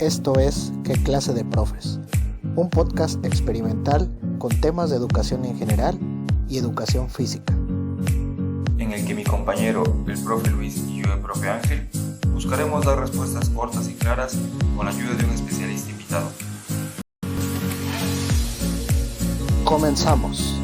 Esto es ¿Qué clase de profes? Un podcast experimental con temas de educación en general y educación física. En el que mi compañero, el profe Luis, y yo, el profe Ángel, buscaremos dar respuestas cortas y claras con la ayuda de un especialista invitado. Comenzamos.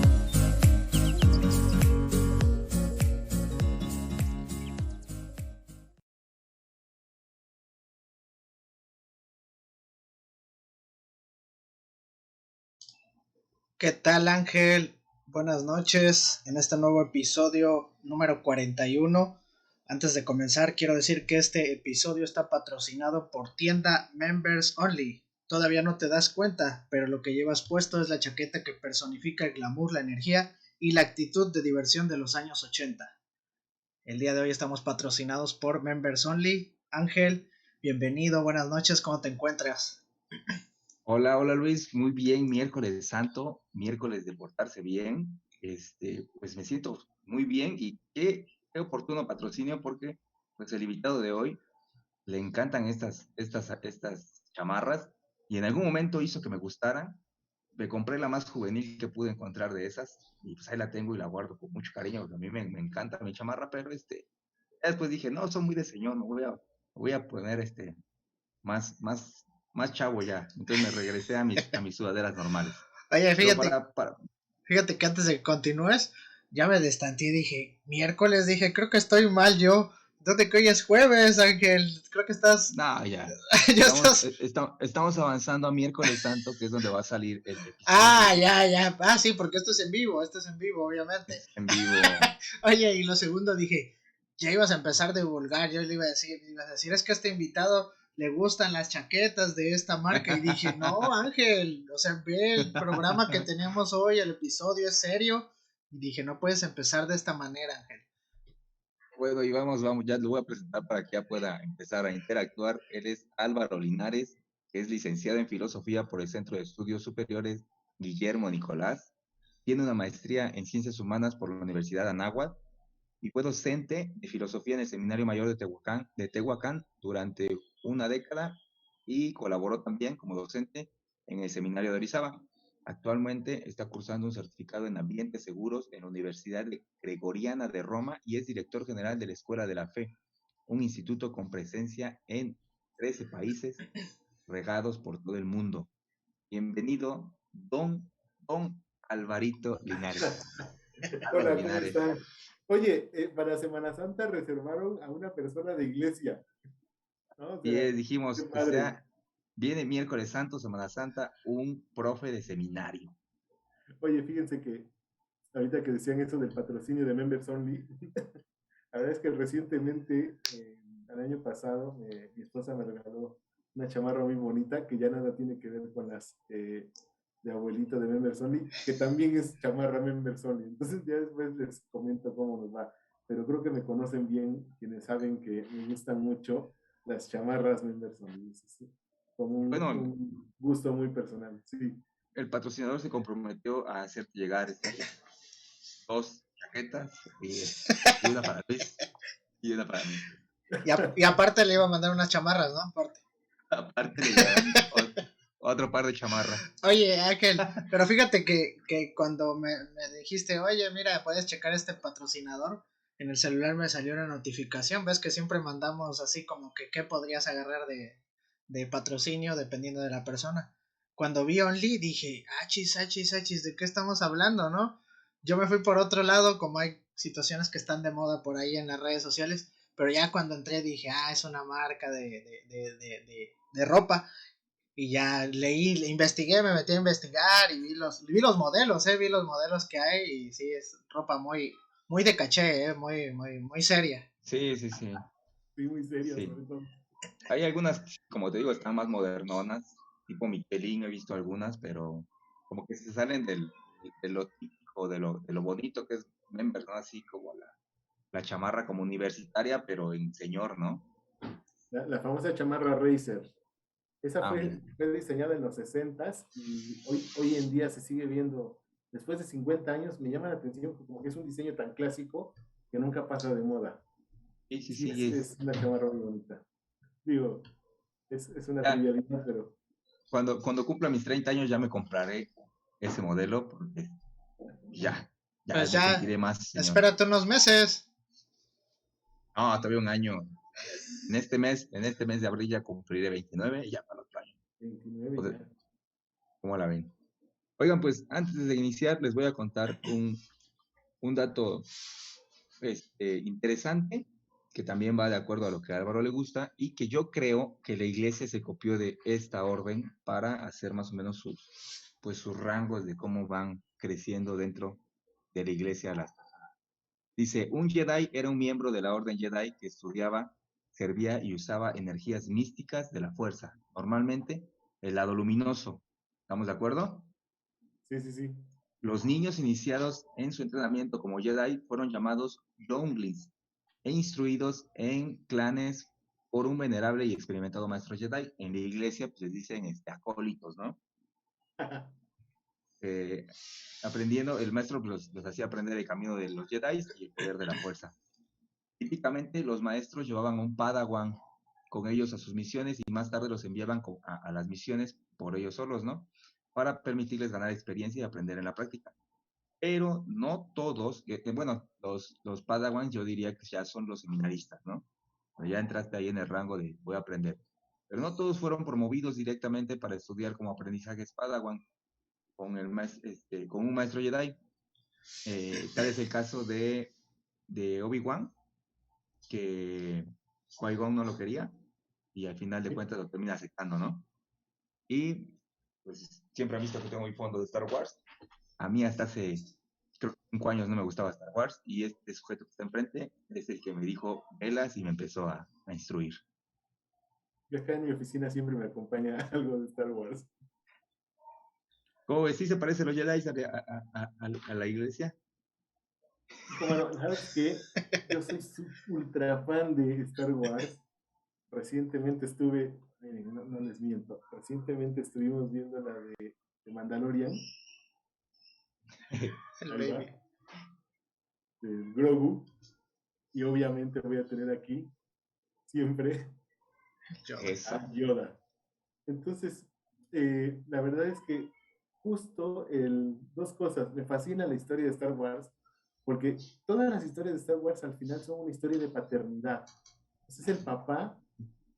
¿Qué tal, Ángel? Buenas noches en este nuevo episodio número 41. Antes de comenzar, quiero decir que este episodio está patrocinado por tienda Members Only. Todavía no te das cuenta, pero lo que llevas puesto es la chaqueta que personifica el glamour, la energía y la actitud de diversión de los años 80. El día de hoy estamos patrocinados por Members Only. Ángel, bienvenido, buenas noches, ¿cómo te encuentras? Hola Luis, muy bien, miércoles santo, miércoles de portarse bien, pues me siento muy bien y qué oportuno patrocinio porque pues el invitado de hoy le encantan estas chamarras y en algún momento hizo que me gustaran, me compré la más juvenil que pude encontrar de esas y pues ahí la tengo y la guardo con mucho cariño porque a mí me encanta mi chamarra, pero ya después dije, no, son muy de señor, voy a poner más chavo ya. Entonces me regresé a mis sudaderas normales. Oye, Pero fíjate que antes de que continúes, ya me destanteé y dije, miércoles, creo que estoy mal yo. ¿Dónde que hoy es jueves, Ángel? Creo que estás... No, ya. ya estás... Estamos avanzando a miércoles santo, que es donde va a salir el episodio. Ya. Ah, sí, porque esto es en vivo, obviamente. Es en vivo. Oye, y lo segundo dije, ya ibas a empezar de vulgar, yo le ibas a decir, es que a este invitado le gustan las chaquetas de esta marca, y dije, no, Ángel, o sea, ve el programa que tenemos hoy, el episodio es serio, y dije, no puedes empezar de esta manera, Ángel. Bueno, y vamos, ya lo voy a presentar para que ya pueda empezar a interactuar. Él es Álvaro Linares, que es licenciado en Filosofía por el Centro de Estudios Superiores Guillermo Nicolás. Tiene una maestría en Ciencias Humanas por la Universidad Anáhuac y fue docente de filosofía en el Seminario Mayor de Tehuacán durante una década y colaboró también como docente en el Seminario de Orizaba. Actualmente está cursando un certificado en ambientes seguros en la Universidad Gregoriana de Roma y es director general de la Escuela de la Fe, un instituto con presencia en 13 países regados por todo el mundo. Bienvenido, don Alvarito Linares. Hola, ¿cómo están? Oye, para Semana Santa reservaron a una persona de iglesia, ¿no? O sea, y dijimos, viene miércoles santo, Semana Santa, un profe de seminario. Oye, fíjense que ahorita que decían eso del patrocinio de Members Only, la verdad es que recientemente, el año pasado, mi esposa me regaló una chamarra muy bonita que ya nada tiene que ver con las de abuelito de Members Only, que también es chamarra Members Only. Entonces ya después les comento cómo nos va. Pero creo que me conocen bien quienes saben que me gustan mucho las chamarras Members Only. Sí, como un gusto muy personal. Sí. El patrocinador se comprometió a hacerte llegar 2 chaquetas y una para Luis y una para mí. Y aparte le iba a mandar unas chamarras, ¿no? Aparte le llegaron otro par de chamarras. Oye, Ángel, pero fíjate que cuando me dijiste, oye, mira, puedes checar este patrocinador, en el celular me salió una notificación. Ves que siempre mandamos así como que qué podrías agarrar de patrocinio dependiendo de la persona. Cuando vi Only dije, achis, ¿de qué estamos hablando, no? Yo me fui por otro lado, como hay situaciones que están de moda por ahí en las redes sociales, pero ya cuando entré dije, es una marca de ropa. Y ya investigué, me metí a investigar y vi los modelos, vi los modelos que hay, y sí, es ropa muy, muy de caché, muy seria. Sí. Sí, muy serio, Sí. sobre todo. Hay algunas, como te digo, están más modernonas, tipo Michelin, he visto algunas, pero como que se salen de lo típico, de lo bonito que es Member, ¿no? Así como la chamarra como universitaria, pero en señor, ¿no? La famosa chamarra Racer. Esa Mira. fue diseñada en los 60s y hoy en día se sigue viendo, después de 50 años, me llama la atención como que es un diseño tan clásico que nunca pasa de moda. Sí. Es una chamarra muy bonita. Digo, Es una Ya, trivialidad, pero cuando cumpla mis 30 años ya me compraré ese modelo porque ya, ya Pues me ya, sentiré más señor. espérate unos meses. No, todavía un año. En este mes de abril ya cumpliré 29 y ya para el otro año. 29 Joder, ya. ¿cómo la ven? Oigan, pues antes de iniciar les voy a contar un dato interesante que también va de acuerdo a lo que a Álvaro le gusta y que yo creo que la iglesia se copió de esta orden para hacer más o menos sus rangos de cómo van creciendo dentro de la iglesia. Dice, un Jedi era un miembro de la orden Jedi que estudiaba, servía y usaba energías místicas de la fuerza, normalmente el lado luminoso. ¿Estamos de acuerdo? Sí, sí, sí. Los niños iniciados en su entrenamiento como Jedi fueron llamados Younglings e instruidos en clanes por un venerable y experimentado maestro Jedi. En la iglesia pues les dicen acólitos, ¿no? Eh, aprendiendo, el maestro los hacía aprender el camino de los Jedi y el poder de la fuerza. Típicamente los maestros llevaban a un Padawan con ellos a sus misiones y más tarde los enviaban a las misiones por ellos solos, ¿no? Para permitirles ganar experiencia y aprender en la práctica. Pero no todos, bueno, los Padawans yo diría que ya son los seminaristas, ¿no? Pero ya entraste ahí en el rango de voy a aprender. Pero no todos fueron promovidos directamente para estudiar como aprendizajes Padawan con un maestro Jedi. Tal es el caso de Obi-Wan, que Qui-Gon no lo quería y al final de cuentas lo termina aceptando, ¿no? Y pues siempre han visto que tengo muy fondo de Star Wars. A mí hasta hace creo que 5 años no me gustaba Star Wars y este sujeto que está enfrente es el que me dijo velas y me empezó a instruir. Yo acá en mi oficina siempre me acompaña algo de Star Wars. ¿Cómo ves? ¿Sí se parece los Jedi a la iglesia? Bueno, ¿sabes qué? Yo soy ultra fan de Star Wars. Recientemente estuve, miren, no les miento, recientemente estuvimos viendo la de Mandalorian, El ahí va, baby. de Grogu, y obviamente voy a tener aquí siempre Yo. Eso. a Yoda. Entonces, la verdad es que justo dos cosas, me fascina la historia de Star Wars, porque todas las historias de Star Wars al final son una historia de paternidad. Ese es el papá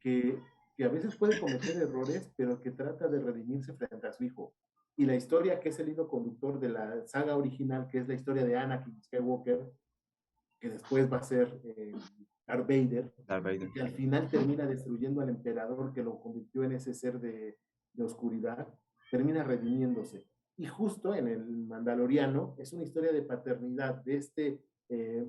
que, que a veces puede cometer errores, pero que trata de redimirse frente a su hijo. Y la historia que es el hilo conductor de la saga original, que es la historia de Anakin Skywalker, que después va a ser Darth Vader, Darth Vader. y que al final termina destruyendo al emperador que lo convirtió en ese ser de oscuridad, termina redimiéndose. Y justo en el Mandaloriano es una historia de paternidad de este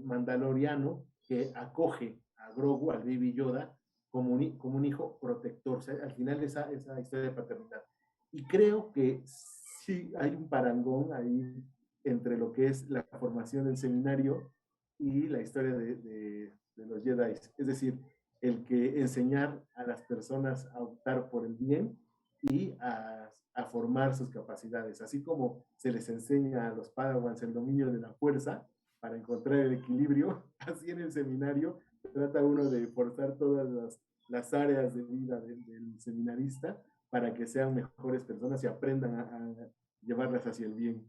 Mandaloriano que acoge a Grogu, al Baby Yoda, como un hijo protector. O sea, al final esa historia de paternidad. Y creo que sí hay un parangón ahí entre lo que es la formación del seminario y la historia de los Jedi. Es decir, el que enseñar a las personas a optar por el bien y a formar sus capacidades, así como se les enseña a los Padawans el dominio de la fuerza para encontrar el equilibrio, así en el seminario trata uno de forzar todas las áreas de vida del seminarista para que sean mejores personas y aprendan a llevarlas hacia el bien.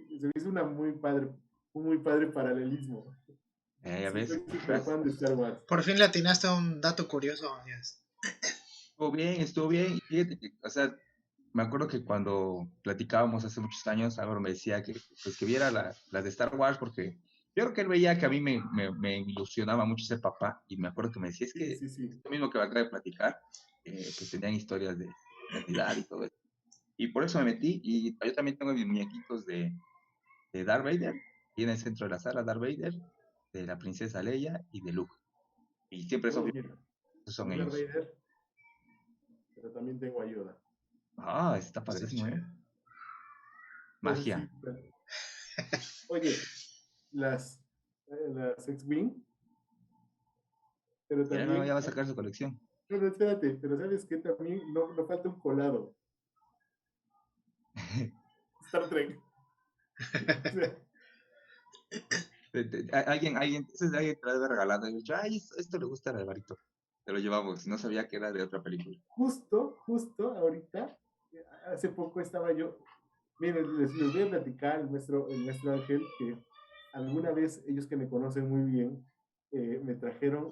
Se me hizo un muy padre paralelismo. Ya Sí, ves. soy súper fan de Star Wars. Por fin le atinaste a un dato curioso. Yes. Estuvo bien. Fíjate que, o sea, me acuerdo que cuando platicábamos hace muchos años, Álvaro me decía pues, que viera las de Star Wars porque yo creo que él veía que a mí me ilusionaba mucho ser papá y me acuerdo que me decía, es Sí, que sí, sí. lo mismo que me acaba de platicar, pues tenían historias de identidad y todo eso. Y por eso me metí y yo también tengo mis muñequitos de Darth Vader y en el centro de la sala Darth Vader, de la princesa Leia y de Luke. Y siempre es Oh, obvio, mira, esos a son mí Darth ellos. Vader, pero también tengo ayuda. Ah, está Está padrísimo, ¿eh? chido. Magia. Oye, las X-Wing, pero Ya no, también, ya va a sacar su colección. no, espérate, pero ¿sabes qué? También no falta un colado. Star Trek. O sea, Alguien te lo debe regalar. He dicho, ay, esto le gusta al Alvarito. te lo llevamos. No sabía que era de otra película. Justo ahorita, hace poco estaba yo, miren, les voy a platicar el nuestro Ángel, que alguna vez ellos que me conocen muy bien, me trajeron,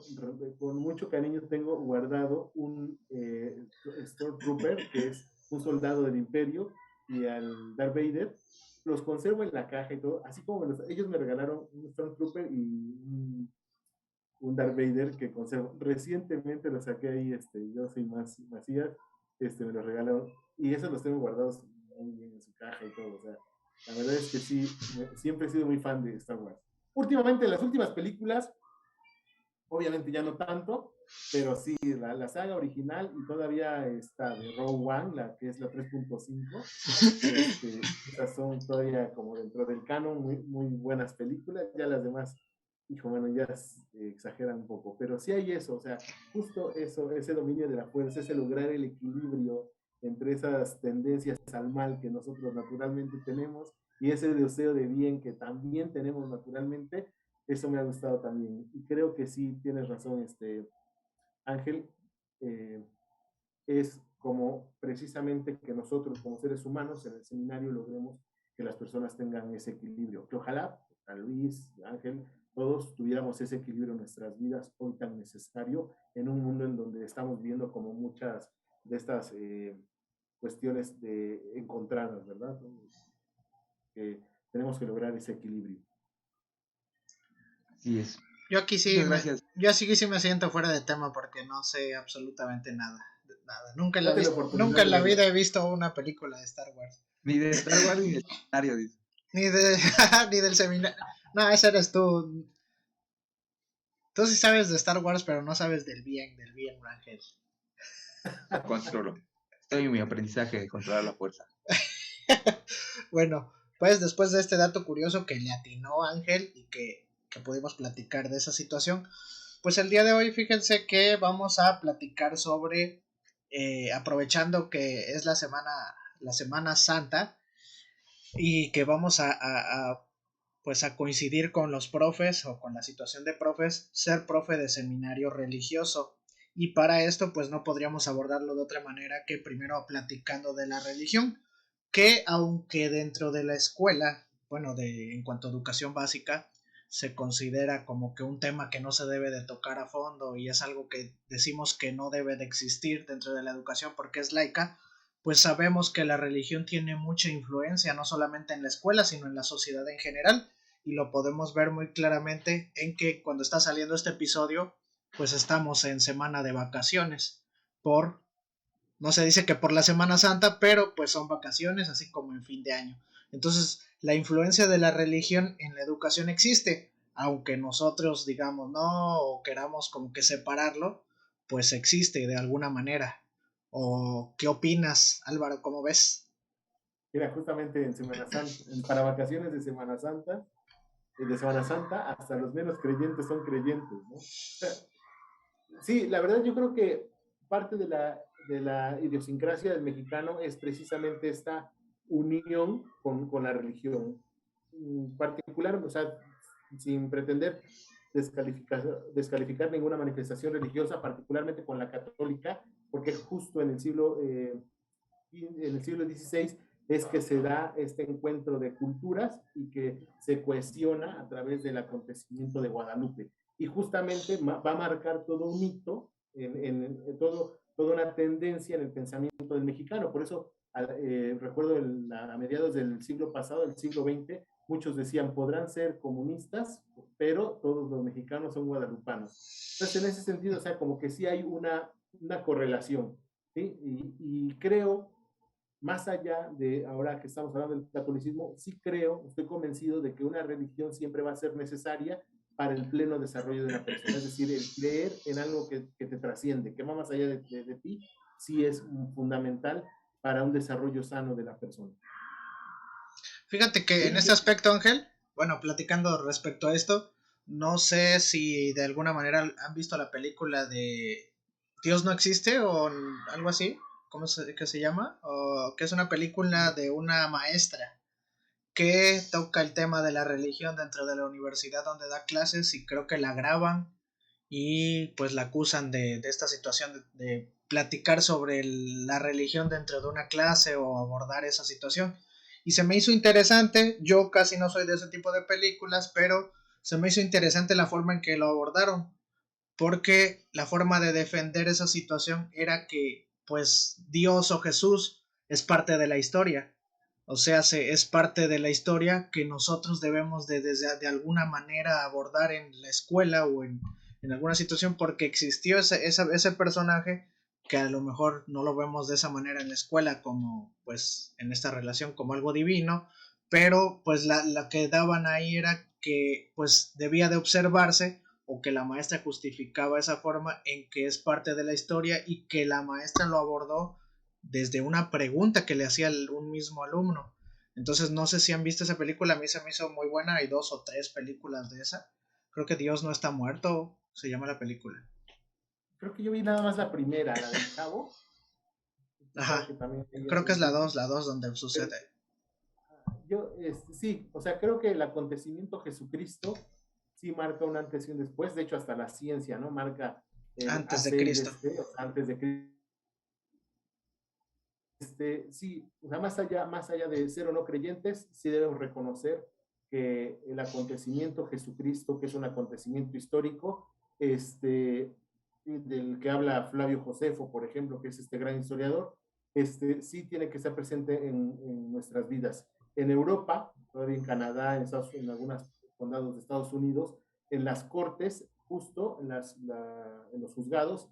con mucho cariño tengo guardado un Stormtrooper, que es un soldado del Imperio, y al Darth Vader, los conservo en la caja y todo, así como ellos me regalaron un Stormtrooper y un Darth Vader que conservo. Recientemente lo saqué ahí, yo soy Macías, me lo regalaron, y esos los tengo guardados muy bien en su caja y todo, o sea, la verdad es que sí, siempre he sido muy fan de Star Wars. Últimamente, las últimas películas, obviamente ya no tanto, pero sí, la saga original y todavía está de Rogue One, la que es la 3.5, esas son todavía como dentro del canon muy, muy buenas películas, ya las demás, hijo, bueno, ya exageran un poco, pero sí hay eso, o sea, justo eso, ese dominio de la fuerza, ese lograr el equilibrio entre esas tendencias al mal que nosotros naturalmente tenemos y ese deseo de bien que también tenemos naturalmente, eso me ha gustado también. Y creo que sí tienes razón, Ángel. eh, es como precisamente que nosotros como seres humanos en el seminario logremos que las personas tengan ese equilibrio. Que ojalá, a Luis, Ángel, todos tuviéramos ese equilibrio en nuestras vidas hoy tan necesario en un mundo en donde estamos viendo como muchas de estas cuestiones encontradas, ¿verdad? Que tenemos que lograr ese equilibrio. Así es. Yo aquí sí Muchas gracias. yo así sí me siento fuera de tema porque no sé absolutamente nada. Nada. Nunca en la, Date la oportunidad nunca en de la verlo. vida he visto una película de Star Wars. Ni de Star Wars ni del escenario, dice. Ni de ni del seminario. No, ese eres tú. Tú sí sabes de Star Wars, pero no sabes del bien, Ángel. Lo controlo. Estoy en mi aprendizaje de controlar la fuerza. Bueno, pues después de este dato curioso que le atinó Ángel y que pudimos platicar de esa situación, pues el día de hoy fíjense que vamos a platicar sobre, aprovechando que es la Semana Santa y que vamos pues a coincidir con los profes o con la situación de profes, ser profe de seminario religioso. Y para esto pues no podríamos abordarlo de otra manera que primero platicando de la religión, que aunque dentro de la escuela, bueno, en cuanto a educación básica, se considera como que un tema que no se debe de tocar a fondo y es algo que decimos que no debe de existir dentro de la educación porque es laica, pues sabemos que la religión tiene mucha influencia no solamente en la escuela, sino en la sociedad en general, y lo podemos ver muy claramente en que cuando está saliendo este episodio, pues estamos en semana de vacaciones, no se dice que por la Semana Santa, pero pues son vacaciones, así como en fin de año. Entonces, la influencia de la religión en la educación existe, aunque nosotros digamos no o queramos como que separarlo, pues existe de alguna manera. ¿O qué opinas, Álvaro? ¿Cómo ves? Mira, justamente en Semana Santa, para vacaciones de Semana Santa, hasta los menos creyentes son creyentes, ¿no? Sí, la verdad yo creo que parte de la idiosincrasia del mexicano es precisamente esta unión con la religión. En particular, o sea, sin pretender descalificar ninguna manifestación religiosa, particularmente con la católica, porque justo en el siglo XVI es que se da este encuentro de culturas y que se cohesiona a través del acontecimiento de Guadalupe. Y justamente va a marcar todo un hito, toda una tendencia en el pensamiento del mexicano. Por eso, recuerdo a mediados del siglo pasado, del siglo XX, muchos decían, podrán ser comunistas, pero todos los mexicanos son guadalupanos. Entonces, en ese sentido, o sea, como que sí hay una correlación, ¿sí? Y creo, más allá de ahora que estamos hablando del catolicismo, sí creo, estoy convencido de que una religión siempre va a ser necesaria para el pleno desarrollo de una persona. Es decir, el creer en algo que te trasciende, que va más allá de ti, sí es fundamental para un desarrollo sano de la persona. Fíjate que en ese aspecto, Ángel, bueno, platicando respecto a esto, no sé si de alguna manera han visto la película de Dios no existe o algo así, ¿qué se llama? O que es una película de una maestra que toca el tema de la religión dentro de la universidad donde da clases y creo que la graban y pues la acusan de esta situación de platicar sobre la religión dentro de una clase o abordar esa situación. Y se me hizo interesante, yo casi no soy de ese tipo de películas, pero se me hizo interesante la forma en que lo abordaron, porque la forma de defender esa situación era que pues Dios o Jesús es parte de la historia, o sea, es parte de la historia que nosotros debemos de alguna manera abordar en la escuela o en alguna situación, porque existió ese personaje que a lo mejor no lo vemos de esa manera en la escuela como pues en esta relación como algo divino, pero pues la que daban ahí era que pues debía de observarse o que la maestra justificaba esa forma en que es parte de la historia y que la maestra lo abordó desde una pregunta que le hacía un mismo alumno. Entonces no sé si han visto esa película, a mí se me hizo muy buena, hay 2 o 3 películas de esa. Creo que Dios no está muerto, se llama la película. Creo que yo vi nada más la primera, la del Chavo. Chavo que Ajá, también creo que es piensa. la dos donde Pero sucede. yo, sí, o sea, creo que el acontecimiento Jesucristo sí marca un antes y un después. De hecho, hasta la ciencia, ¿no? Marca el Antes de AC y Cristo. DC, o sea, antes de Cristo. Sí, o sea, más allá de ser o no creyentes, sí debemos reconocer que el acontecimiento Jesucristo, que es un acontecimiento histórico, del que habla Flavio Josefo, por ejemplo, que es este gran historiador, sí tiene que estar presente en nuestras vidas. En Europa, todavía en Canadá, en algunos condados de Estados Unidos, en las cortes, justo en los juzgados,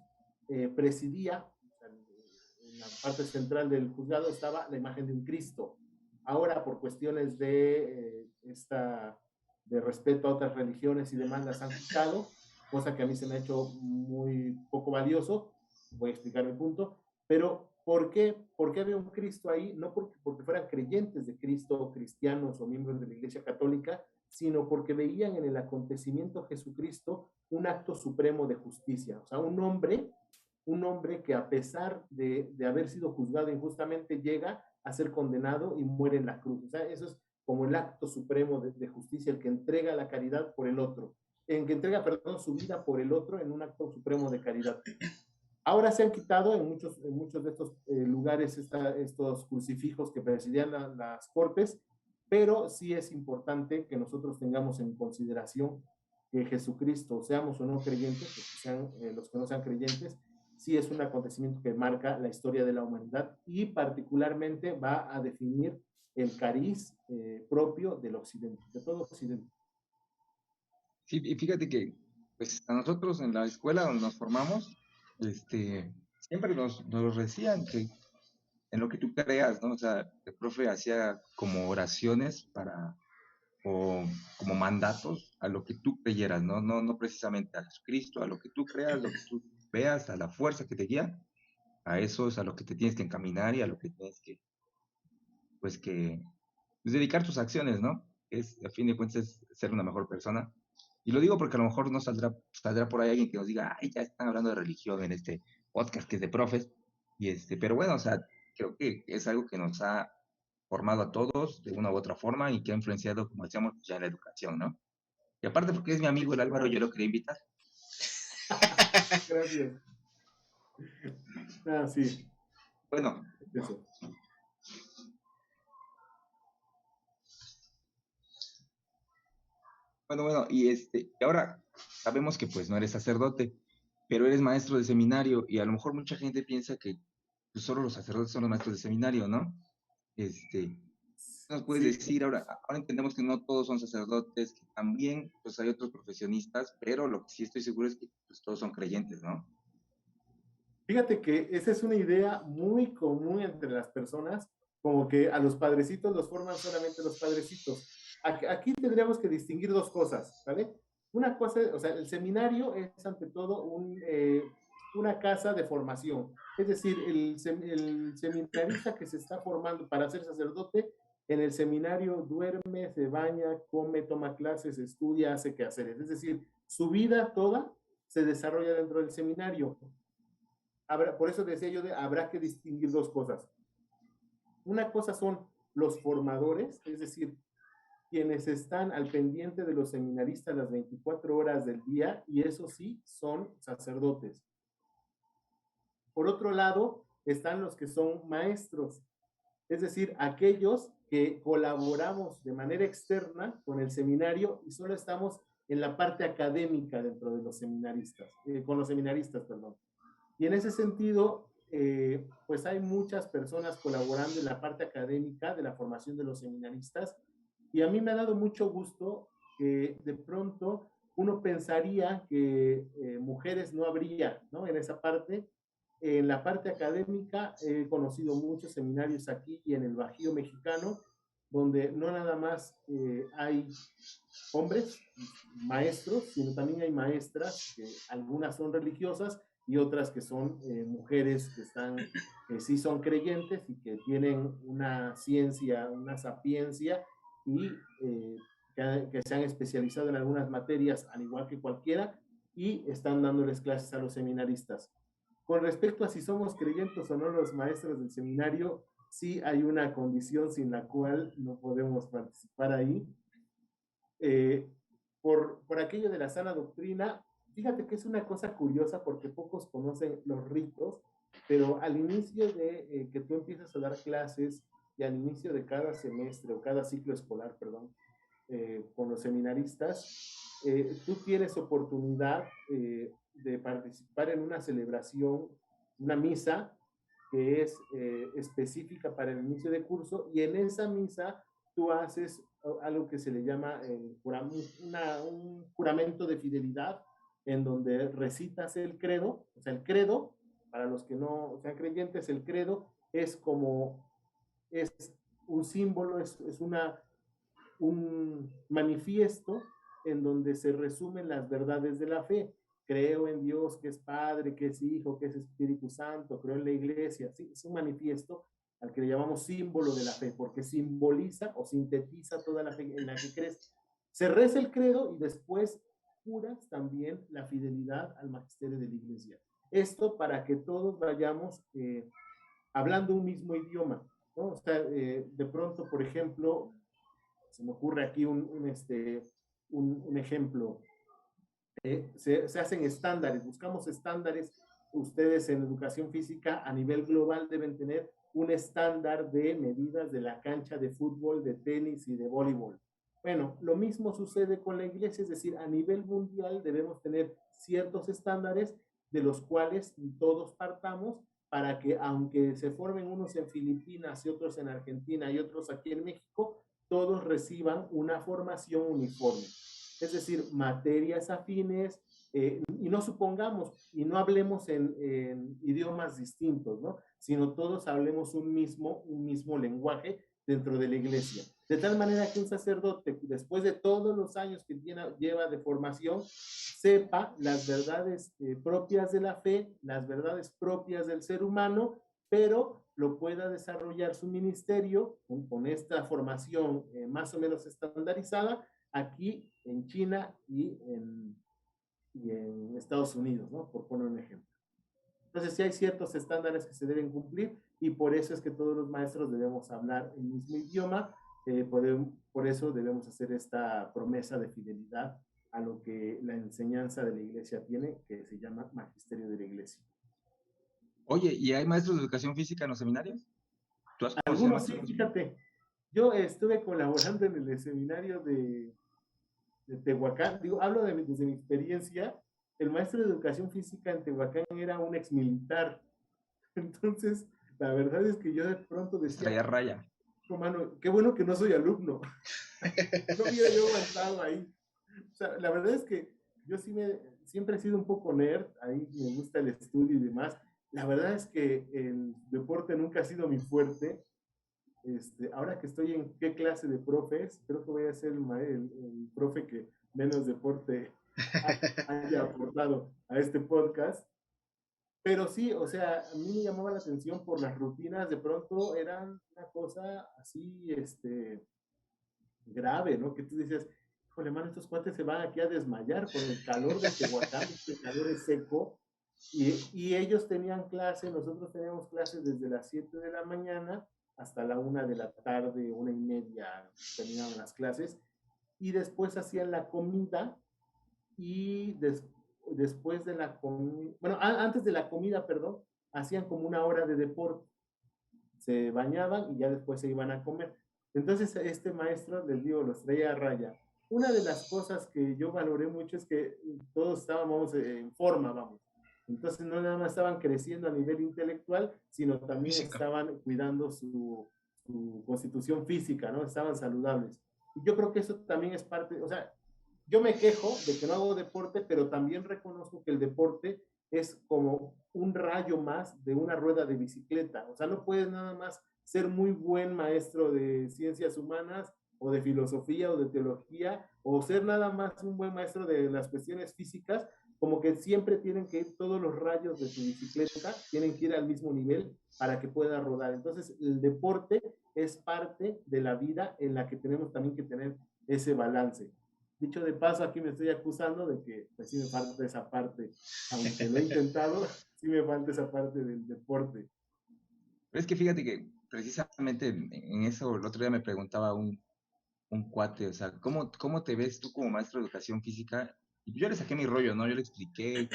presidía en la parte central del juzgado estaba la imagen de un Cristo. Ahora, por cuestiones de respeto a otras religiones y demás, las han quitado, cosa que a mí se me ha hecho muy poco valioso. Voy a explicar mi punto. Pero, ¿por qué había un Cristo ahí? No porque fueran creyentes de Cristo, cristianos o miembros de la Iglesia Católica, sino porque veían en el acontecimiento Jesucristo un acto supremo de justicia. O sea, un hombre que a pesar de haber sido juzgado injustamente llega a ser condenado y muere en la cruz. O sea, eso es como el acto supremo de justicia, el que entrega la caridad por el otro, en que entrega, perdón, su vida por el otro en un acto supremo de caridad. Ahora se han quitado en muchos de estos lugares estos crucifijos que presidían las cortes, pero sí es importante que nosotros tengamos en consideración que Jesucristo, seamos o no creyentes, sean los que no sean creyentes, sí es un acontecimiento que marca la historia de la humanidad y particularmente va a definir el cariz propio del occidente, de todo occidente. Sí, y fíjate que, pues, a nosotros en la escuela donde nos formamos, siempre nos decían que en lo que tú creas, ¿no? O sea, el profe hacía como oraciones o como mandatos a lo que tú creyeras, ¿no? No precisamente a Jesucristo, a lo que tú creas, lo que tú veas, a la fuerza que te guía, a eso es a lo que te tienes que encaminar y a lo que tienes pues, dedicar tus acciones, ¿no? A fin de cuentas, es ser una mejor persona. Y lo digo porque a lo mejor no saldrá por ahí alguien que nos diga, ay, ya están hablando de religión en este podcast que es de profes. Pero bueno, o sea, creo que es algo que nos ha formado a todos de una u otra forma y que ha influenciado, como decíamos, ya la educación, ¿no? Y aparte porque es mi amigo el Álvaro, yo lo quería invitar. Gracias. Ah, sí. Bueno, Eso. bueno, y ahora sabemos que pues no eres sacerdote, pero eres maestro de seminario y a lo mejor mucha gente piensa que pues, solo los sacerdotes son los maestros de seminario, ¿no? ¿Qué nos puedes Sí, decir ahora entendemos que no todos son sacerdotes, que también pues hay otros profesionistas, pero lo que sí estoy seguro es que pues, todos son creyentes, ¿no? fíjate que esa es una idea muy común entre las personas, como que a los padrecitos los forman solamente los padrecitos. Aquí tendríamos que distinguir dos cosas, ¿vale? Una cosa, o sea, el seminario es ante todo una casa de formación. Es decir, el seminarista que se está formando para ser sacerdote, en el seminario duerme, se baña, come, toma clases, estudia, hace quehaceres. Es decir, su vida toda se desarrolla dentro del seminario. Por eso decía yo, habrá que distinguir dos cosas. Una cosa son los formadores, es decir, quienes están al pendiente de los seminaristas las 24 horas del día, y eso sí, son sacerdotes. Por otro lado, están los que son maestros, es decir, aquellos que colaboramos de manera externa con el seminario y solo estamos en la parte académica dentro de los seminaristas, con los seminaristas, perdón. Y en ese sentido, pues hay muchas personas colaborando en la parte académica de la formación de los seminaristas, y a mí me ha dado mucho gusto que de pronto uno pensaría que mujeres no habría, ¿no? En esa parte. En la parte académica he conocido muchos seminarios aquí y en el Bajío mexicano, donde no nada más hay hombres, maestros, sino también hay maestras, que algunas son religiosas y otras que son mujeres que están, sí son creyentes y que tienen una ciencia, una sapiencia y que se han especializado en algunas materias al igual que cualquiera y están dándoles clases a los seminaristas. Con respecto a si somos creyentes o no los maestros del seminario, sí hay una condición sin la cual no podemos participar ahí. Por aquello de la sana doctrina, fíjate que es una cosa curiosa porque pocos conocen los ritos, pero al inicio de que tú empiezas a dar clases y al inicio de cada semestre o cada ciclo escolar, perdón, con los seminaristas, tú tienes oportunidad de participar en una celebración, una misa que es específica para el inicio de curso, y en esa misa tú haces algo que se le llama un juramento de fidelidad, en donde recitas el credo. O sea, el credo, para los que no sean creyentes, el credo es como, es un símbolo, es un manifiesto en donde se resumen las verdades de la fe. Creo en Dios, que es Padre, que es Hijo, que es Espíritu Santo, creo en la Iglesia. ¿Sí? Es un manifiesto al que le llamamos símbolo de la fe, porque simboliza o sintetiza toda la fe en la que crees. Se reza el credo y después juras también la fidelidad al magisterio de la Iglesia. Esto para que todos vayamos hablando un mismo idioma, ¿no? O sea, de pronto, por ejemplo, se me ocurre aquí un ejemplo. Se hacen estándares, buscamos estándares. Ustedes en educación física a nivel global deben tener un estándar de medidas de la cancha de fútbol, de tenis y de voleibol. Bueno, lo mismo sucede con la iglesia, es decir, a nivel mundial debemos tener ciertos estándares de los cuales todos partamos para que, aunque se formen unos en Filipinas y otros en Argentina y otros aquí en México, todos reciban una formación uniforme. Es decir, materias afines, y no supongamos, y no hablemos en idiomas distintos, ¿no? Sino todos hablemos un mismo lenguaje dentro de la iglesia. De tal manera que un sacerdote, después de todos los años que lleva de formación, sepa las verdades propias de la fe, las verdades propias del ser humano, pero lo pueda desarrollar su ministerio con esta formación más o menos estandarizada aquí en China y en Estados Unidos, ¿no? Por poner un ejemplo. Entonces, sí hay ciertos estándares que se deben cumplir y por eso es que todos los maestros debemos hablar el mismo idioma, por eso debemos hacer esta promesa de fidelidad a lo que la enseñanza de la iglesia tiene, que se llama magisterio de la iglesia. Oye, ¿y hay maestros de educación física en los seminarios? ¿Tú has Algunos sí, fíjate. Yo estuve colaborando en el seminario de Tehuacán. Digo, hablo desde mi experiencia. El maestro de educación física en Tehuacán era un exmilitar. Entonces, la verdad es que yo de pronto decía, traía raya. Oh, mano, qué bueno que no soy alumno. No hubiera yo aguantado ahí. O sea, la verdad es que yo siempre he sido un poco nerd, ahí me gusta el estudio y demás. La verdad es que el deporte nunca ha sido mi fuerte. Ahora que estoy en qué clase de profes, creo que voy a ser el profe que menos deporte haya aportado a este podcast. Pero sí, o sea, a mí me llamaba la atención por las rutinas, de pronto eran una cosa así, grave, ¿no? Que tú dices, híjole, mano, estos cuates se van aquí a desmayar con el calor de Tehuacán, el calor es seco, y ellos tenían clase, nosotros teníamos clase desde las 7 de la mañana hasta la 1 de la tarde, 1:30 terminaban las clases, y después hacían la comida, y después de la comida, bueno, antes de la comida, perdón, hacían como 1 hora de deporte, se bañaban y ya después se iban a comer. Entonces este maestro, les digo, los traía a raya. Una de las cosas que yo valoré mucho es que todos estábamos en forma, vamos. Entonces no nada más estaban creciendo a nivel intelectual, sino también Física. estaban cuidando su constitución física, ¿no? Estaban saludables. Y yo creo que eso también es parte, o sea, yo me quejo de que no hago deporte, pero también reconozco que el deporte es como un rayo más de una rueda de bicicleta. O sea, no puedes nada más ser muy buen maestro de ciencias humanas o de filosofía o de teología, o ser nada más un buen maestro de las cuestiones físicas, como que siempre tienen que ir todos los rayos de tu bicicleta, tienen que ir al mismo nivel para que pueda rodar. Entonces, el deporte es parte de la vida en la que tenemos también que tener ese balance. Dicho de paso, aquí me estoy acusando de que pues sí me falta esa parte, aunque lo he intentado, sí me falta esa parte del deporte. Pero es que fíjate que precisamente en eso el otro día me preguntaba un cuate, o sea, ¿cómo te ves tú como maestro de educación física? Y yo le saqué mi rollo, ¿no? Yo le expliqué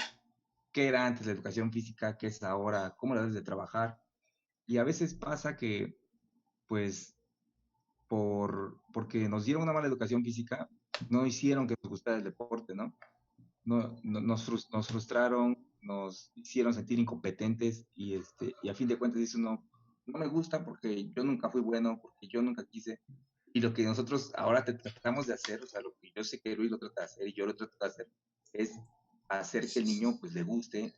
qué era antes la educación física, qué es ahora, cómo la debes de trabajar. Y a veces pasa que, pues, porque nos dieron una mala educación física, no hicieron que nos gustara el deporte, ¿no? Nos frustraron, nos hicieron sentir incompetentes y a fin de cuentas dice uno, no me gusta porque yo nunca fui bueno, porque yo nunca quise. Y lo que nosotros ahora tratamos de hacer, o sea, lo que yo sé que Luis lo trata de hacer y yo lo trato de hacer, es hacer que el niño pues le guste,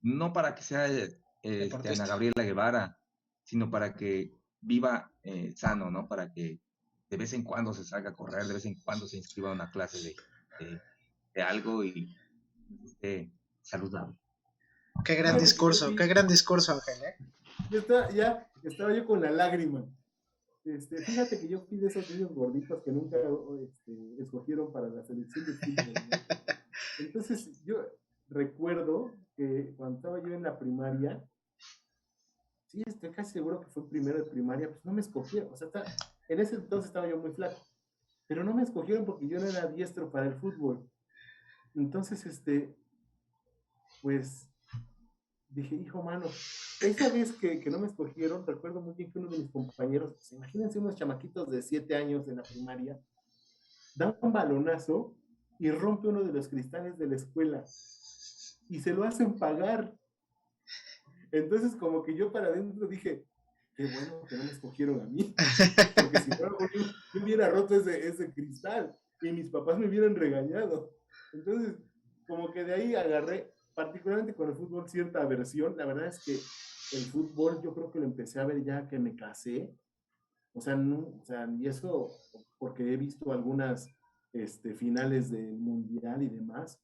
no para que sea Ana Deportista. Gabriela Guevara, sino para que viva sano, ¿no? Para que de vez en cuando se salga a correr, de vez en cuando se inscriba a una clase de, de algo y esté saludable. Fíjate que yo Qué sí, gran discurso, Ángel, ¿eh? ya estaba yo con la lágrima. Fíjate que yo fui de esos niños gorditos que nunca escogieron para la selección de fútbol, ¿no? Entonces yo recuerdo que cuando estaba yo en la primaria, sí, estoy casi seguro que fue primero de primaria, pues no me escogieron, o sea, en ese entonces estaba yo muy flaco, pero no me escogieron porque yo no era diestro para el fútbol. Entonces, pues dije, hijo mano, esa vez que no me escogieron, recuerdo muy bien que uno de mis compañeros, pues, imagínense unos chamaquitos de 7 años en la primaria, da un balonazo y rompe uno de los cristales de la escuela y se lo hacen pagar. Entonces como que yo para adentro dije, qué bueno que no me escogieron a mí, porque si no, yo hubiera roto ese cristal y mis papás me hubieran regañado. Entonces, como que de ahí agarré, particularmente con el fútbol, cierta aversión. La verdad es que el fútbol yo creo que lo empecé a ver ya que me casé. O sea, no, o sea, y eso porque he visto algunas finales del mundial y demás,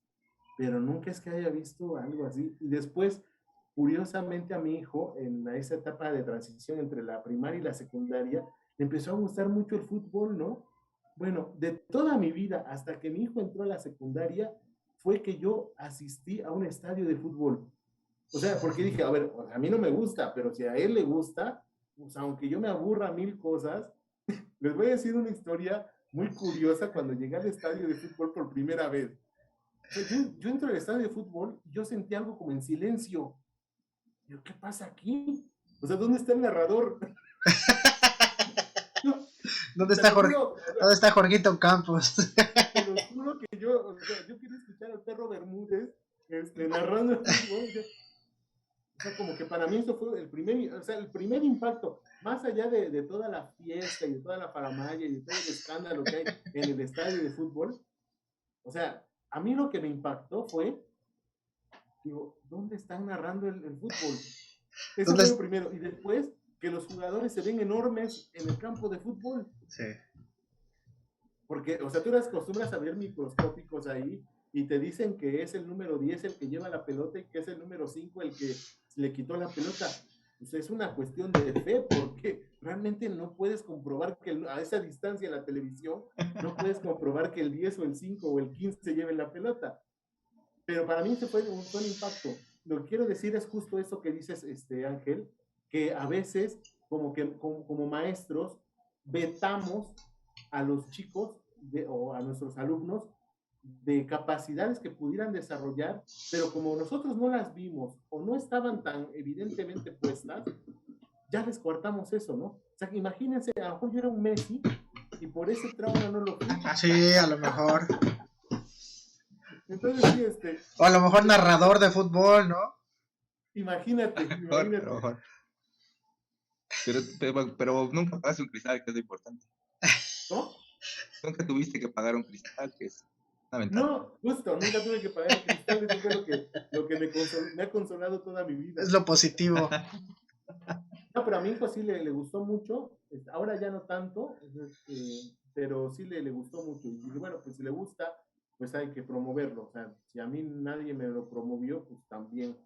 pero nunca es que haya visto algo así. Y después, curiosamente, a mi hijo, en esa etapa de transición entre la primaria y la secundaria, le empezó a gustar mucho el fútbol, ¿no? Bueno, de toda mi vida, hasta que mi hijo entró a la secundaria, fue que yo asistí a un estadio de fútbol. O sea, porque dije, a ver, a mí no me gusta, pero si a él le gusta, pues aunque yo me aburra mil cosas, les voy a decir una historia muy curiosa cuando llegué al estadio de fútbol por primera vez. O sea, yo entro al estadio de fútbol y yo sentí algo como en silencio. Digo, ¿qué pasa aquí? O sea, ¿dónde está el narrador? ¿Dónde está Jorge? ¿Dónde está Jorgito Campos? Te lo juro que yo quería escuchar al perro Bermúdez narrando el fútbol. O sea, como que para mí eso fue el primer impacto, más allá de toda la fiesta y de toda la faramaya y de todo el escándalo que hay en el estadio de fútbol. O sea, a mí lo que me impactó fue, digo, ¿dónde están narrando el fútbol? Eso fue lo primero. Y después, que los jugadores se ven enormes en el campo de fútbol. Sí. Porque, o sea, tú las acostumbras a ver microscópicos ahí y te dicen que es el número 10 el que lleva la pelota y que es el número 5 el que le quitó la pelota. Pues es una cuestión de fe, porque realmente no puedes comprobar que a esa distancia en la televisión, no puedes comprobar que el 10 o el 5 o el 15 lleven la pelota. Pero para mí ese fue un impacto. Lo que quiero decir es justo eso que dices, Ángel, que a veces como maestros vetamos a los chicos o a nuestros alumnos de capacidades que pudieran desarrollar, pero como nosotros no las vimos o no estaban tan evidentemente puestas, ya les cortamos eso, ¿no? O sea, imagínense, a lo mejor yo era un Messi y por ese trauma no lo fui. Sí, a lo mejor. Entonces, sí, O a lo mejor narrador de fútbol, ¿no? Imagínate. Pero nunca pagaste un cristal, que es lo importante. ¿No? Nunca tuviste que pagar un cristal, que es una ventaja. No, justo, nunca tuve que pagar el cristal, eso fue lo que me ha consolado toda mi vida. Es lo positivo. No, pero a mi hijo sí le gustó mucho, ahora ya no tanto, pero sí le gustó mucho. Y dije, bueno, pues si le gusta, pues hay que promoverlo. O sea, si a mí nadie me lo promovió, pues también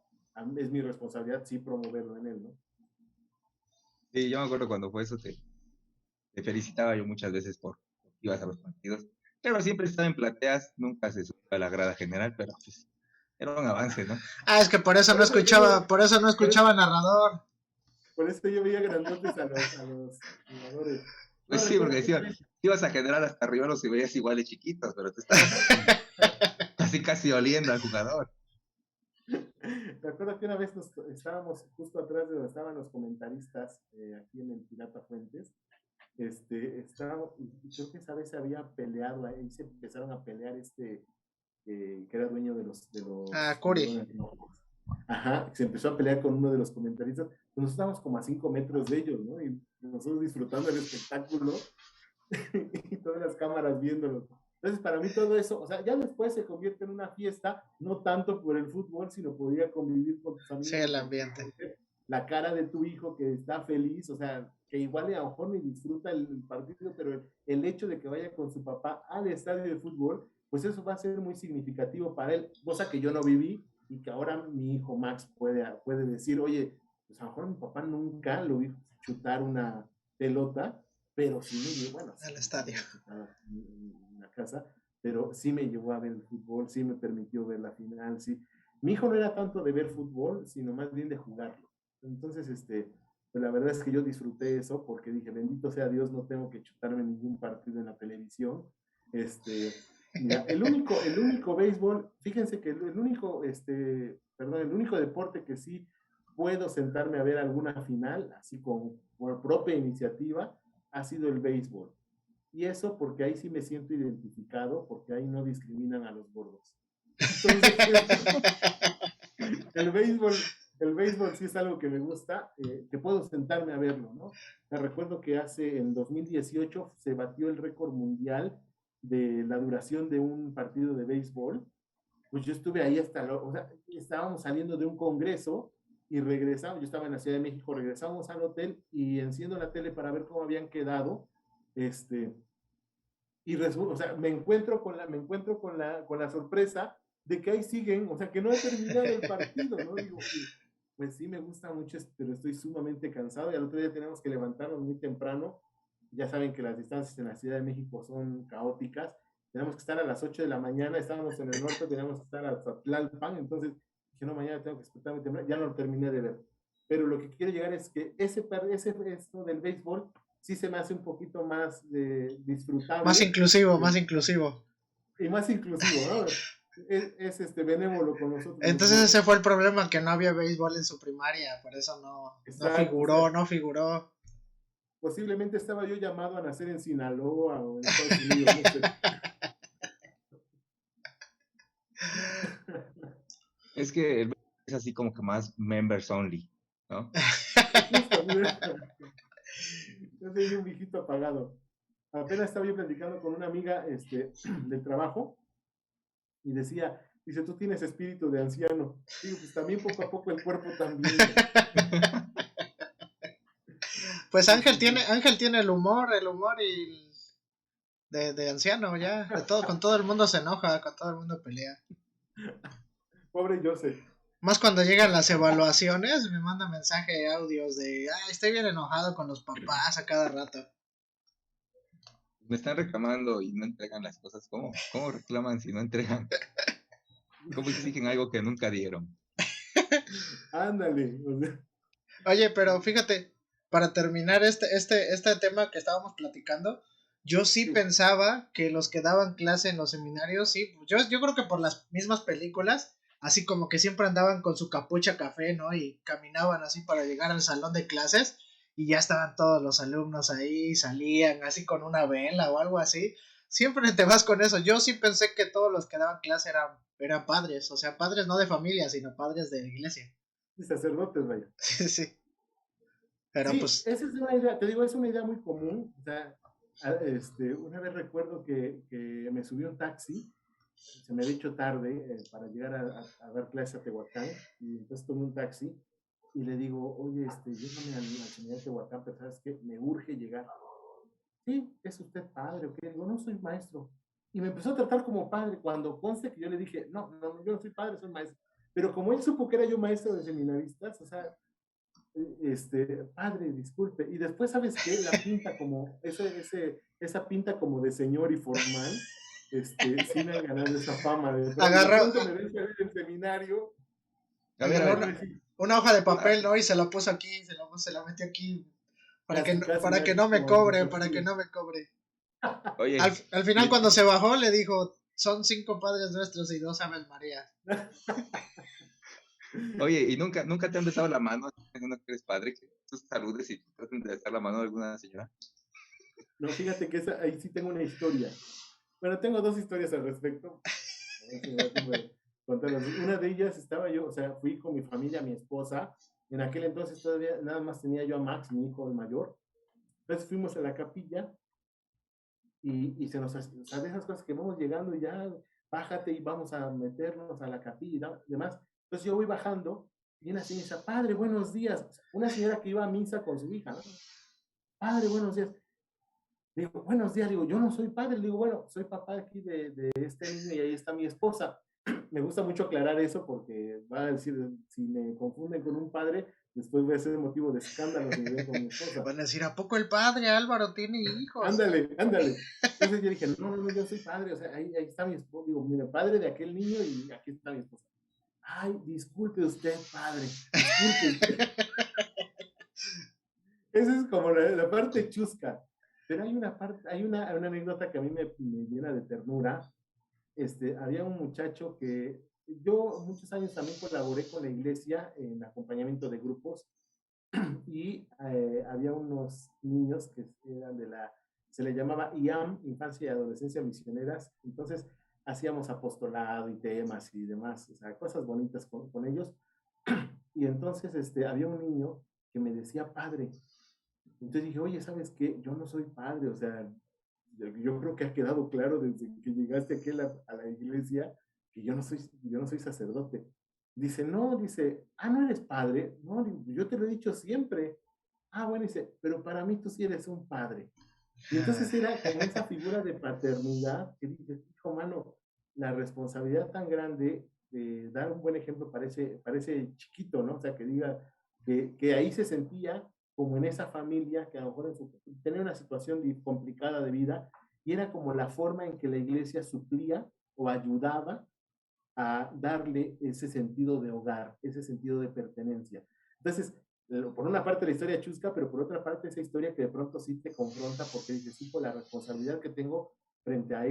es mi responsabilidad sí promoverlo en él, ¿no? Sí, yo me acuerdo cuando fue eso, te felicitaba yo muchas veces por ibas a los partidos. Claro, siempre estaba en plateas, nunca se subió a la grada general, pero pues era un avance, ¿no? Es que por eso no escuchaba narrador. Por eso yo veía grandotes a los jugadores. Pues No, sí, porque recuerdo decía, ibas a general hasta arriba los y veías igual de chiquitos, pero te estabas casi oliendo al jugador. Recuerdo que una vez estábamos justo atrás de donde estaban los comentaristas, aquí en el Pirata Fuentes. Creo que esa vez se había peleado, ahí se empezaron a pelear que era dueño de los Curi. Ajá, se empezó a pelear con uno de los comentaristas. Nosotros estábamos como a 5 metros de ellos, ¿no? Y nosotros disfrutando del espectáculo y todas las cámaras viéndolo. Entonces, para mí todo eso, o sea, ya después se convierte en una fiesta, no tanto por el fútbol, sino por ir a convivir con tus amigos. Sí, el ambiente. La cara de tu hijo que está feliz, o sea, que igual a lo mejor ni disfruta el partido, pero el hecho de que vaya con su papá al estadio de fútbol, pues eso va a ser muy significativo para él, cosa que yo no viví y que ahora mi hijo Max puede decir, oye, pues a lo mejor mi papá nunca lo vi chutar una pelota, pero sí me llevó, bueno, al estadio, en la casa, pero sí me llevó a ver el fútbol, sí me permitió ver la final, sí. Mi hijo no era tanto de ver fútbol, sino más bien de jugarlo. Entonces, pues la verdad es que yo disfruté eso porque dije, bendito sea Dios, no tengo que chutarme ningún partido en la televisión. Mira, el único béisbol, fíjense que el único deporte que sí puedo sentarme a ver alguna final, así por propia iniciativa, ha sido el béisbol. Y eso porque ahí sí me siento identificado, porque ahí no discriminan a los gordos. Entonces, el béisbol sí es algo que me gusta, que puedo sentarme a verlo, ¿no? Me recuerdo que en 2018 se batió el récord mundial de la duración de un partido de béisbol. Pues yo estuve ahí o sea, estábamos saliendo de un congreso y regresamos, yo estaba en la Ciudad de México, regresamos al hotel y enciendo la tele para ver cómo habían quedado, o sea, me encuentro con la sorpresa de que ahí siguen, o sea, que no ha terminado el partido, ¿no? Digo, pues sí me gusta mucho, pero estoy sumamente cansado y al otro día tenemos que levantarnos muy temprano. Ya saben que las distancias en la Ciudad de México son caóticas. Tenemos que estar a las 8 de la mañana, estábamos en el norte, teníamos que estar hasta Tlalpan, entonces dije, no, mañana tengo que despertarme temprano, ya no lo terminé de ver. Pero lo que quiero llegar es que esto del béisbol sí se me hace un poquito más disfrutable. Más inclusivo. Y más inclusivo, ¿no? Es benévolo con nosotros. Entonces ese fue el problema, que no había béisbol en su primaria, por eso no figuró. Posiblemente estaba yo llamado a nacer en Sinaloa o en Estados Unidos, no sé. Es que es así como que más members only, ¿no? Yo soy un viejito apagado. Apenas estaba yo platicando con una amiga del trabajo y dice, tú tienes espíritu de anciano. Digo, pues también poco a poco el cuerpo también. Pues Ángel tiene el humor y de anciano ya, con todo el mundo se enoja, con todo el mundo pelea. Pobre Joseph. Más cuando llegan las evaluaciones, me manda mensaje, audios de, estoy bien enojado con los papás a cada rato. Me están reclamando y no entregan las cosas. ¿Cómo reclaman si no entregan? ¿Cómo exigen algo que nunca dieron? Ándale. Oye, pero fíjate, para terminar este tema que estábamos platicando, yo sí Sí, pensaba que los que daban clase en los seminarios, sí, yo creo que por las mismas películas, así como que siempre andaban con su capucha café, ¿no? Y caminaban así para llegar al salón de clases y ya estaban todos los alumnos ahí, salían así con una vela o algo así. Siempre te vas con eso. Yo sí pensé que todos los que daban clase eran padres, o sea, padres no de familia, sino padres de la iglesia. y sacerdotes, vaya. Sí, sí. Pero Sí, pues, esa es una idea, te digo, es una idea muy común. O sea, una vez recuerdo que me subí a un taxi, se me había hecho tarde para llegar a dar clase a Tehuacán, y entonces tomé un taxi y le digo, oye, llévame al seminario de Tehuacán, pero ¿sabes qué? Me urge llegar. Sí, ¿es usted padre o qué? Digo, no, soy maestro. Y me empezó a tratar como padre, cuando conste que yo le dije, no, no, yo no soy padre, soy maestro. Pero como él supo que era yo maestro de seminaristas, o sea, padre, disculpe. Y después, ¿sabes qué? La pinta como, esa pinta como de señor y formal, sí me han ganado esa fama. De agarró, pronto me ven salir del seminario y A agarró ver, una hoja de una, papel, ¿no? Y se la puso aquí, se la metió aquí, casi, casi, para que no así me como cobre, para que perfil. no me cobre. oye, Al final, y- cuando se bajó, le dijo, son 5 padres nuestros y 2 Aves María. oye, y nunca te han besado la mano, pensando que eres padre, que tú saludes y traten de besar la mano de alguna señora. No, fíjate que ahí sí tengo una historia. Bueno, tengo dos historias al respecto. A ver si me da tiempo de contarlas. Una de ellas estaba yo, o sea, fui con mi familia, mi esposa. En aquel entonces todavía nada más tenía yo a Max, mi hijo el mayor. Entonces fuimos a la capilla y se nos, o sea, de esas cosas que vamos llegando y ya, bájate y vamos a meternos a la capilla y demás. Entonces yo voy bajando y una señora dice, padre, buenos días. Una señora que iba a misa con su hija, ¿no? Padre, buenos días. Digo, buenos días, digo, yo no soy padre, digo, bueno, soy papá aquí de este niño y ahí está mi esposa. Me gusta mucho aclarar eso porque va a decir, si me confunden con un padre, después voy a ser motivo de escándalo si me ven con mi esposa. Van a decir, ¿a poco el padre Álvaro tiene hijos? Ándale, ándale. Entonces yo dije, no, no, no, yo soy padre, o sea, ahí está mi esposa, digo, mire, padre de aquel niño y aquí está mi esposa. Ay, disculpe usted, padre, disculpe usted. Esa es como la parte chusca. Pero hay una parte, hay una anécdota que a mí me llena de ternura. Había un muchacho que yo muchos años también colaboré con la iglesia en acompañamiento de grupos y había unos niños que eran se le llamaba IAM, Infancia y Adolescencia Misioneras, entonces hacíamos apostolado y temas y demás, o sea, cosas bonitas con ellos, y entonces había un niño que me decía padre, entonces dije, oye, ¿sabes qué? Yo no soy padre, o sea, yo creo que ha quedado claro desde que llegaste aquí a la iglesia que yo no soy sacerdote. Dice, no, dice, no eres padre. No, yo te lo he dicho siempre. Bueno, dice, pero para mí tú sí eres un padre. Y entonces era como esa figura de paternidad que dices, hijo, mano, la responsabilidad tan grande de dar un buen ejemplo parece chiquito, ¿no? O sea, que diga que ahí se sentía como en esa familia que a lo mejor tenía una situación complicada de vida y era como la forma en que la iglesia suplía o ayudaba a darle ese sentido de hogar, ese sentido de pertenencia. Entonces, por una parte la historia chusca, pero por otra parte esa historia que de pronto sí te confronta porque dices, sí, por la responsabilidad que tengo frente a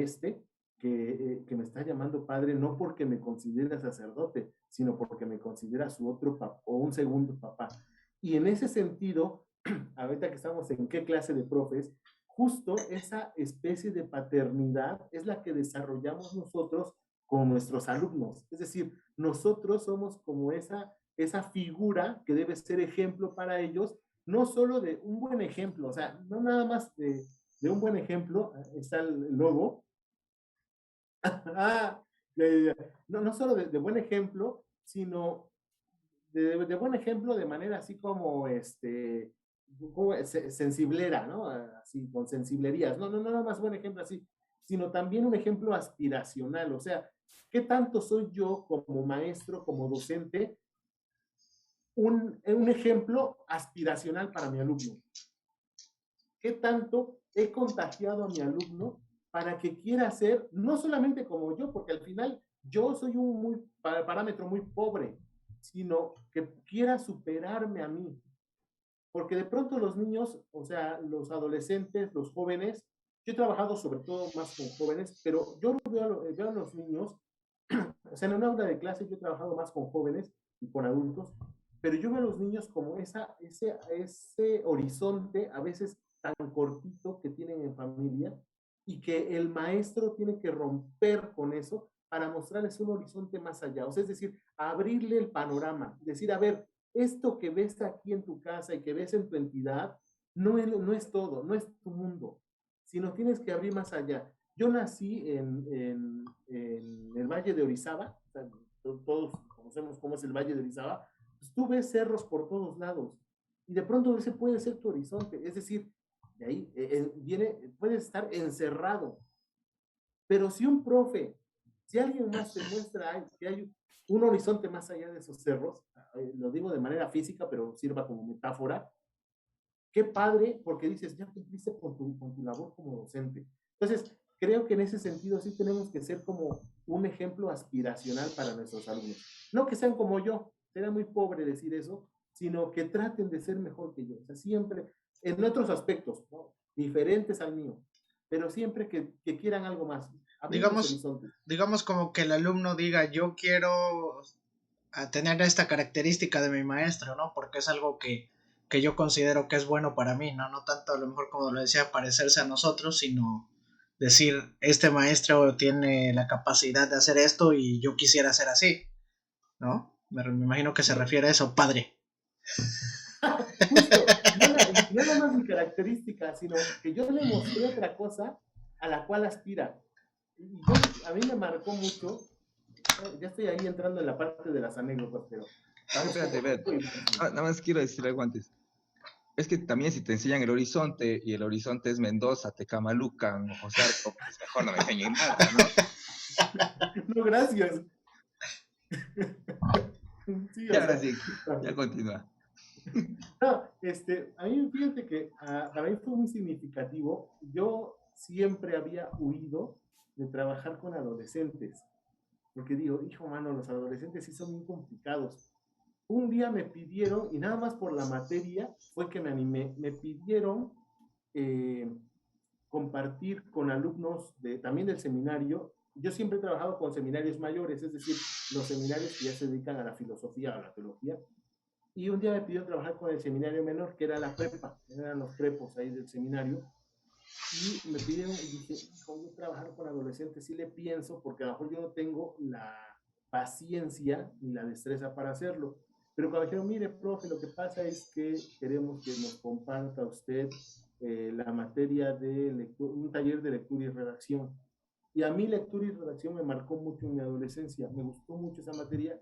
que me está llamando padre, no porque me considera sacerdote, sino porque me considera su otro papá o un segundo papá. Y en ese sentido, ahorita que estamos en qué clase de profes, justo esa especie de paternidad es la que desarrollamos nosotros con nuestros alumnos. Es decir, nosotros somos como esa figura que debe ser ejemplo para ellos, no solo de un buen ejemplo, o sea, no nada más de un buen ejemplo, está el logo, ah, no, no solo de buen ejemplo, sino de buen ejemplo de manera así como como sensiblera, ¿no? Así con sensiblerías. No, no, no nada más buen ejemplo así, sino también un ejemplo aspiracional. O sea, ¿qué tanto soy yo como maestro, como docente, un ejemplo aspiracional para mi alumno? ¿Qué tanto he contagiado a mi alumno para que quiera ser, no solamente como yo, porque al final yo soy un parámetro muy pobre, sino que quiera superarme a mí? porque de pronto los niños, o sea, los adolescentes, los jóvenes, yo he trabajado sobre todo más con jóvenes, pero yo veo a los niños, o sea, en una aula de clase yo he trabajado más con jóvenes y con adultos, pero yo veo a los niños como ese horizonte a veces tan cortito que tienen en familia y que el maestro tiene que romper con eso para mostrarles un horizonte más allá. O sea, es decir, abrirle el panorama, decir, a ver, esto que ves aquí en tu casa y que ves en tu entidad, no es todo, no es tu mundo, sino tienes que abrir más allá. Yo nací en el Valle de Orizaba, o sea, todos conocemos cómo es el Valle de Orizaba, pues tú ves cerros por todos lados y de pronto ese puede ser tu horizonte, es decir, de ahí puedes estar encerrado, pero si un profe, si alguien más te muestra que hay un horizonte más allá de esos cerros, lo digo de manera física, pero sirva como metáfora, qué padre, porque dices, ya cumpliste con tu labor como docente. Entonces, creo que en ese sentido sí tenemos que ser como un ejemplo aspiracional para nuestros alumnos. No que sean como yo, será muy pobre decir eso, sino que traten de ser mejor que yo. O sea, siempre, en otros aspectos, ¿no? Diferentes al mío, pero siempre que quieran algo más, abrir los Digamos, horizontes. digamos como que el alumno diga, yo quiero tener esta característica de mi maestro, ¿no? Porque es algo que yo considero que es bueno para mí, ¿no? No tanto a lo mejor como lo decía, parecerse a nosotros, sino decir, este maestro tiene la capacidad de hacer esto y yo quisiera ser así, ¿no? Me imagino que se refiere a eso, padre. Justo, no nada más mi característica, sino que yo le mostré otra cosa a la cual aspira. Y a mí me marcó mucho, ya estoy ahí entrando en la parte de las anécdotas, pero vamos Espérate, poco a espérate. poco y Nada más quiero decir algo antes. Es que también si te enseñan el horizonte y el horizonte es Mendoza, Tecamalucan o José Arco, pues mejor no me enseñen nada, ¿no? no, gracias. Sí, o Ya ahora sea, sí, ya continúa. no, a mí fíjate que para mí fue muy significativo. Yo siempre había huido de trabajar con adolescentes, porque digo, hijo mano, los adolescentes sí son muy complicados. Un día me pidieron, y nada más por la materia, fue que me animé, me pidieron eh, compartir con alumnos también del seminario. Yo siempre he trabajado con seminarios mayores, es decir, los seminarios que ya se dedican a la filosofía o a la teología. Y un día me pidió trabajar con el seminario menor, que era la prepa, eran los prepos ahí del seminario. Y me pidieron, y dije, ¿cómo trabajar con adolescentes? Sí le pienso, porque a lo mejor yo no tengo la paciencia ni la destreza para hacerlo. Pero cuando dijeron, mire, profe, lo que pasa es que queremos que nos comparta usted la materia de lectura, un taller de lectura y redacción. Y a mí lectura y redacción me marcó mucho en mi adolescencia, me gustó mucho esa materia.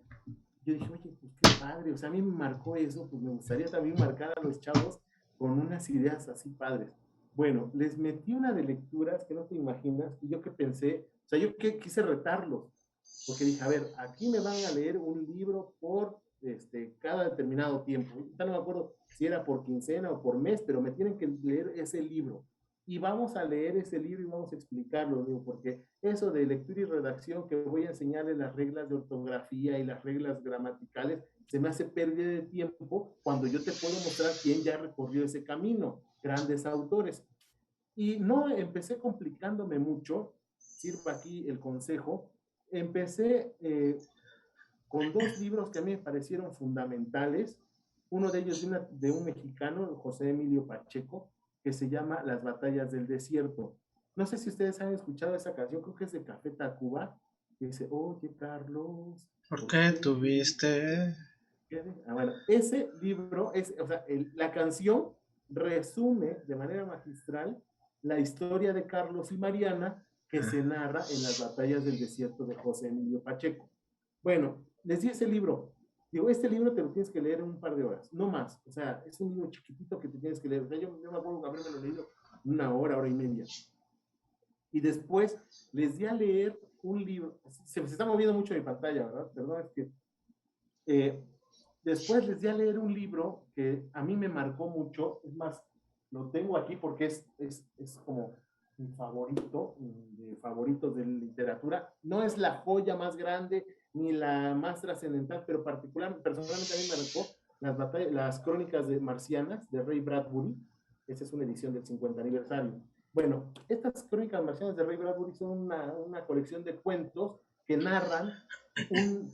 Yo dije, oye, pues qué padre, o sea, a mí me marcó eso, pues me gustaría también marcar a los chavos con unas ideas así padres. Bueno, les metí una de lecturas que no te imaginas, y yo que pensé, o sea, yo quise retarlos, porque dije, a ver, aquí me van a leer un libro por cada determinado tiempo. Ya no me acuerdo si era por quincena o por mes, pero me tienen que leer ese libro. Y vamos a leer ese libro y vamos a explicarlo, digo, porque eso de lectura y redacción, que voy a enseñarles las reglas de ortografía y las reglas gramaticales, se me hace pérdida de tiempo cuando yo te puedo mostrar quién ya recorrió ese camino, grandes autores. Y no empecé complicándome mucho, sirva aquí el consejo, empecé con dos libros que a mí me parecieron fundamentales, uno de ellos de un mexicano, José Emilio Pacheco, que se llama Las batallas del desierto. No sé si ustedes han escuchado esa canción, creo que es de Café Tacuba, que dice, oye Carlos, ¿Por qué tuviste? Bueno, ese libro, o sea, la canción resume de manera magistral la historia de Carlos y Mariana que se narra en las batallas del desierto de José Emilio Pacheco. Bueno, les di ese libro. Digo, este libro te lo tienes que leer en un par de horas, no más. O sea, es un libro chiquitito que te tienes que leer. O sea, yo me acuerdo que haberme lo leído una hora y media. Y después les di a leer un libro. Se está moviendo mucho mi pantalla, ¿verdad? Perdón, es que después les di a leer un libro que a mí me marcó mucho. Es más, lo tengo aquí porque es como mi favorito, de favoritos de literatura. No es la joya más grande ni la más trascendental, pero personalmente a mí me marcó las crónicas marcianas de Ray Bradbury. Esa es una edición del 50 aniversario. Bueno, estas crónicas marcianas de Ray Bradbury son una colección de cuentos que narran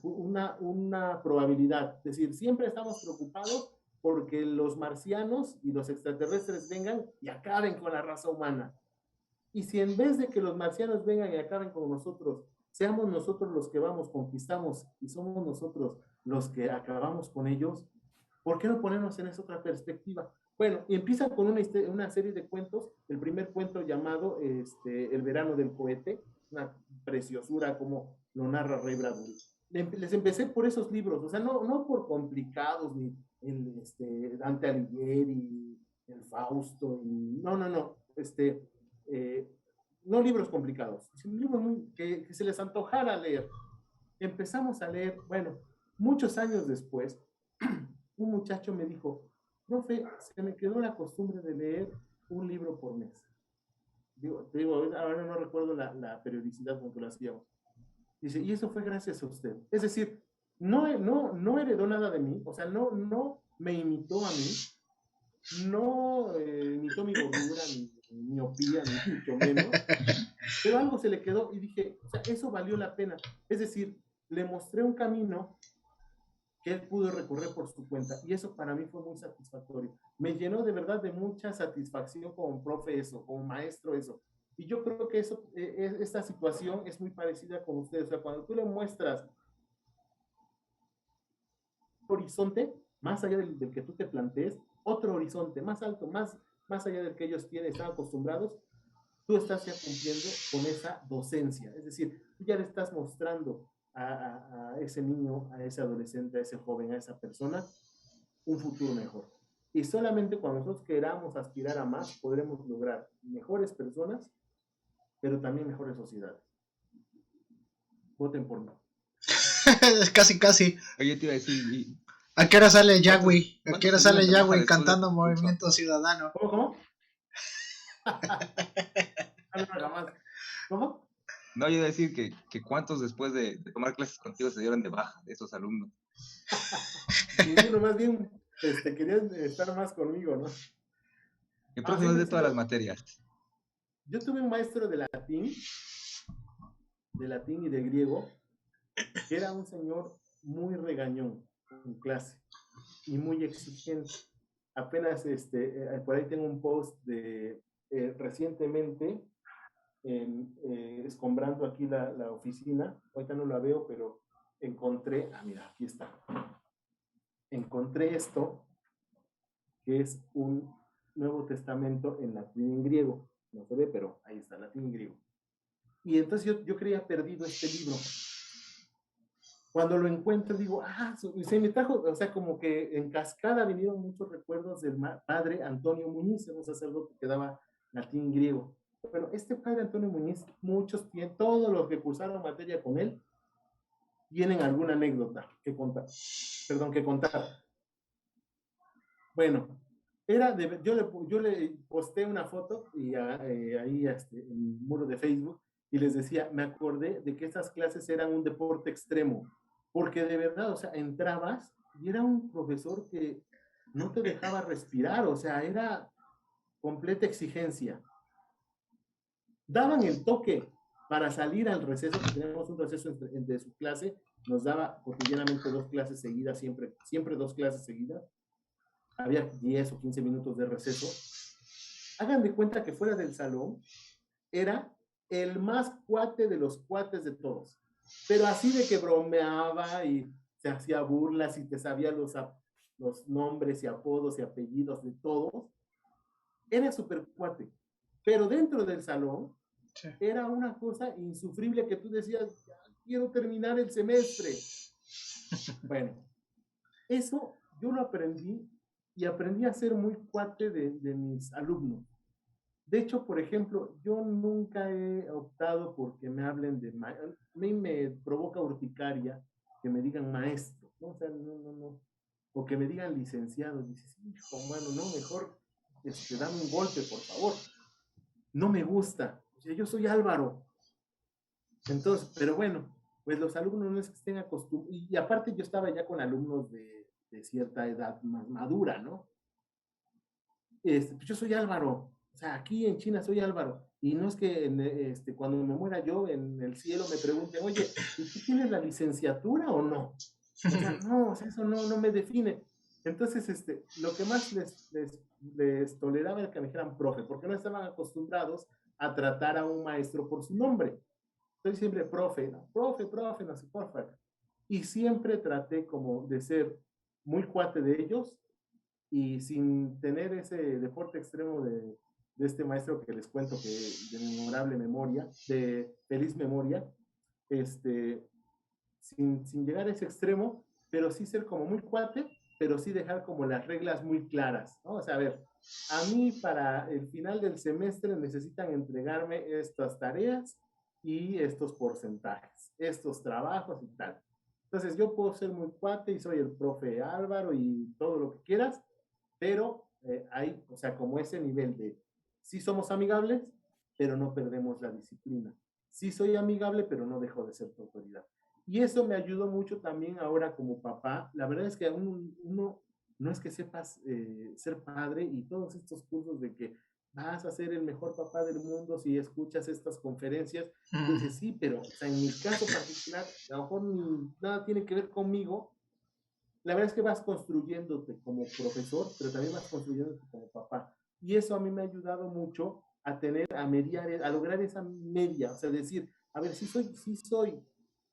una probabilidad. Es decir, siempre estamos preocupados porque los marcianos y los extraterrestres vengan y acaben con la raza humana. Y si en vez de que los marcianos vengan y acaben con nosotros, seamos nosotros los que vamos, conquistamos y somos nosotros los que acabamos con ellos, ¿por qué no ponernos en esa otra perspectiva? Bueno, y empieza con una serie de cuentos. El primer cuento llamado El verano del cohete, una preciosura como lo narra Ray Bradbury. Les empecé por esos libros, o sea, no por complicados, ni el Dante Alighieri, el Fausto, y, no, no libros complicados, sino libros que se les antojara leer. Empezamos a leer, bueno, muchos años después, un muchacho me dijo, profe, se me quedó la costumbre de leer un libro por mes. Te digo, ahora no recuerdo la periodicidad con que lo hacíamos. Dice, y eso fue gracias a usted. Es decir, no heredó nada de mí, o sea, no me imitó a mí, no imitó mi gordura, mi miopía, ni mucho menos, pero algo se le quedó y dije, o sea, eso valió la pena. Es decir, le mostré un camino que él pudo recorrer por su cuenta, y eso para mí fue muy satisfactorio. Me llenó de verdad de mucha satisfacción como profe eso, como maestro eso. Y yo creo que esta situación es muy parecida con ustedes. O sea, cuando tú le muestras un horizonte, más allá del que tú te plantees, otro horizonte más alto, más allá del que ellos están acostumbrados, tú estás ya cumpliendo con esa docencia. Es decir, tú ya le estás mostrando a ese niño, a ese adolescente, a ese joven, a esa persona, un futuro mejor. Y solamente cuando nosotros queramos aspirar a más, podremos lograr mejores personas, pero también mejores sociedades. Voten por mí. Casi. Oye, te iba a decir... ¿A qué hora sale Yahweh? ¿A qué hora sale Yahweh cantando Movimiento Ciudadano? ¿Cómo? ¿Cómo? No, yo iba a decir que cuántos después de tomar clases contigo se dieron de baja de esos alumnos. Bueno, más bien querían estar más conmigo, ¿no? El profe de todas las materias. Yo tuve un maestro de latín y de griego, que era un señor muy regañón en clase y muy exigente. Apenas por ahí tengo un post de recientemente escombrando aquí la oficina. Ahorita no la veo, pero encontré, mira, aquí está. Encontré esto, que es un Nuevo Testamento en latín y en griego. No se ve, pero ahí está, latín y griego. Y entonces yo creía perdido este libro. Cuando lo encuentro digo, se me trajo, o sea, como que en cascada vinieron muchos recuerdos del padre Antonio Muñiz, un sacerdote que daba latín y griego. Bueno, este padre Antonio Muñiz, todos los que cursaron materia con él, tienen alguna anécdota que contar. Bueno, yo le posté una foto y ahí en el muro de Facebook, y les decía, me acordé de que estas clases eran un deporte extremo, porque de verdad, o sea, entrabas y era un profesor que no te dejaba respirar, o sea, era completa exigencia. Daban el toque para salir al receso, que teníamos un receso entre su clase, nos daba cotidianamente 2 clases seguidas, siempre 2 clases seguidas, había 10 o 15 minutos de receso. Hagan de cuenta que fuera del salón era el más cuate de los cuates de todos, pero así de que bromeaba y se hacía burlas y te sabía los nombres y apodos y apellidos de todos. Era súper cuate, pero dentro del salón sí, era una cosa insufrible que tú decías, quiero terminar el semestre. Bueno, eso yo lo aprendí y aprendí a ser muy cuate de mis alumnos. De hecho, por ejemplo, yo nunca he optado porque me hablen de maestro. A mí me provoca urticaria que me digan maestro, ¿no? O sea, no. O que me digan licenciado. Dices, hijo, mano, no, mejor dame un golpe, por favor. No me gusta. O sea, yo soy Álvaro. Entonces, pero bueno, pues los alumnos no es que estén acostumbrados. Y aparte yo estaba ya con alumnos de de cierta edad más madura, ¿no? Pues yo soy Álvaro, o sea, aquí en China soy Álvaro, y no es que cuando me muera yo en el cielo me pregunten, oye, ¿y tú tienes la licenciatura o no? O sea, no, o sea, eso no me define. Entonces, lo que más les toleraba era que me dijeran profe, porque no estaban acostumbrados a tratar a un maestro por su nombre. Entonces siempre profe, no, profe, no sé, porfa. Y siempre traté como de ser muy cuate de ellos y sin tener ese deporte extremo de este maestro que les cuento que de memorable memoria, de feliz memoria, sin llegar a ese extremo, pero sí ser como muy cuate, pero sí dejar como las reglas muy claras, ¿no? O sea, a ver, a mí para el final del semestre necesitan entregarme estas tareas y estos porcentajes, estos trabajos y tal. Entonces yo puedo ser muy cuate y soy el profe Álvaro y todo lo que quieras, pero hay, o sea, como ese nivel de sí somos amigables, pero no perdemos la disciplina. Sí soy amigable, pero no dejo de ser tu autoridad. Y eso me ayudó mucho también ahora como papá. La verdad es que uno no es que sepas ser padre y todos estos cursos de que vas a ser el mejor papá del mundo si escuchas estas conferencias. Tú dices, sí, pero o sea, en mi caso particular, a lo mejor nada tiene que ver conmigo. La verdad es que vas construyéndote como profesor, pero también vas construyéndote como papá. Y eso a mí me ha ayudado mucho a mediar, a lograr esa media, o sea, decir, a ver, sí soy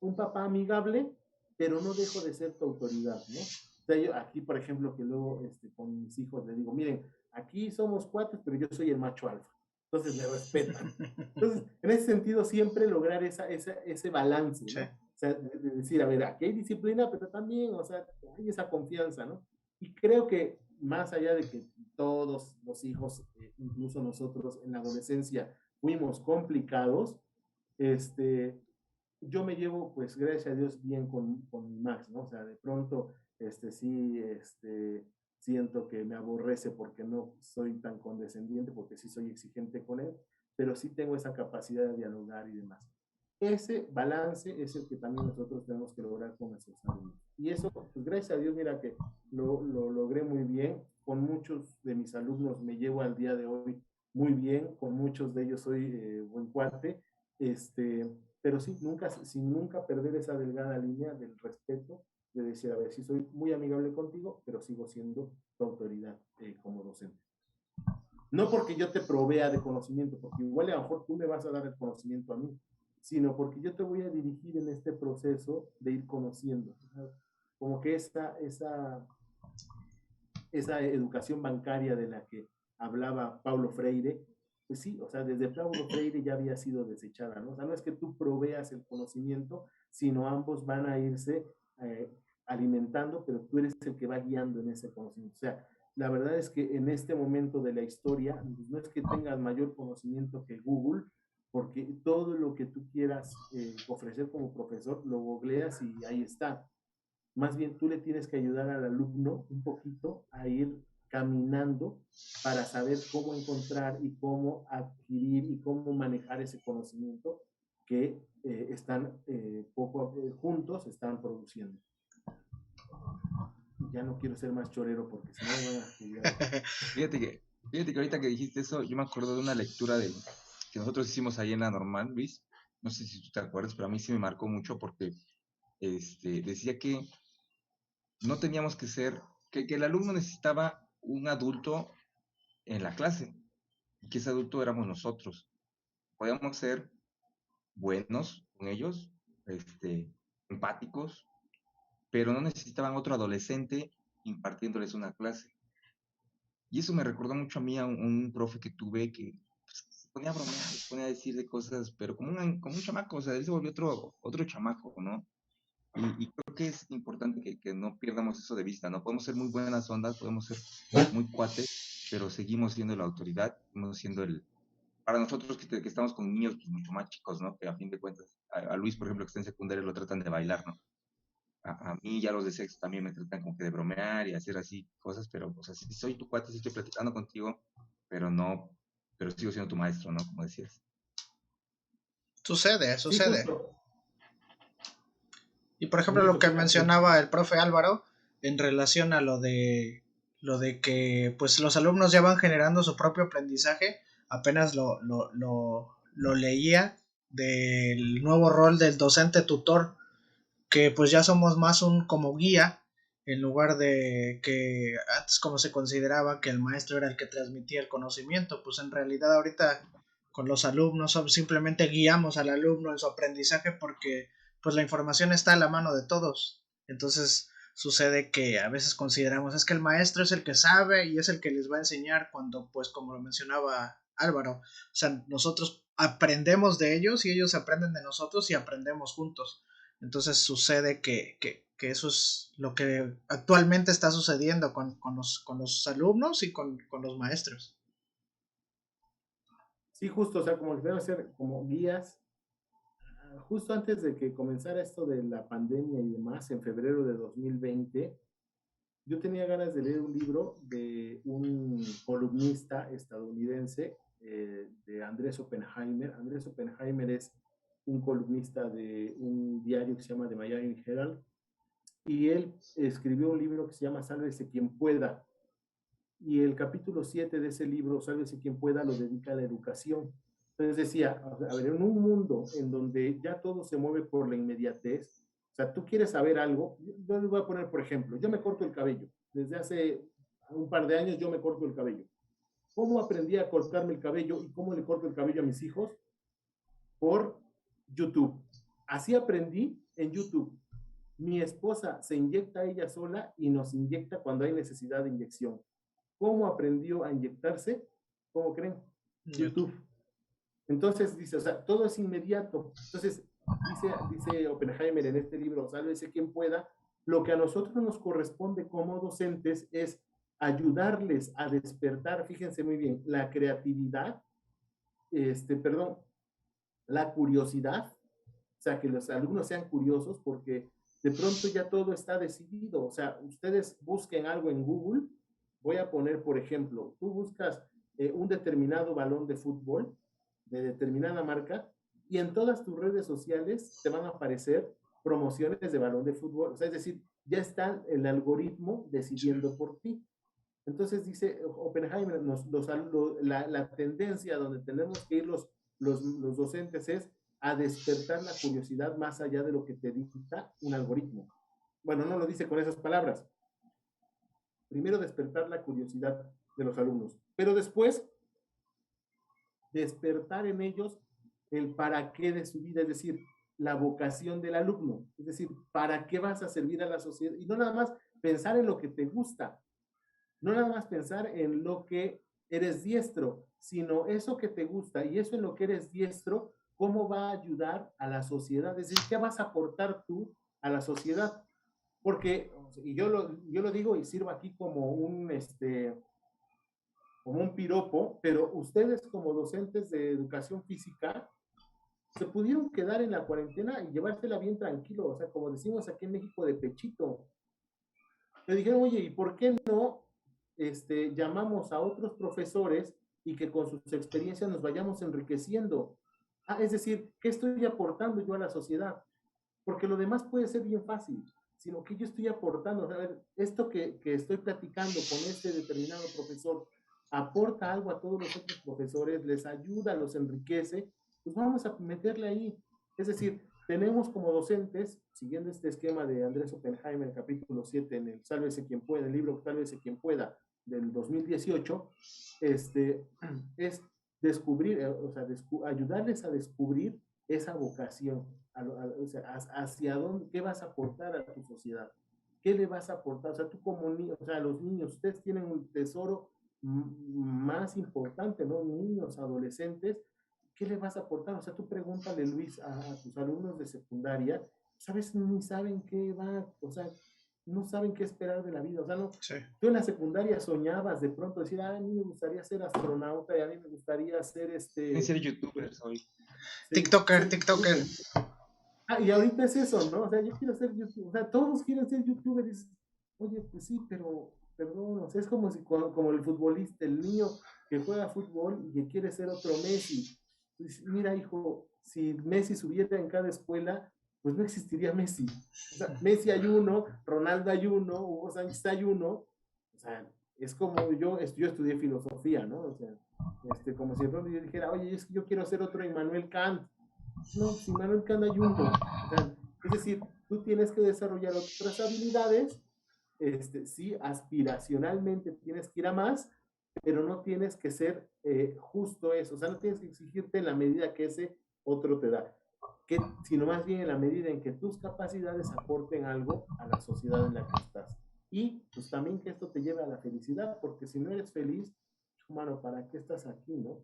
un papá amigable, pero no dejo de ser tu autoridad, ¿no? O sea, yo aquí, por ejemplo, que luego con mis hijos les digo, miren, aquí somos cuates, pero yo soy el macho alfa. Entonces me respetan. Entonces, en ese sentido, siempre lograr ese balance, ¿no? Sí. O sea, de decir, a ver, aquí hay disciplina, pero también, o sea, hay esa confianza, ¿no? Y creo que más allá de que todos los hijos, incluso nosotros en la adolescencia, fuimos complicados, yo me llevo, pues, gracias a Dios, bien con Max, ¿no? O sea, de pronto, sí, siento que me aborrece porque no soy tan condescendiente, porque sí soy exigente con él, pero sí tengo esa capacidad de dialogar y demás. Ese balance es el que también nosotros tenemos que lograr con nuestros alumnos. Y eso, pues gracias a Dios, mira que lo logré muy bien. Con muchos de mis alumnos me llevo al día de hoy muy bien, con muchos de ellos soy buen cuate, pero sí, sin nunca perder esa delgada línea del respeto, de decir, a ver, sí soy muy amigable contigo, pero sigo siendo tu autoridad como docente. No porque yo te provea de conocimiento, porque igual a lo mejor tú me vas a dar el conocimiento a mí, sino porque yo te voy a dirigir en este proceso de ir conociendo. Como que esa educación bancaria de la que hablaba Paulo Freire, pues sí, o sea, desde Paulo Freire ya había sido desechada, ¿no? O sea, no es que tú proveas el conocimiento, sino ambos van a irse alimentando, pero tú eres el que va guiando en ese conocimiento. O sea, la verdad es que en este momento de la historia, no es que tengas mayor conocimiento que Google, porque todo lo que tú quieras ofrecer como profesor, lo googleas y ahí está. Más bien tú le tienes que ayudar al alumno un poquito a ir caminando para saber cómo encontrar y cómo adquirir y cómo manejar ese conocimiento que están juntos están produciendo. Ya no quiero ser más chorero porque si no me van a jugar. Fíjate que ahorita que dijiste eso, yo me acuerdo de una lectura que nosotros hicimos ahí en la normal, Luis. No sé si tú te acuerdas, pero a mí sí me marcó mucho porque decía que no teníamos que ser, que el alumno necesitaba un adulto en la clase, y que ese adulto éramos nosotros. Podíamos ser buenos con ellos, empáticos, pero no necesitaban otro adolescente impartiéndoles una clase. Y eso me recordó mucho a mí a un profe que tuve que pues, se ponía a bromear, se ponía a decir de cosas, pero como un chamaco, o sea, él se volvió otro chamaco, ¿no? Y creo que es importante que no pierdamos eso de vista, ¿no? Podemos ser muy buenas ondas, podemos ser muy cuates, pero seguimos siendo la autoridad, seguimos siendo para nosotros que estamos con niños pues, mucho más chicos, ¿no? Que a fin de cuentas, a Luis, por ejemplo, que está en secundaria, lo tratan de bailar, ¿no? A mí ya los de sexo también me tratan como que de bromear y hacer así cosas, pero, o sea, si soy tu cuate, si estoy platicando contigo, pero sigo siendo tu maestro, ¿no? Como decías. Sucede. Sí, Y por ejemplo, lo que mencionaba el profe Álvaro, en relación a lo de que pues los alumnos ya van generando su propio aprendizaje. Apenas lo leía del nuevo rol del docente tutor, que pues ya somos más un como guía, en lugar de que antes como se consideraba que el maestro era el que transmitía el conocimiento. Pues en realidad ahorita con los alumnos simplemente guiamos al alumno en su aprendizaje, porque pues la información está a la mano de todos. Entonces sucede que a veces consideramos es que el maestro es el que sabe y es el que les va a enseñar, cuando pues como lo mencionaba Álvaro, o sea, nosotros aprendemos de ellos y ellos aprenden de nosotros y aprendemos juntos. Entonces sucede que eso es lo que actualmente está sucediendo con los alumnos y con los maestros. Sí, justo, o sea, como que deben ser como guías. Justo antes de que comenzara esto de la pandemia y demás, en febrero de 2020, yo tenía ganas de leer un libro de un columnista estadounidense, de Andrés Oppenheimer. Andrés Oppenheimer es un columnista de un diario que se llama The Miami Herald, y él escribió un libro que se llama Sálvese quien pueda, y el capítulo 7 de ese libro, Sálvese quien pueda, lo dedica a la educación. Entonces decía, a ver, en un mundo en donde ya todo se mueve por la inmediatez, o sea, tú quieres saber algo, yo les voy a poner, por ejemplo, yo me corto el cabello, desde hace un par de años yo me corto el cabello. ¿Cómo aprendí a cortarme el cabello y cómo le corto el cabello a mis hijos? Por YouTube. Así aprendí en YouTube. Mi esposa se inyecta ella sola y nos inyecta cuando hay necesidad de inyección. ¿Cómo aprendió a inyectarse? ¿Cómo creen? YouTube. Entonces dice, o sea, todo es inmediato. Entonces dice Oppenheimer en este libro, Sálvese quien pueda, lo que a nosotros nos corresponde como docentes es ayudarles a despertar, fíjense muy bien, la creatividad, la curiosidad, o sea, que los alumnos sean curiosos, porque de pronto ya todo está decidido. O sea, ustedes busquen algo en Google. Voy a poner, por ejemplo, tú buscas un determinado balón de fútbol de determinada marca, y en todas tus redes sociales te van a aparecer promociones de balón de fútbol. O sea, es decir, ya está el algoritmo decidiendo por ti. Entonces dice Oppenheimer, la tendencia donde tenemos que ir los docentes es a despertar la curiosidad más allá de lo que te dicta un algoritmo. Bueno, no lo dice con esas palabras. Primero despertar la curiosidad de los alumnos, pero después despertar en ellos el para qué de su vida, es decir, la vocación del alumno, es decir, para qué vas a servir a la sociedad, y no nada más pensar en lo que te gusta, no nada más pensar en lo que eres diestro, sino eso que te gusta y eso en lo que eres diestro, cómo va a ayudar a la sociedad, es decir, qué vas a aportar tú a la sociedad. Porque, y yo lo digo y sirvo aquí como como un piropo, pero ustedes como docentes de educación física se pudieron quedar en la cuarentena y llevársela bien tranquilo, o sea, como decimos aquí en México, de pechito. Le dijeron, oye, ¿y por qué no llamamos a otros profesores y que con sus experiencias nos vayamos enriqueciendo? Es decir, ¿qué estoy aportando yo a la sociedad? Porque lo demás puede ser bien fácil, sino que yo estoy aportando. O sea, a ver, esto que estoy platicando con este determinado profesor aporta algo a todos los otros profesores, les ayuda, los enriquece, pues vamos a meterle ahí. Es decir, tenemos como docentes, siguiendo este esquema de Andrés Oppenheimer, capítulo 7, en el Sálvese quien pueda, el libro Sálvese quien pueda, del 2018, es descubrir, o sea, ayudarles a descubrir esa vocación, o sea, hacia dónde, qué vas a aportar a tu sociedad, qué le vas a aportar, o sea, tú como niño, o sea, los niños, ustedes tienen un tesoro más importante, ¿no? Niños, adolescentes, ¿qué le vas a aportar? O sea, tú pregúntale, Luis, a tus alumnos de secundaria, ¿sabes? Ni saben qué va, o sea, no saben qué esperar de la vida, o sea, no, sí. Tú en la secundaria soñabas de pronto decir, a mí me gustaría ser astronauta y a mí me gustaría ser ser youtuber soy. Sí, TikToker. Y ahorita es eso, ¿no? O sea, yo quiero ser youtuber, o sea, todos quieren ser youtubers. Oye, pues sí, pero, perdón, o sea, es como si, como el futbolista, el niño que juega fútbol y que quiere ser otro Messi. Pues, mira, hijo, si Messi subiera en cada escuela, pues no existiría Messi. O sea, Messi hay uno, Ronaldo hay uno, Hugo Sánchez hay uno. O sea, es como yo estudié filosofía, ¿no? O sea, como si de pronto yo dijera, oye, es que yo quiero ser otro Immanuel Kant. No, si Immanuel Kant hay uno. O sea, es decir, tú tienes que desarrollar otras habilidades, sí, aspiracionalmente tienes que ir a más, pero no tienes que ser justo eso. O sea, no tienes que exigirte en la medida que ese otro te da. Sino más bien en la medida en que tus capacidades aporten algo a la sociedad en la que estás. Y pues también que esto te lleve a la felicidad, porque si no eres feliz, humano, ¿para qué estás aquí, no?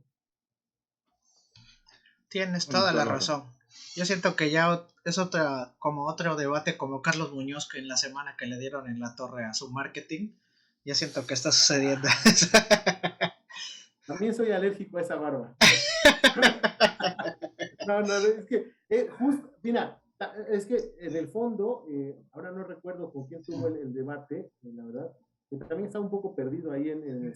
Tienes toda la razón. Yo siento que ya es como otro debate como Carlos Muñoz que en la semana que le dieron en la torre a su marketing. Ya siento que está sucediendo. También soy alérgico a esa barba. No, es que, justo, mira, es que en el fondo, ahora no recuerdo con quién tuvo el debate, la verdad, que también está un poco perdido ahí en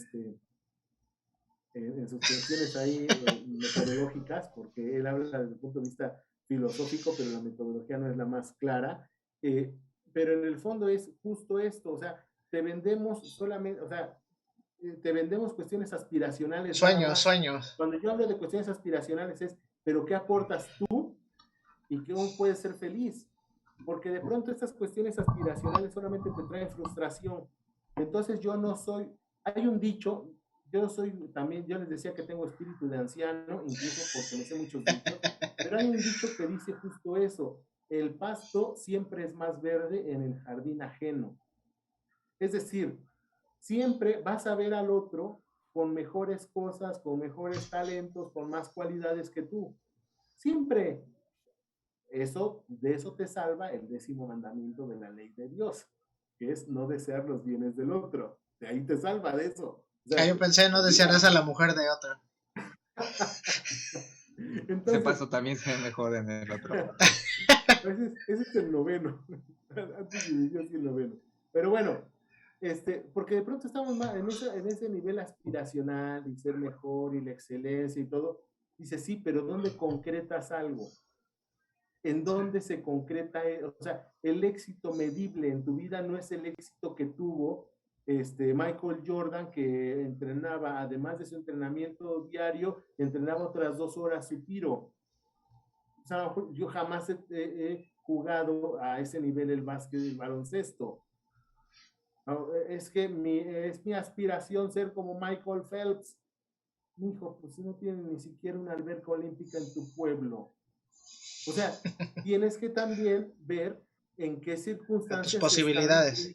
sus cuestiones ahí metodológicas, porque él habla desde el punto de vista filosófico, pero la metodología no es la más clara. Pero en el fondo es justo esto, o sea, te vendemos solamente, o sea, te vendemos cuestiones aspiracionales. Sueños. Cuando yo hablo de cuestiones aspiracionales es, pero ¿qué aportas tú y cómo puedes ser feliz? Porque de pronto estas cuestiones aspiracionales solamente te traen frustración. Entonces yo no soy, hay un dicho, yo les decía que tengo espíritu de anciano, incluso porque me sé muchos dichos, pero hay un dicho que dice justo eso, el pasto siempre es más verde en el jardín ajeno. Es decir, siempre vas a ver al otro con mejores cosas, con mejores talentos, con más cualidades que tú. Siempre. De eso te salva el 10º mandamiento de la ley de Dios, que es no desear los bienes del otro. De ahí te salva de eso. O sea, yo pensé no desearás a la mujer de otra. Entonces, ese paso también se ve mejor en el otro. Ese es el 9º. Antes de Dios y el 9º. Pero bueno, porque de pronto estamos en ese nivel aspiracional y ser mejor y la excelencia y todo. Dice, sí, pero ¿dónde concretas algo? ¿En dónde se concreta? O sea, el éxito medible en tu vida no es el éxito que tuvo Michael Jordan, que entrenaba, además de su entrenamiento diario, entrenaba otras 2 horas su tiro. O sea, yo jamás he jugado a ese nivel el básquet y el baloncesto. Es que es mi aspiración ser como Michael Phelps. Hijo, pues no tienes ni siquiera una alberca olímpica en tu pueblo. O sea, tienes que también ver en qué circunstancias tus posibilidades,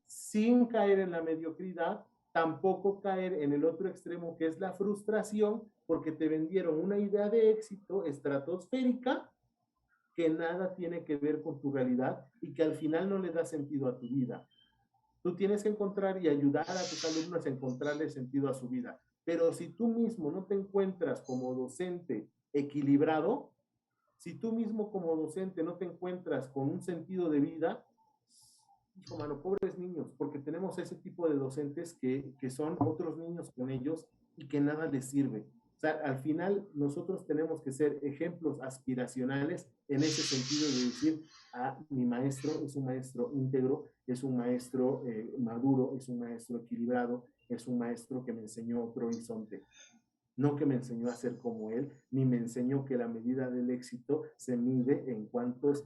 sin caer en la mediocridad, tampoco caer en el otro extremo que es la frustración, porque te vendieron una idea de éxito estratosférica que nada tiene que ver con tu realidad y que al final no le da sentido a tu vida. Tú tienes que encontrar y ayudar a tus alumnos a encontrarle sentido a su vida. Pero si tú mismo no te encuentras como docente equilibrado, si tú mismo como docente no te encuentras con un sentido de vida, hijo mano, pobres niños, porque tenemos ese tipo de docentes que son otros niños con ellos y que nada les sirve. O sea, al final nosotros tenemos que ser ejemplos aspiracionales en ese sentido de decir, mi maestro es un maestro íntegro, es un maestro maduro, es un maestro equilibrado, es un maestro que me enseñó otro horizonte. No que me enseñó a ser como él, ni me enseñó que la medida del éxito se mide en cuántos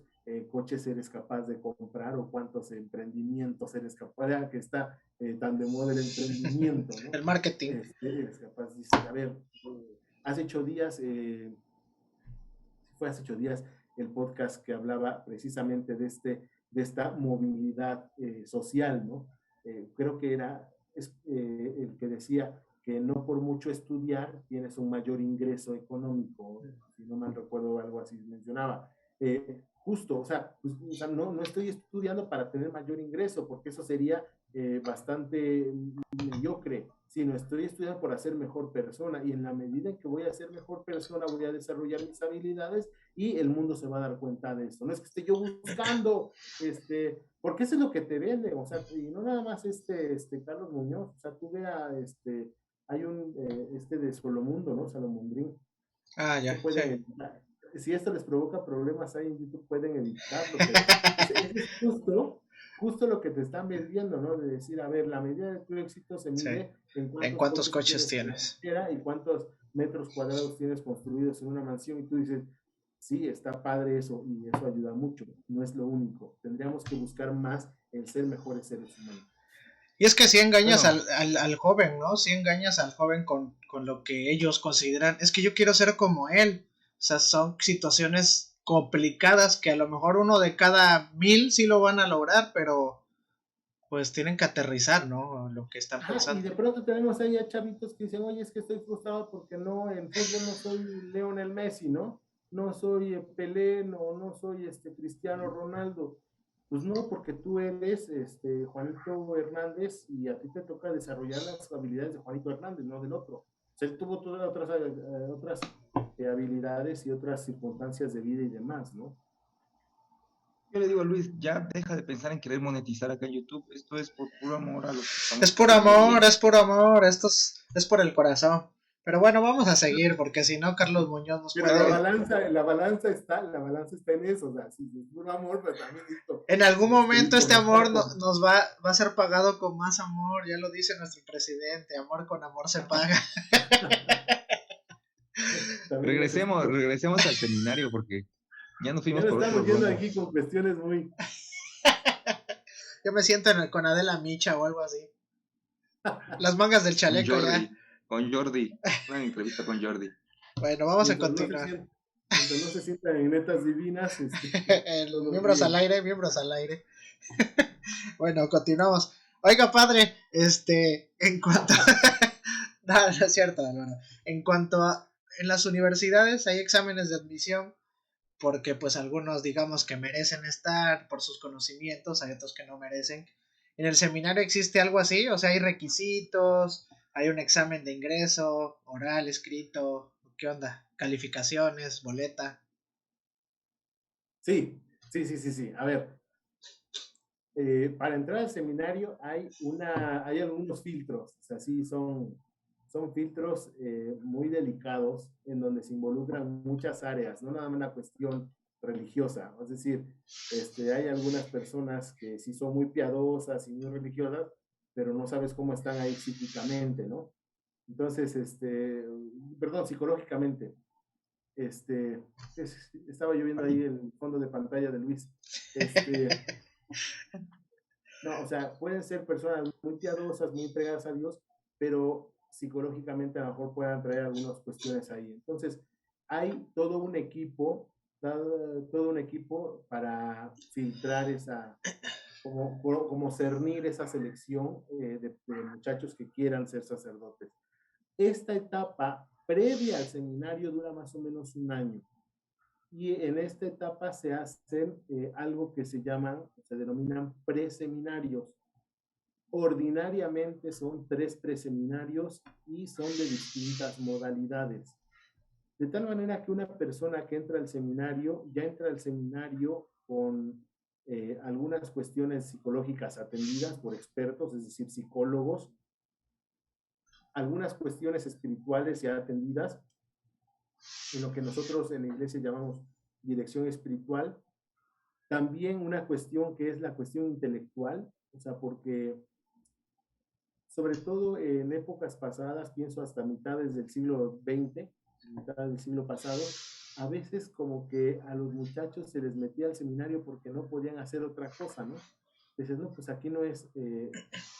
coches eres capaz de comprar o cuántos emprendimientos eres capaz de, que está tan de moda el emprendimiento, ¿no? El marketing. Eres capaz, dice, a ver, hace 8 días, fue hace 8 días el podcast que hablaba precisamente de esta movilidad social, ¿no? Creo que era el que decía que no por mucho estudiar tienes un mayor ingreso económico, si no mal recuerdo algo así mencionaba. Justo, o sea, pues, no estoy estudiando para tener mayor ingreso, porque eso sería bastante mediocre, sino estoy estudiando por hacer mejor persona, y en la medida en que voy a ser mejor persona voy a desarrollar mis habilidades y el mundo se va a dar cuenta de esto. No es que esté yo buscando, porque eso es lo que te vende, o sea, y no nada más Carlos Muñoz, o sea, tú veas, hay un, de Solomundo, ¿no? Salomondrín. Ya, puede, sí. si esto les provoca problemas ahí en YouTube, pueden editarlo, pero es justo lo que te están vendiendo, ¿no? De decir, a ver, la medida de tu éxito se mide en ¿En cuántos cuántos coches coches tienes en la tienes? cochera y cuántos metros cuadrados tienes construidos en una mansión, y tú dices, sí, está padre eso, y eso ayuda mucho, no es lo único. Tendríamos que buscar más el ser mejores seres humanos. Y es que si engañas Bueno, al joven, ¿no? Si engañas al joven con lo que ellos consideran, es que yo quiero ser como él. O sea, son situaciones complicadas que a lo mejor uno de cada 1000 sí lo van a lograr, pero pues tienen que aterrizar, ¿no? Lo que están Ajá, y pensando. de pronto tenemos ahí a chavitos que dicen, oye, es que estoy frustrado porque no, en fútbol no soy Lionel Messi, ¿no? No soy Pelé, no soy Cristiano Ronaldo. Pues no, porque tú eres Juanito Hernández y a ti te toca desarrollar las habilidades de Juanito Hernández, no del otro. O sea, él tuvo todas otras habilidades y otras circunstancias de vida y demás, ¿no? yo le digo a Luis, ya deja de pensar en querer monetizar acá en YouTube. Esto es por puro amor a los que Es estamos por haciendo amor, bien. es por amor, esto es por el corazón. Pero bueno, vamos a seguir, porque si no, Carlos Muñoz nos Pero la puede... balanza, la balanza está en eso, o sea, si es puro amor, pero también necesito En algún momento este amor buscar nos va a ser pagado con más amor, ya lo dice nuestro presidente, amor con amor se paga. también Regresemos, necesito. regresemos al seminario porque ya nos Ya fuimos nos por estamos otros yendo rumbos. aquí con cuestiones muy. Yo me siento con Adela Micha o algo así. Las mangas del Con chaleco ya. Jordi, una entrevista con Jordi. Bueno, vamos a Mientras no se continuar. sientan, mientras no se sientan en netas divinas, todo Miembros al bien. aire, miembros al aire. Bueno, continuamos. Oiga, padre, en cuanto... no, no es cierto, Álvaro. En cuanto a... En las universidades hay exámenes de admisión porque pues algunos digamos que merecen estar por sus conocimientos, hay otros que no merecen. En el seminario existe algo así, o sea, hay requisitos, hay un examen de ingreso, oral, escrito, ¿qué onda? Calificaciones, boleta. Sí, sí. A ver, para entrar al seminario hay algunos filtros, o sea, sí, son filtros muy delicados en donde se involucran muchas áreas, no nada más una cuestión religiosa, es decir, hay algunas personas que sí son muy piadosas y muy religiosas, pero no sabes cómo están ahí psíquicamente, ¿no? Entonces, perdón, psicológicamente. Este, estaba yo viendo ahí el fondo de pantalla de Luis. No, o sea, pueden ser personas muy piadosas, muy entregadas a Dios, pero psicológicamente a lo mejor puedan traer algunas cuestiones ahí. Entonces, hay todo un equipo para filtrar como cernir esa selección de muchachos que quieran ser sacerdotes. Esta etapa previa al seminario dura más o menos un año. Y en esta etapa se hacen algo que se denominan preseminarios. Ordinariamente son 3 preseminarios y son de distintas modalidades. De tal manera que una persona que entra al seminario, ya entra al seminario con algunas cuestiones psicológicas atendidas por expertos, es decir, psicólogos, algunas cuestiones espirituales ya atendidas, en lo que nosotros en la iglesia llamamos dirección espiritual. También una cuestión que es la cuestión intelectual, o sea, porque sobre todo en épocas pasadas, pienso hasta mitades del siglo XX, mitad del siglo pasado, a veces como que a los muchachos se les metía al seminario porque no podían hacer otra cosa, ¿no? Dices, no, pues aquí no es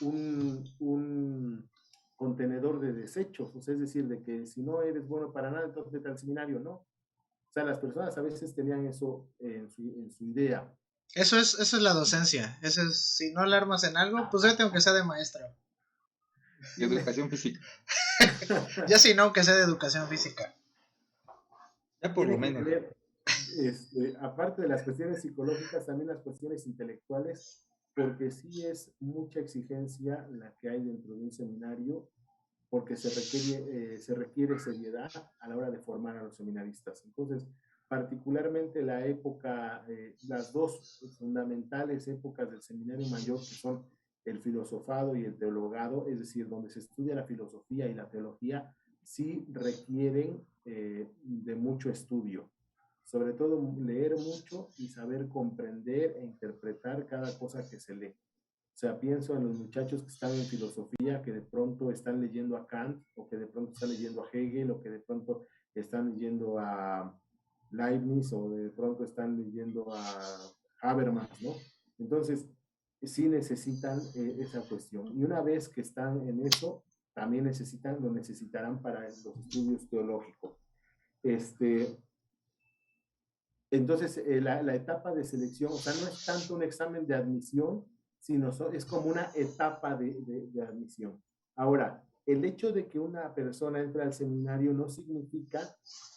un contenedor de desechos, o sea, es decir, de que si no eres bueno para nada, entonces vete al seminario, ¿no? O sea, las personas a veces tenían eso en su idea. Eso es la docencia. Eso es, si no alarmas en algo, pues vete aunque sea de maestro. Y educación física. Ya si no, aunque sea de educación física. Ya por lo Tiene que menos. ver, aparte de las cuestiones psicológicas, también las cuestiones intelectuales, porque sí es mucha exigencia la que hay dentro de un seminario, porque se requiere seriedad a la hora de formar a los seminaristas. Entonces, particularmente las dos fundamentales épocas del seminario mayor, que son el filosofado y el teologado, es decir, donde se estudia la filosofía y la teología, sí requieren de mucho estudio. sobre todo leer mucho y saber comprender e interpretar cada cosa que se lee. O sea, pienso en los muchachos que están en filosofía, que de pronto están leyendo a Kant, o que de pronto están leyendo a Hegel, o que de pronto están leyendo a Leibniz, o de pronto están leyendo a Habermas, ¿no? Entonces, sí necesitan esa cuestión. Y una vez que están en eso, también lo necesitarán para los estudios teológicos. Entonces, la etapa de selección, o sea, no es tanto un examen de admisión, sino es como una etapa de admisión. Ahora, el hecho de que una persona entre al seminario no significa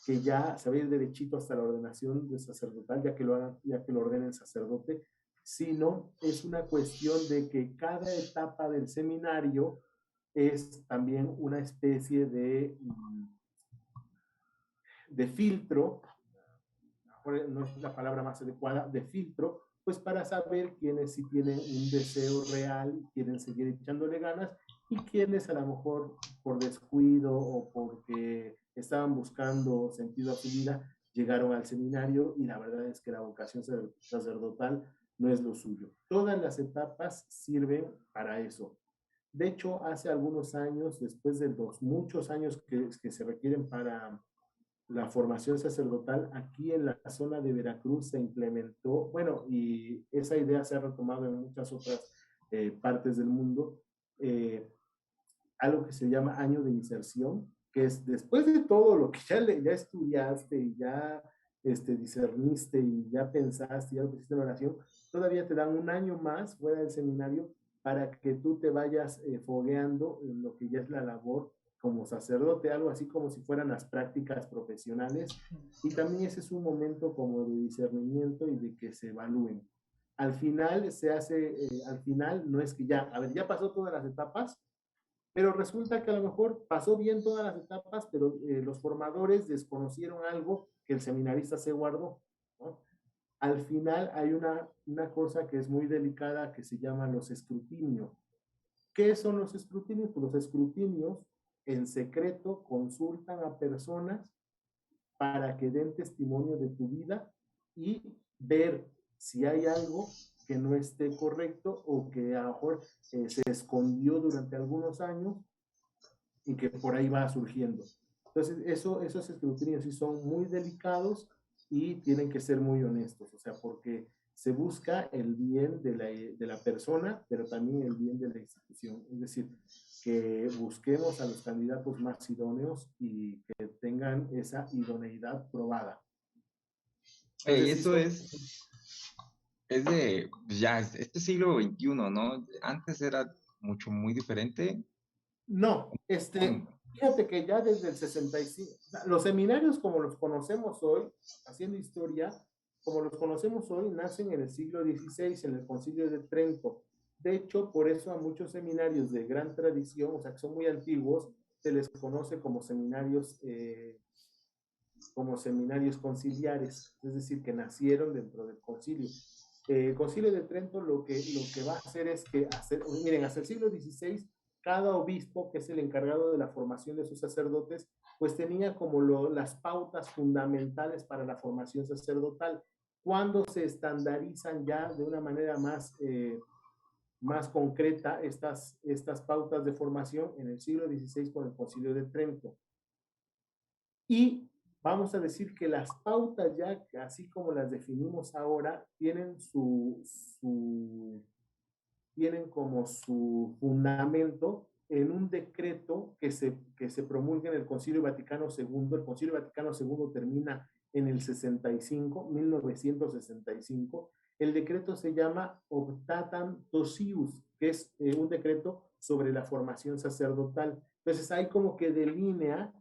que ya se va a ir derechito hasta la ordenación de sacerdotal, ya que lo ordenen sacerdote, sino es una cuestión de que cada etapa del seminario es también una especie de filtro, no es la palabra más adecuada, de filtro, pues para saber quiénes sí tienen un deseo real, quieren seguir echándole ganas, y quienes a lo mejor por descuido o porque estaban buscando sentido a su vida, llegaron al seminario y la verdad es que la vocación sacerdotal no es lo suyo. Todas las etapas sirven para eso. De hecho, hace algunos años, después de muchos años que se requieren para la formación sacerdotal, aquí en la zona de Veracruz se implementó, bueno, y esa idea se ha retomado en muchas otras partes del mundo, algo que se llama año de inserción, que es después de todo lo que ya estudiaste y ya discerniste y ya pensaste y ya lo pusiste en oración, todavía te dan un año más fuera del seminario para que tú te vayas fogueando en lo que ya es la labor como sacerdote, algo así como si fueran las prácticas profesionales, y también ese es un momento como de discernimiento y de que se evalúen. Al final al final no es que ya pasó todas las etapas, pero resulta que a lo mejor pasó bien todas las etapas, pero los formadores desconocieron algo que el seminarista se guardó, ¿no? Al final hay una cosa que es muy delicada que se llama los escrutinios. ¿Qué son los escrutinios? Pues los escrutinios en secreto consultan a personas para que den testimonio de tu vida y ver si hay algo que no esté correcto o que a lo mejor se escondió durante algunos años y que por ahí va surgiendo. Entonces, esos escrutinios sí son muy delicados y tienen que ser muy honestos, o sea, porque se busca el bien de la persona, pero también el bien de la institución. Es decir, que busquemos a los candidatos más idóneos y que tengan esa idoneidad probada. Entonces, eso es de, ya, este siglo XXI, ¿no? Antes era muy diferente. No, fíjate que ya desde el 65, los seminarios como los conocemos hoy, haciendo historia, como los conocemos hoy, nacen en el siglo XVI, en el Concilio de Trento. De hecho, por eso a muchos seminarios de gran tradición, o sea, que son muy antiguos, se les conoce como seminarios conciliares, es decir, que nacieron dentro del concilio. El Concilio de Trento lo que va a hacer es que, miren, hasta el siglo XVI, cada obispo, que es el encargado de la formación de sus sacerdotes, pues tenía como las pautas fundamentales para la formación sacerdotal. Cuando se estandarizan ya de una manera más concreta estas pautas de formación en el siglo XVI con el Concilio de Trento. Y vamos a decir que las pautas ya, así como las definimos ahora, tienen como su fundamento en un decreto que se promulga en el Concilio Vaticano II. El Concilio Vaticano II termina en el 1965. El decreto se llama Optatam Dosius, que es un decreto sobre la formación sacerdotal. Entonces, ahí como que delinea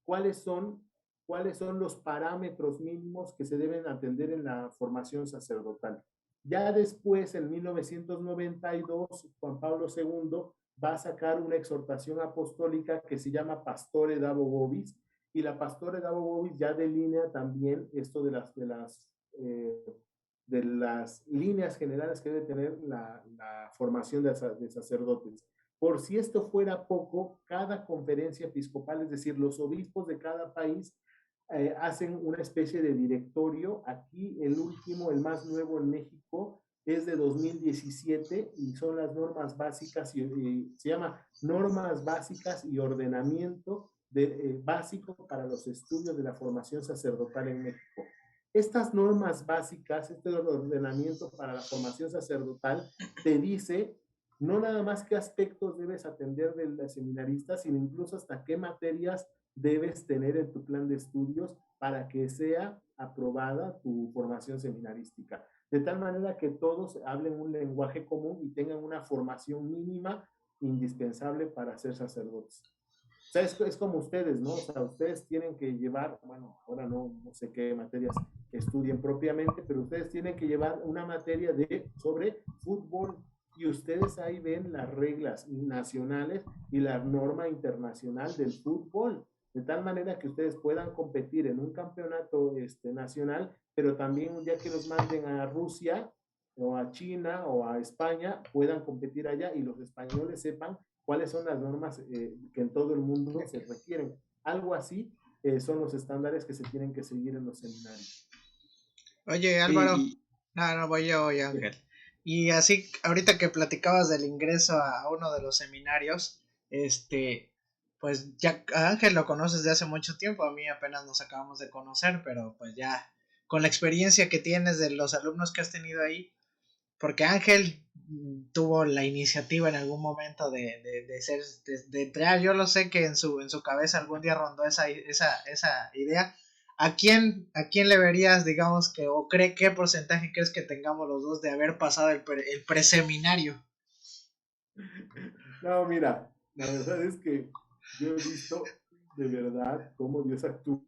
cuáles son los parámetros mínimos que se deben atender en la formación sacerdotal. Ya después, en 1992, Juan Pablo II va a sacar una exhortación apostólica que se llama Pastore Dabo Vobis, y la Pastore Dabo Vobis ya delinea también esto de las líneas generales que debe tener la formación de sacerdotes. Por si esto fuera poco, cada conferencia episcopal, es decir, los obispos de cada país, hacen una especie de directorio. Aquí el último, el más nuevo en México, es de 2017 y son las normas básicas, se llama Normas Básicas y Ordenamiento básico para los estudios de la formación sacerdotal en México. Estas normas básicas, este ordenamiento para la formación sacerdotal, te dice no nada más qué aspectos debes atender del seminarista, sino incluso hasta qué materias debes tener en tu plan de estudios para que sea aprobada tu formación seminarística. De tal manera que todos hablen un lenguaje común y tengan una formación mínima indispensable para ser sacerdotes. O sea, es como ustedes, ¿no? O sea, ustedes tienen que llevar, bueno, ahora no sé qué materias estudien propiamente, pero ustedes tienen que llevar una materia sobre fútbol y ustedes ahí ven las reglas nacionales y la norma internacional del fútbol, de tal manera que ustedes puedan competir en un campeonato nacional, pero también un día que los manden a Rusia o a China o a España, puedan competir allá y los españoles sepan cuáles son las normas que en todo el mundo se requieren. Algo así son los estándares que se tienen que seguir en los seminarios. Oye, Álvaro, no, voy yo, Ángel. Y así, ahorita que platicabas del ingreso a uno de los seminarios, pues ya a Ángel lo conoces de hace mucho tiempo, a mí apenas nos acabamos de conocer, pero pues ya con la experiencia que tienes de los alumnos que has tenido ahí, porque Ángel tuvo la iniciativa en algún momento de entrar. Yo lo sé que en su cabeza algún día rondó esa idea. ¿A quién le verías, digamos, o qué porcentaje crees que tengamos los dos de haber pasado el preseminario? No, mira, la verdad es que yo he visto de verdad cómo Dios actúa.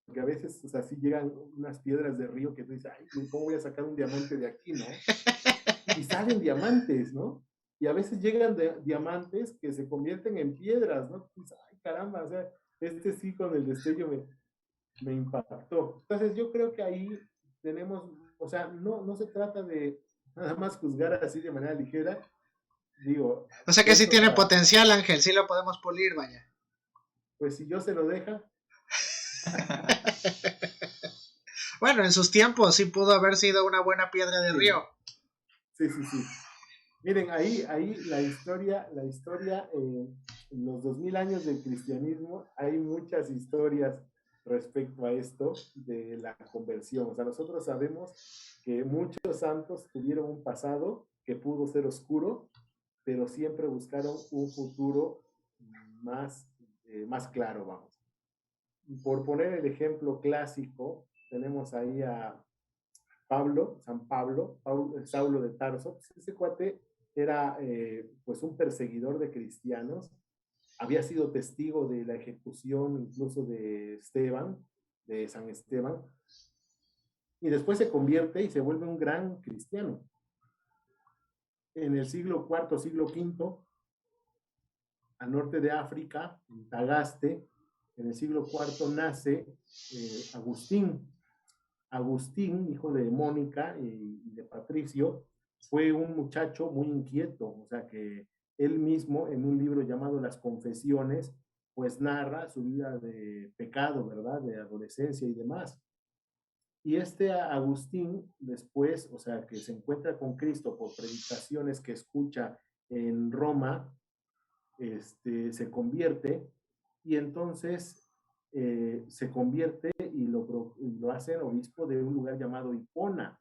Porque a veces, o sea, sí llegan unas piedras de río que tú dices, ay, ¿cómo voy a sacar un diamante de aquí, no? Y salen diamantes, ¿no? Y a veces llegan diamantes que se convierten en piedras, ¿no? Y dices, ay, caramba, o sea, sí con el destello me impactó. Entonces yo creo que ahí tenemos, o sea, no se trata de nada más juzgar así de manera ligera, digo. O sea que sí tiene potencial, Ángel, sí lo podemos pulir, vaya. Pues si yo se lo deja. Bueno, en sus tiempos sí pudo haber sido una buena piedra de río. Sí. Miren, ahí la historia, en los 2000 años del cristianismo, hay muchas historias respecto a esto de la conversión. O sea, nosotros sabemos que muchos santos tuvieron un pasado que pudo ser oscuro, pero siempre buscaron un futuro más claro, vamos. Por poner el ejemplo clásico, tenemos ahí a San Pablo, Saulo de Tarso. Ese cuate era pues un perseguidor de cristianos, había sido testigo de la ejecución incluso de San Esteban, y después se convierte y se vuelve un gran cristiano. En el siglo IV, siglo V, al norte de África, en Tagaste, en el siglo IV nace Agustín. Agustín, hijo de Mónica y de Patricio, fue un muchacho muy inquieto, o sea que él mismo en un libro llamado Las Confesiones, pues narra su vida de pecado, ¿verdad? De adolescencia y demás. Y Agustín después, o sea, que se encuentra con Cristo por predicaciones que escucha en Roma, se convierte y entonces se convierte y lo hacen obispo de un lugar llamado Hipona.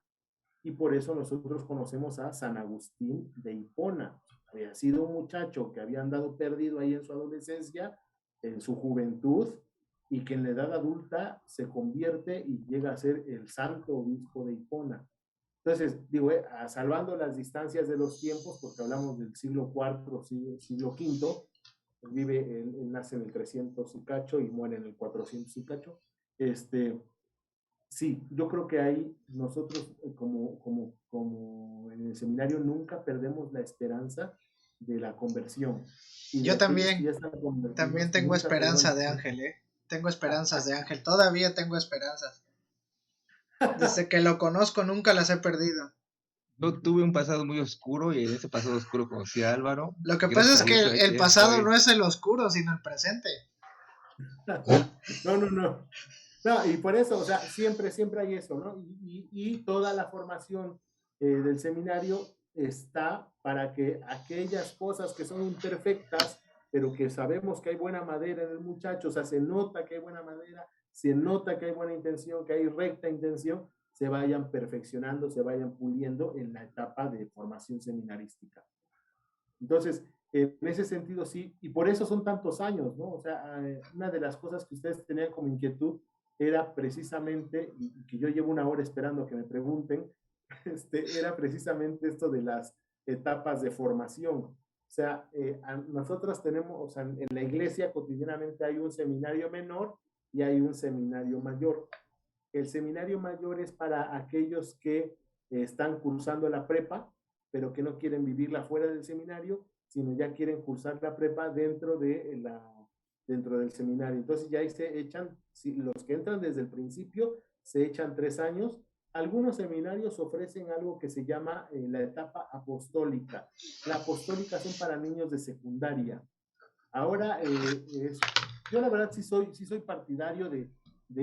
Y por eso nosotros conocemos a San Agustín de Hipona. Había sido un muchacho que había andado perdido ahí en su adolescencia, en su juventud, y que en la edad adulta se convierte y llega a ser el santo obispo de Hipona. Entonces, digo, salvando las distancias de los tiempos, porque hablamos del siglo IV, siglo V, él nace en el 300 y cacho y muere en el 400 y cacho. Sí, yo creo que ahí nosotros, como en el seminario, nunca perdemos la esperanza de la conversión. Y yo también tengo esperanza de Ángel, Tengo esperanzas de Ángel, todavía tengo esperanzas. Desde que lo conozco nunca las he perdido. Yo tuve un pasado muy oscuro y en ese pasado oscuro conocí a Álvaro. Lo que pasa es que el pasado no es el oscuro, sino el presente. No, no, no. No, y por eso, o sea, siempre hay eso, ¿no? Y toda la formación del seminario está para que aquellas cosas que son imperfectas, pero que sabemos que hay buena madera en el muchacho, o sea, se nota que hay buena madera, se nota que hay buena intención, que hay recta intención, se vayan perfeccionando, se vayan puliendo en la etapa de formación seminarística. Entonces, en ese sentido sí, y por eso son tantos años, ¿no? O sea, una de las cosas que ustedes tenían como inquietud era precisamente, y que yo llevo una hora esperando que me pregunten, era precisamente esto de las etapas de formación. O sea, nosotros tenemos, o sea, en la iglesia cotidianamente hay un seminario menor y hay un seminario mayor. El seminario mayor es para aquellos que están cursando la prepa, pero que no quieren vivirla fuera del seminario, sino ya quieren cursar la prepa dentro del seminario. Entonces ya ahí se echan, si los que entran desde el principio, se echan 3 años. Algunos seminarios ofrecen algo que se llama la etapa apostólica. La apostólica son para niños de secundaria. Ahora, yo la verdad sí soy partidario de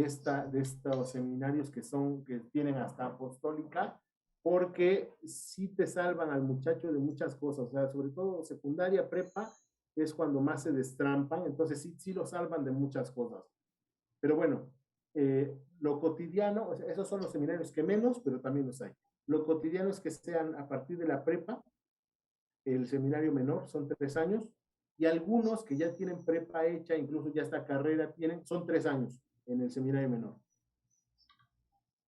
estos seminarios que tienen hasta apostólica, porque sí te salvan al muchacho de muchas cosas, o sea, sobre todo secundaria, prepa, es cuando más se destrampan, entonces sí lo salvan de muchas cosas. Pero bueno, lo cotidiano, o sea, esos son los seminarios que menos, pero también los hay. Lo cotidiano es que sean a partir de la prepa, el seminario menor, son 3 años, y algunos que ya tienen prepa hecha, incluso ya esta carrera tienen, son 3 años en el seminario menor.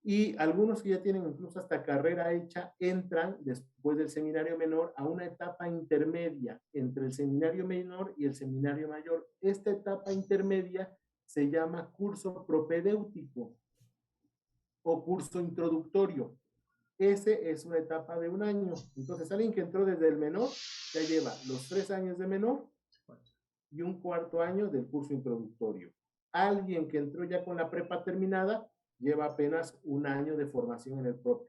Y algunos que ya tienen incluso hasta carrera hecha, entran después del seminario menor a una etapa intermedia entre el seminario menor y el seminario mayor. Esta etapa intermedia se llama curso propedéutico o curso introductorio. Ese es una etapa de 1 año. Entonces, alguien que entró desde el menor ya lleva los 3 años de menor y un cuarto año del curso introductorio. Alguien que entró ya con la prepa terminada lleva apenas 1 año de formación en el propio.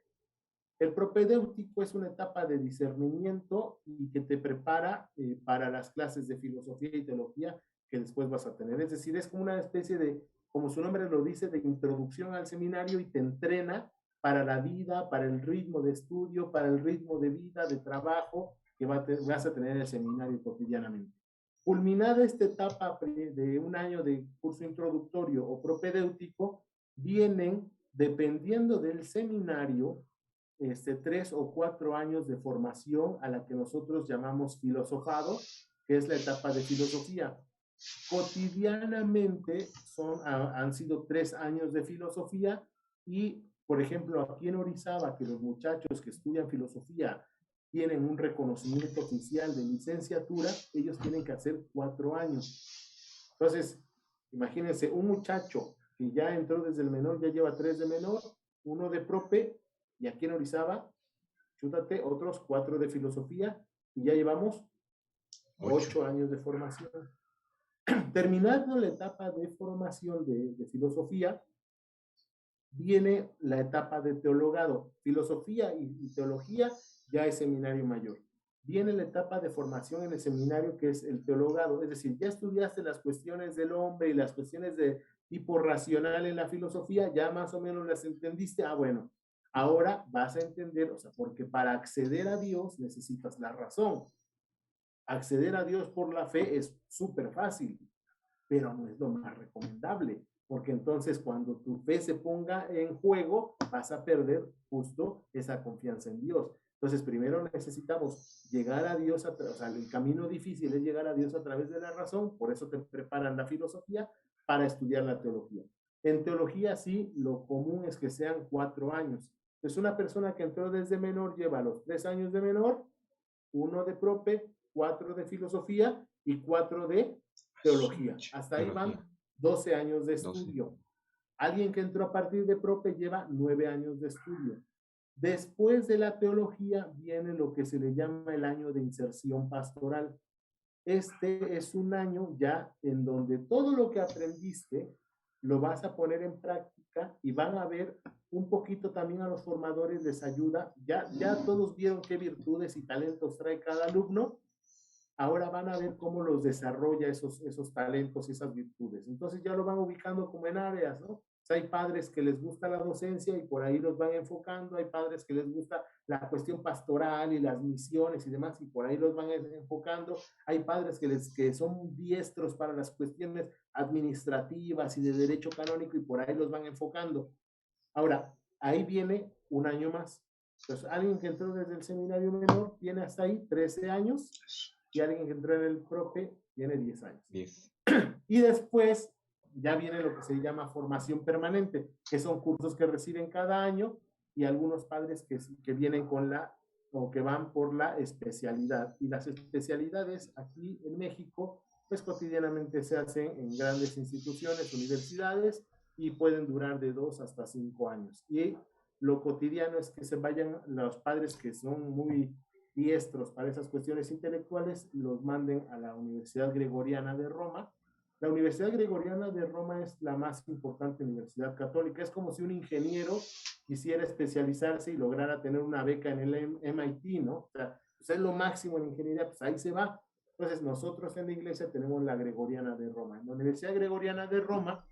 El propedéutico es una etapa de discernimiento y que te prepara para las clases de filosofía y teología que después vas a tener. Es decir, es como una especie de, como su nombre lo dice, de introducción al seminario y te entrena para la vida, para el ritmo de estudio, para el ritmo de vida, de trabajo que vas a tener en el seminario cotidianamente. Culminada esta etapa de 1 año de curso introductorio o propedéutico, vienen, dependiendo del seminario, 3 o 4 años de formación a la que nosotros llamamos filosofado, que es la etapa de filosofía. Cotidianamente han sido 3 años de filosofía y, por ejemplo, aquí en Orizaba, que los muchachos que estudian filosofía tienen un reconocimiento oficial de licenciatura, ellos tienen que hacer 4 años. Entonces, imagínense, un muchacho que ya entró desde el menor, ya lleva 3 de menor, 1 de prope, y aquí en Orizaba, chútate otros 4 de filosofía, y ya llevamos 8 años de formación. Terminando la etapa de formación de filosofía, viene la etapa de teologado. Filosofía y teología ya es seminario mayor. Viene la etapa de formación en el seminario que es el teologado, es decir, ya estudiaste las cuestiones del hombre y las cuestiones de tipo racional en la filosofía, ya más o menos las entendiste. Bueno, ahora vas a entender, o sea, porque para acceder a Dios necesitas la razón. Acceder a Dios por la fe es súper fácil, pero no es lo más recomendable, porque entonces cuando tu fe se ponga en juego, vas a perder justo esa confianza en Dios. Entonces, primero necesitamos llegar a Dios, o sea, el camino difícil es llegar a Dios a través de la razón, por eso te preparan la filosofía para estudiar la teología. En teología, sí, lo común es que sean 4 años. Entonces, una persona que entró desde menor lleva los 3 años de menor, 1 de prope, 4 de filosofía y 4 de teología. Hasta ahí van 12 años de estudio. 12. Alguien que entró a partir de prope lleva 9 años de estudio. Después de la teología viene lo que se le llama el año de inserción pastoral. Este es un año ya en donde todo lo que aprendiste lo vas a poner en práctica y van a ver un poquito también a los formadores, les ayuda. Ya todos vieron qué virtudes y talentos trae cada alumno. ahora van a ver cómo los desarrolla esos talentos y esas virtudes. Entonces ya lo van ubicando como en áreas, ¿no? O sea, hay padres que les gusta la docencia y por ahí los van enfocando, hay padres que les gusta la cuestión pastoral y las misiones y demás y por ahí los van enfocando, hay padres que son diestros para las cuestiones administrativas y de derecho canónico y por ahí los van enfocando. Ahora, ahí viene un año más. Entonces, alguien que entró desde el seminario menor tiene hasta ahí 13 años y alguien que entró en el profe tiene 10 años. 10. Y después ya viene lo que se llama formación permanente, que son cursos que reciben cada año y algunos padres que vienen con la o que van por la especialidad. Y las especialidades aquí en México, pues cotidianamente se hacen en grandes instituciones, universidades, y pueden durar de 2 hasta 5 años. Y lo cotidiano es que se vayan los padres que son muy diestros para esas cuestiones intelectuales, los manden a la Universidad Gregoriana de Roma. La Universidad Gregoriana de Roma es la más importante universidad católica. Es como si un ingeniero quisiera especializarse y lograra tener una beca en el MIT, ¿no? O sea, pues es lo máximo en ingeniería, pues ahí se va. Entonces, nosotros en la iglesia tenemos la Gregoriana de Roma. En la Universidad Gregoriana de Roma,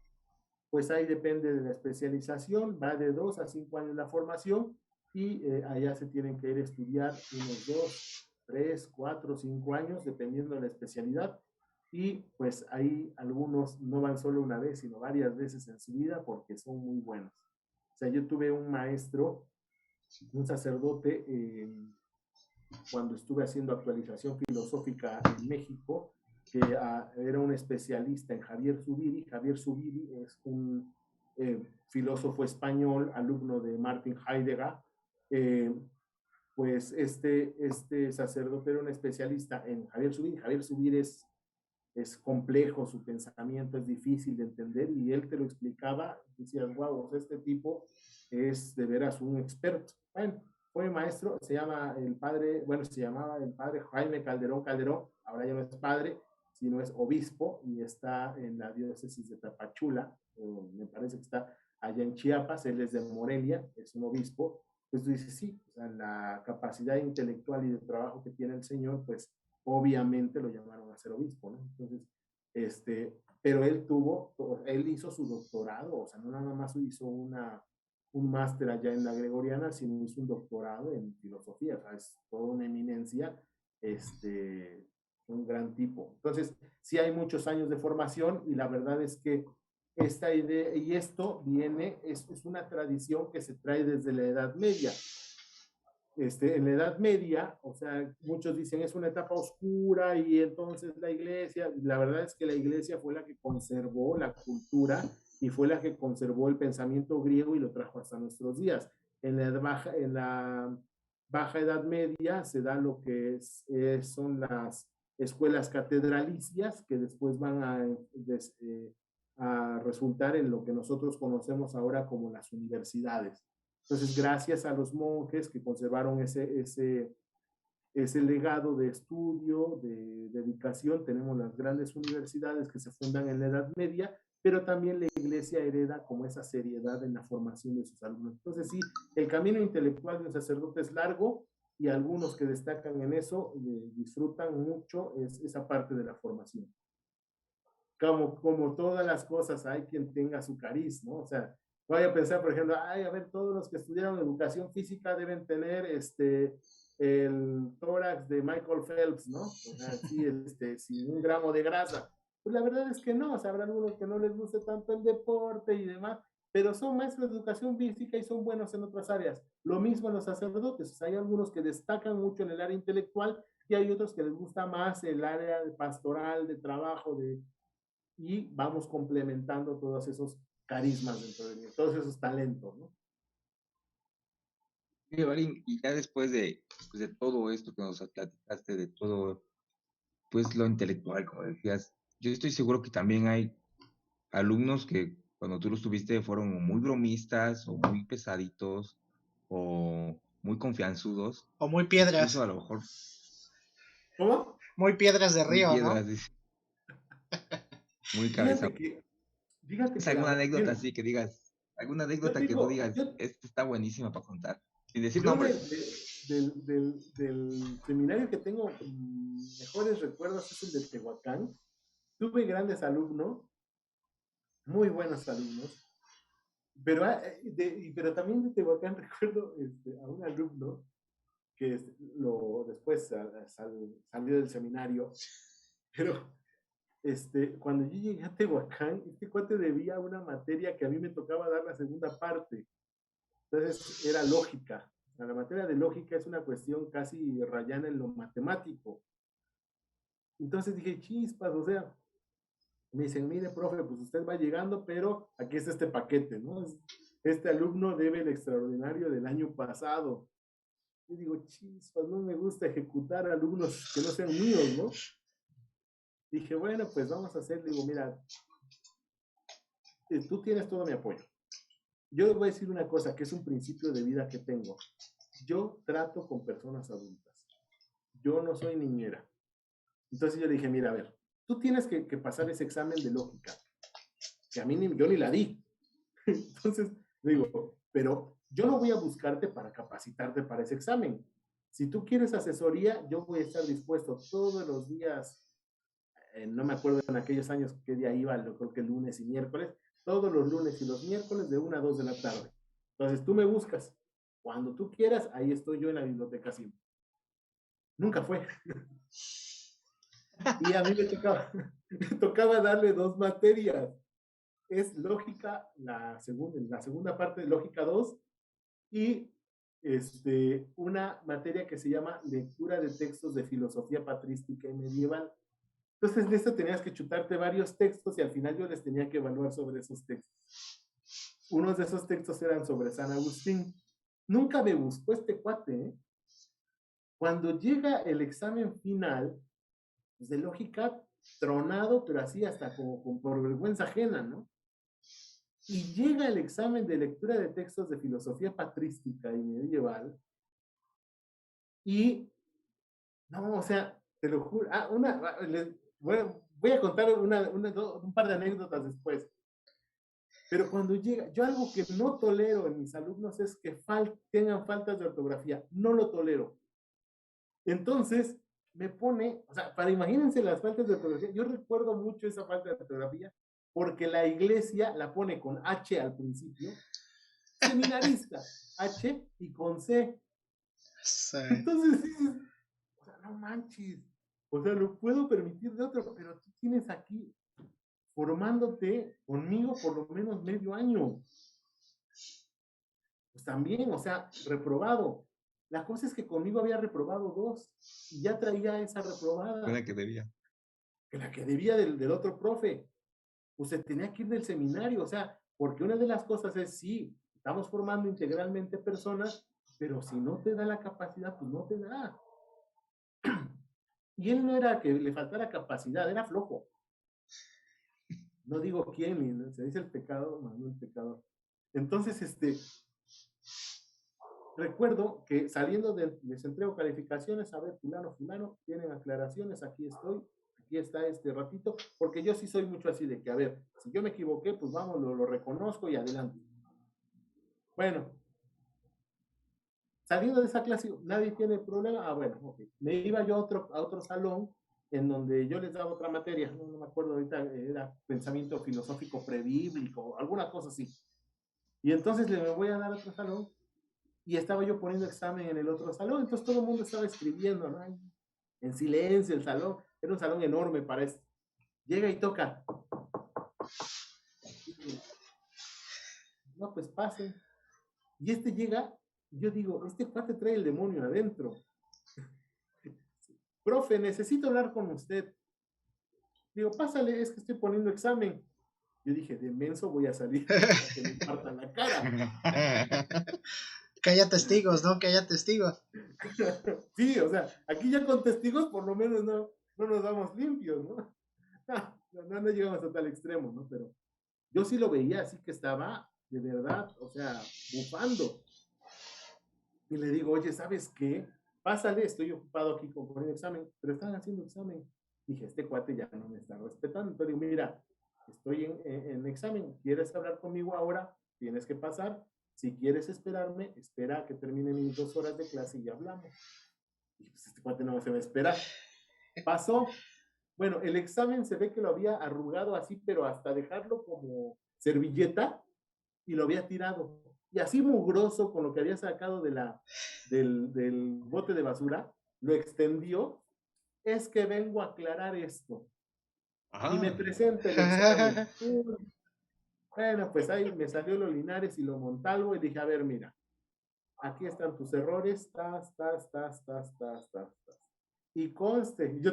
pues ahí depende de la especialización, va de 2 a 5 años la formación y allá se tienen que ir a estudiar unos 2, 3, 4, 5 años, dependiendo de la especialidad. Y pues ahí algunos no van solo una vez, sino varias veces en su vida porque son muy buenos. O sea, yo tuve un maestro, un sacerdote, cuando estuve haciendo actualización filosófica en México, que era un especialista en Javier Zubiri. Javier Zubiri es un filósofo español, alumno de Martin Heidegger. Pues este sacerdote era un especialista en Javier Zubiri. Javier Zubiri es complejo, su pensamiento es difícil de entender y él te lo explicaba, decías, wow, este tipo es de veras un experto. Bueno, fue maestro, se llamaba el padre Jaime Calderón Calderón, ahora ya no es padre, sino es obispo y está en la diócesis de Tapachula, me parece que está allá en Chiapas, él es de Morelia, es un obispo. Pues tú dices, sí, o sea, la capacidad intelectual y de trabajo que tiene el señor, pues obviamente lo llamaron a ser obispo, ¿no? Entonces, pero él hizo su doctorado, o sea, no nada más hizo un máster allá en la Gregoriana, sino hizo un doctorado en filosofía, o sea, es toda una eminencia, un gran tipo. Entonces, sí hay muchos años de formación y la verdad es que esta idea y esto es una tradición que se trae desde la Edad Media. En la Edad Media, o sea, muchos dicen es una etapa oscura y entonces la verdad es que la iglesia fue la que conservó la cultura y fue la que conservó el pensamiento griego y lo trajo hasta nuestros días. En la Baja Edad Media se da lo que son las escuelas catedralicias que después van a resultar en lo que nosotros conocemos ahora como las universidades. Entonces, gracias a los monjes que conservaron ese legado de estudio, de dedicación, tenemos las grandes universidades que se fundan en la Edad Media, pero también la iglesia hereda como esa seriedad en la formación de sus alumnos. Entonces, sí, el camino intelectual de un sacerdote es largo y algunos que destacan en eso disfrutan mucho esa parte de la formación. Como todas las cosas, hay quien tenga su cariz, ¿no? O sea, voy a pensar, por ejemplo, a ver, todos los que estudiaron educación física deben tener el tórax de Michael Phelps, ¿no? O sea, sí, sin un gramo de grasa. Pues la verdad es que no, o sea, habrá algunos que no les guste tanto el deporte y demás, pero son maestros de educación física y son buenos en otras áreas. Lo mismo en los sacerdotes, o sea, hay algunos que destacan mucho en el área intelectual y hay otros que les gusta más el área pastoral, de trabajo, y vamos complementando todos esos carismas dentro de mí, todos esos talentos, ¿no? Sí, Marín, y ya después de todo esto que nos platicaste, de todo, pues lo intelectual, como decías, yo estoy seguro que también hay alumnos que cuando tú los tuviste fueron muy bromistas o muy pesaditos o muy confianzudos, O muy incluso piedras. a lo mejor ¿Cómo? Muy piedras de muy río, piedras, ¿no? dice, muy cabeza. Fíjate ¿Es que alguna anécdota mira, así que digas, alguna yo anécdota que tú tengo, digas, esta está buenísima para contar? Sin decir yo nombres. del seminario que tengo mejores recuerdos es el de Tehuacán. Tuve grandes alumnos, muy buenos alumnos, pero también de Tehuacán recuerdo a un alumno que después salió del seminario, pero cuando yo llegué a Tehuacán, este cuate debía una materia que a mí me tocaba dar la segunda parte. Entonces era lógica. La materia de lógica es una cuestión casi rayana en lo matemático. Entonces dije, chispas, o sea, me dicen, mire, profe, pues usted va llegando, pero aquí está este paquete, ¿no? Este alumno debe el extraordinario del año pasado. Yo digo, chispas, no me gusta ejecutar alumnos que no sean míos, ¿no? Dije, bueno, pues vamos a hacer, digo, mira, tú tienes todo mi apoyo. Yo les voy a decir una cosa, que es un principio de vida que tengo. Yo trato con personas adultas. Yo no soy niñera. Entonces yo le dije, mira, a ver, tú tienes que pasar ese examen de lógica, que a mí yo ni la di. Entonces, digo, pero yo no voy a buscarte para capacitarte para ese examen. Si tú quieres asesoría, yo voy a estar dispuesto todos los días, no me acuerdo en aquellos años qué día iba, creo que lunes y miércoles, todos los lunes y los miércoles de 1 a 2 de la tarde. Entonces tú me buscas. Cuando tú quieras, ahí estoy yo en la biblioteca siempre. Nunca fue. Y a mí me tocaba darle 2 materias. Es lógica, la segunda parte de lógica 2 y una materia que se llama lectura de textos de filosofía patrística y medieval. Entonces en esto tenías que chutarte varios textos y al final yo les tenía que evaluar sobre esos textos. Unos de esos textos eran sobre San Agustín. Nunca me buscó este cuate, ¿eh? Cuando llega el examen final, pues de lógica, tronado, pero así hasta como por vergüenza ajena, ¿no? Y llega el examen de lectura de textos de filosofía patrística y medieval, y, no, o sea, te lo juro, voy a contar un par de anécdotas después. Pero cuando llega, yo algo que no tolero en mis alumnos es que tengan faltas de ortografía, no lo tolero. Entonces, me pone, o sea, imagínense las faltas de ortografía, yo recuerdo mucho esa falta de ortografía, porque la iglesia la pone con H al principio, seminarista, H y con C. Sí. Entonces dices, o sea, no manches, o sea, lo puedo permitir de otro, pero tú tienes aquí formándote conmigo por lo menos medio año. Pues también, o sea, reprobado. La cosa es que conmigo había reprobado 2 y ya traía esa reprobada. La que debía. La que debía del otro profe. Pues se tenía que ir del seminario, o sea, porque una de las cosas es, sí, estamos formando integralmente personas, pero si no te da la capacidad, pues no te da. Y él no era que le faltara capacidad, era flojo. No digo quién, se dice el pecado, no el pecador. Entonces, recuerdo que saliendo les entrego calificaciones, a ver, fulano, tienen aclaraciones, aquí estoy, aquí está este ratito, porque yo sí soy mucho así de que, a ver, si yo me equivoqué, pues vamos, lo reconozco y adelante. Bueno, saliendo de esa clase, nadie tiene problema, bueno, okay. Me iba yo a otro salón en donde yo les daba otra materia, no me acuerdo ahorita, era pensamiento filosófico prebíblico, alguna cosa así. Y entonces me voy a dar a otro salón y estaba yo poniendo examen en el otro salón, entonces todo el mundo estaba escribiendo, ¿no? En silencio el salón, era un salón enorme para esto. Llega y toca. No, pues pase. Y llega, yo digo, este cuate trae el demonio adentro. Profe, necesito hablar con usted. Digo, pásale, es que estoy poniendo examen. Yo dije, de menso voy a salir para que me partan la cara. Que haya testigos, ¿no? Que haya testigos. Sí, o sea, aquí ya con testigos por lo menos no nos vamos limpios, ¿no? No llegamos a tal extremo, ¿no? Pero yo sí lo veía así que estaba, de verdad, o sea, bufando. Y le digo, oye, ¿sabes qué? Pásale, estoy ocupado aquí con el examen, pero están haciendo examen. Dije, este cuate ya no me está respetando. Entonces digo, mira, estoy en examen, ¿quieres hablar conmigo ahora? Tienes que pasar. Si quieres esperarme, espera a que termine mis 2 horas de clase y hablamos. Y pues este cuate no se va a esperar. Pasó. Bueno, el examen se ve que lo había arrugado así, pero hasta dejarlo como servilleta y lo había tirado. Y así mugroso con lo que había sacado del bote de basura, lo extendió. Es que vengo a aclarar esto. Y me presenta el examen. Bueno, pues ahí me salió lo Linares y lo Montalvo y dije, a ver, mira, aquí están tus errores, tas. Y conste, yo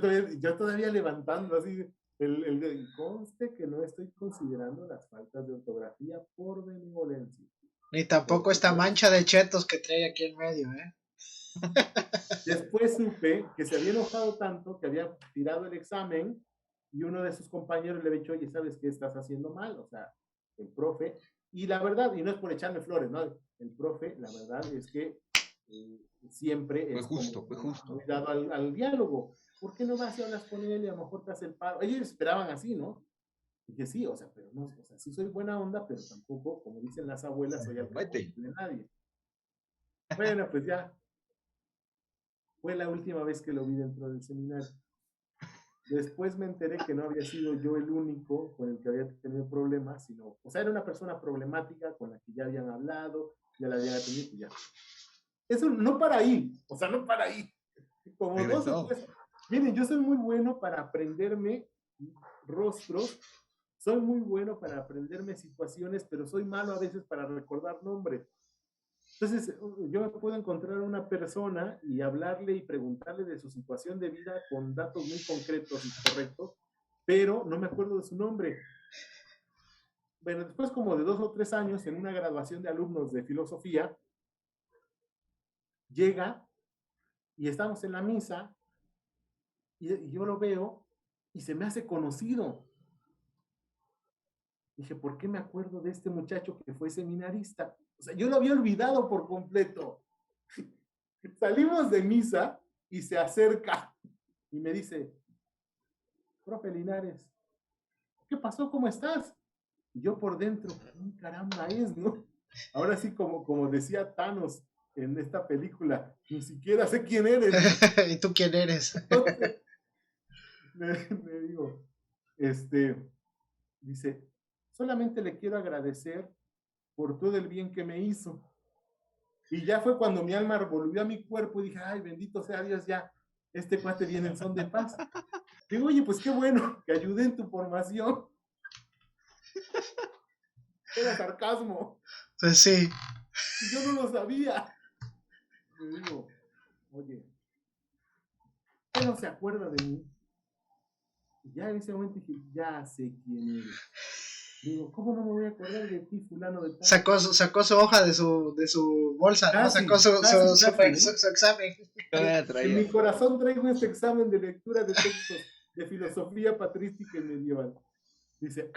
todavía levantando así, y conste que no estoy considerando las faltas de ortografía por benevolencia. Ni tampoco esta mancha de chetos que trae aquí en medio, ¿eh? Después supe que se había enojado tanto que había tirado el examen y uno de sus compañeros le había dicho, oye, ¿sabes qué estás haciendo mal? O sea, el profe, y la verdad, y no es por echarle flores, ¿no? El profe, la verdad es que siempre Fue es justo. muy dado al diálogo. ¿Por qué no vas y hablas con él y a lo mejor te hace el paro? Ellos esperaban así, ¿no? Dije, sí, o sea, pero no, o sea, sí soy buena onda, pero tampoco, como dicen las abuelas, soy alcahuete de nadie. Bueno, pues ya, fue la última vez que lo vi dentro del seminario. Después me enteré que no había sido yo el único con el que había tenido problemas, sino, o sea, era una persona problemática con la que ya habían hablado, ya la habían atendido y ya. Eso no para ahí, o sea, no para ahí. Como Regresó. 2 o 3. Miren, yo soy muy bueno para aprenderme rostros, soy muy bueno para aprenderme situaciones, pero soy malo a veces para recordar nombres. Entonces, yo me puedo encontrar a una persona y hablarle y preguntarle de su situación de vida con datos muy concretos y correctos, pero no me acuerdo de su nombre. Bueno, después como de 2 o 3 años, en una graduación de alumnos de filosofía, llega y estamos en la misa y yo lo veo y se me hace conocido. Dije, ¿por qué me acuerdo de este muchacho que fue seminarista? O sea, yo lo había olvidado por completo. Salimos de misa y se acerca y me dice, profe Linares, ¿qué pasó? ¿Cómo estás? Y yo por dentro, caramba es, ¿no? Ahora sí, como decía Thanos en esta película, ni siquiera sé quién eres. ¿Y tú quién eres? Entonces, me digo, dice, solamente le quiero agradecer por todo el bien que me hizo. Y ya fue cuando mi alma volvió a mi cuerpo y dije, ay, bendito sea Dios, ya, este cuate viene en son de paz. Digo, oye, pues qué bueno, que ayudé en tu formación. Era sarcasmo. Pues sí. Y yo no lo sabía. Le digo, oye, ¿qué no se acuerda de mí? Y ya en ese momento dije, ya sé quién eres. Digo, ¿cómo no me voy a acordar de ti, fulano de tal? Sacó su hoja de su bolsa, casi, ¿no? Sacó casi, su examen. En mi corazón traigo este examen de lectura de textos de filosofía patrística y medieval. Dice,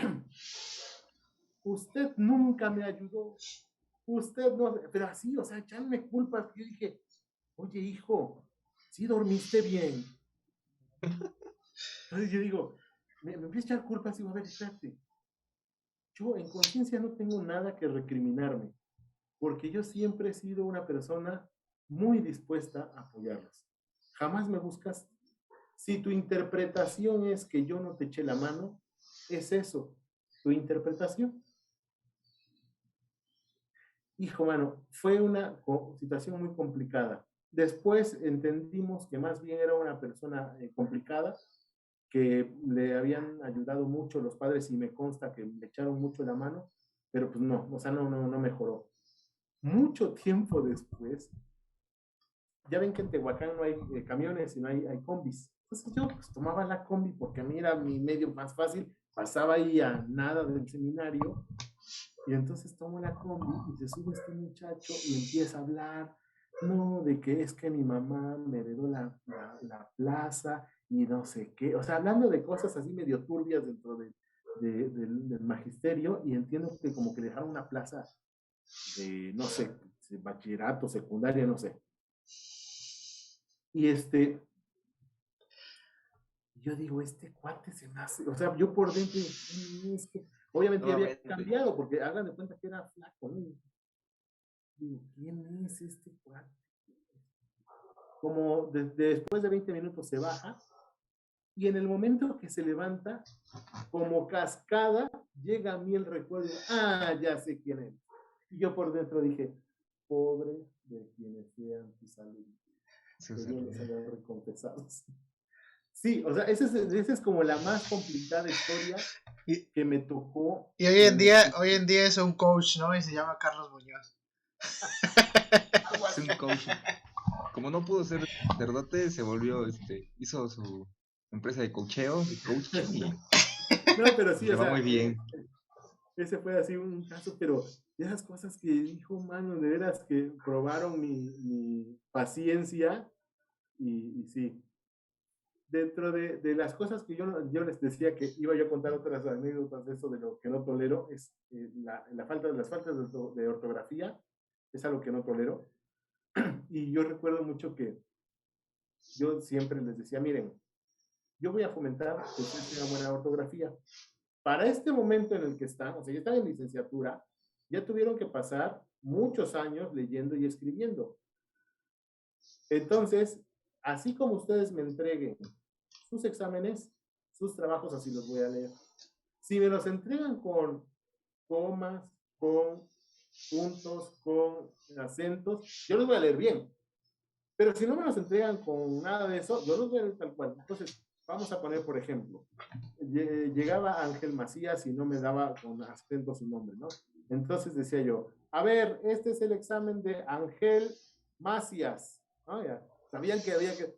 usted nunca me ayudó. Usted no, pero así, o sea, echarme culpas. Yo dije, oye, hijo, ¿sí dormiste bien? Entonces yo digo, me empiezo a echar culpas y digo, a ver, espérate. Yo en conciencia no tengo nada que recriminarme, porque yo siempre he sido una persona muy dispuesta a apoyarlos. Jamás me buscas. Si tu interpretación es que yo no te eché la mano, es eso, tu interpretación. Hijo, mano, fue una situación muy complicada. Después entendimos que más bien era una persona complicada, que le habían ayudado mucho los padres y me consta que le echaron mucho la mano, pero pues no, o sea, no mejoró. Mucho tiempo después, ya ven que en Tehuacán no hay camiones, sino hay combis. Entonces yo pues, tomaba la combi porque a mí era mi medio más fácil, pasaba ahí a nada del seminario, y entonces tomo la combi y se sube este muchacho y empieza a hablar, no, de que es que mi mamá me heredó la plaza y no sé qué, o sea, hablando de cosas así medio turbias dentro del magisterio, y entiendo que como que dejaron una plaza de, no sé, bachillerato, secundaria, no sé. Y yo digo, este cuate se me hace, o sea, yo por dentro, es que obviamente ya había cambiado, porque hagan de cuenta que era flaco, ¿no? Digo, ¿quién es este cuate? Como después de 20 minutos se baja y en el momento que se levanta, como cascada, llega a mí el recuerdo, ya sé quién es. Y yo por dentro dije, pobre de quienes sean tus alumnos, que Dios los haya recompensados. Sí, o sea, esa es como la más complicada historia que me tocó. Y hoy en día es un coach, ¿no? Y se llama Carlos Muñoz. Es un coach. Como no pudo ser sacerdote, se volvió, hizo su empresa de coacheo, de coaching, y No, pero sí, le o va sea, muy bien. ese fue así un caso, pero de esas cosas que dijo, mano, de veras que probaron mi paciencia y sí. Dentro de las cosas que yo les decía que iba yo a contar otras anécdotas de eso de lo que no tolero, es las faltas de ortografía, es algo que no tolero. Y yo recuerdo mucho que yo siempre les decía, miren, yo voy a fomentar que ustedes tengan buena ortografía. Para este momento en el que están, o sea, ya están en licenciatura, ya tuvieron que pasar muchos años leyendo y escribiendo. Entonces, así como ustedes me entreguen sus exámenes, sus trabajos, así los voy a leer. Si me los entregan con comas, con puntos, con acentos, yo los voy a leer bien. Pero si no me los entregan con nada de eso, yo los voy a leer tal cual. Entonces, vamos a poner, por ejemplo, llegaba Ángel Macías y no me daba con acento su nombre, ¿no? Entonces decía yo, a ver, este es el examen de Ángel Macías, ¿no? Ya, sabían que había que...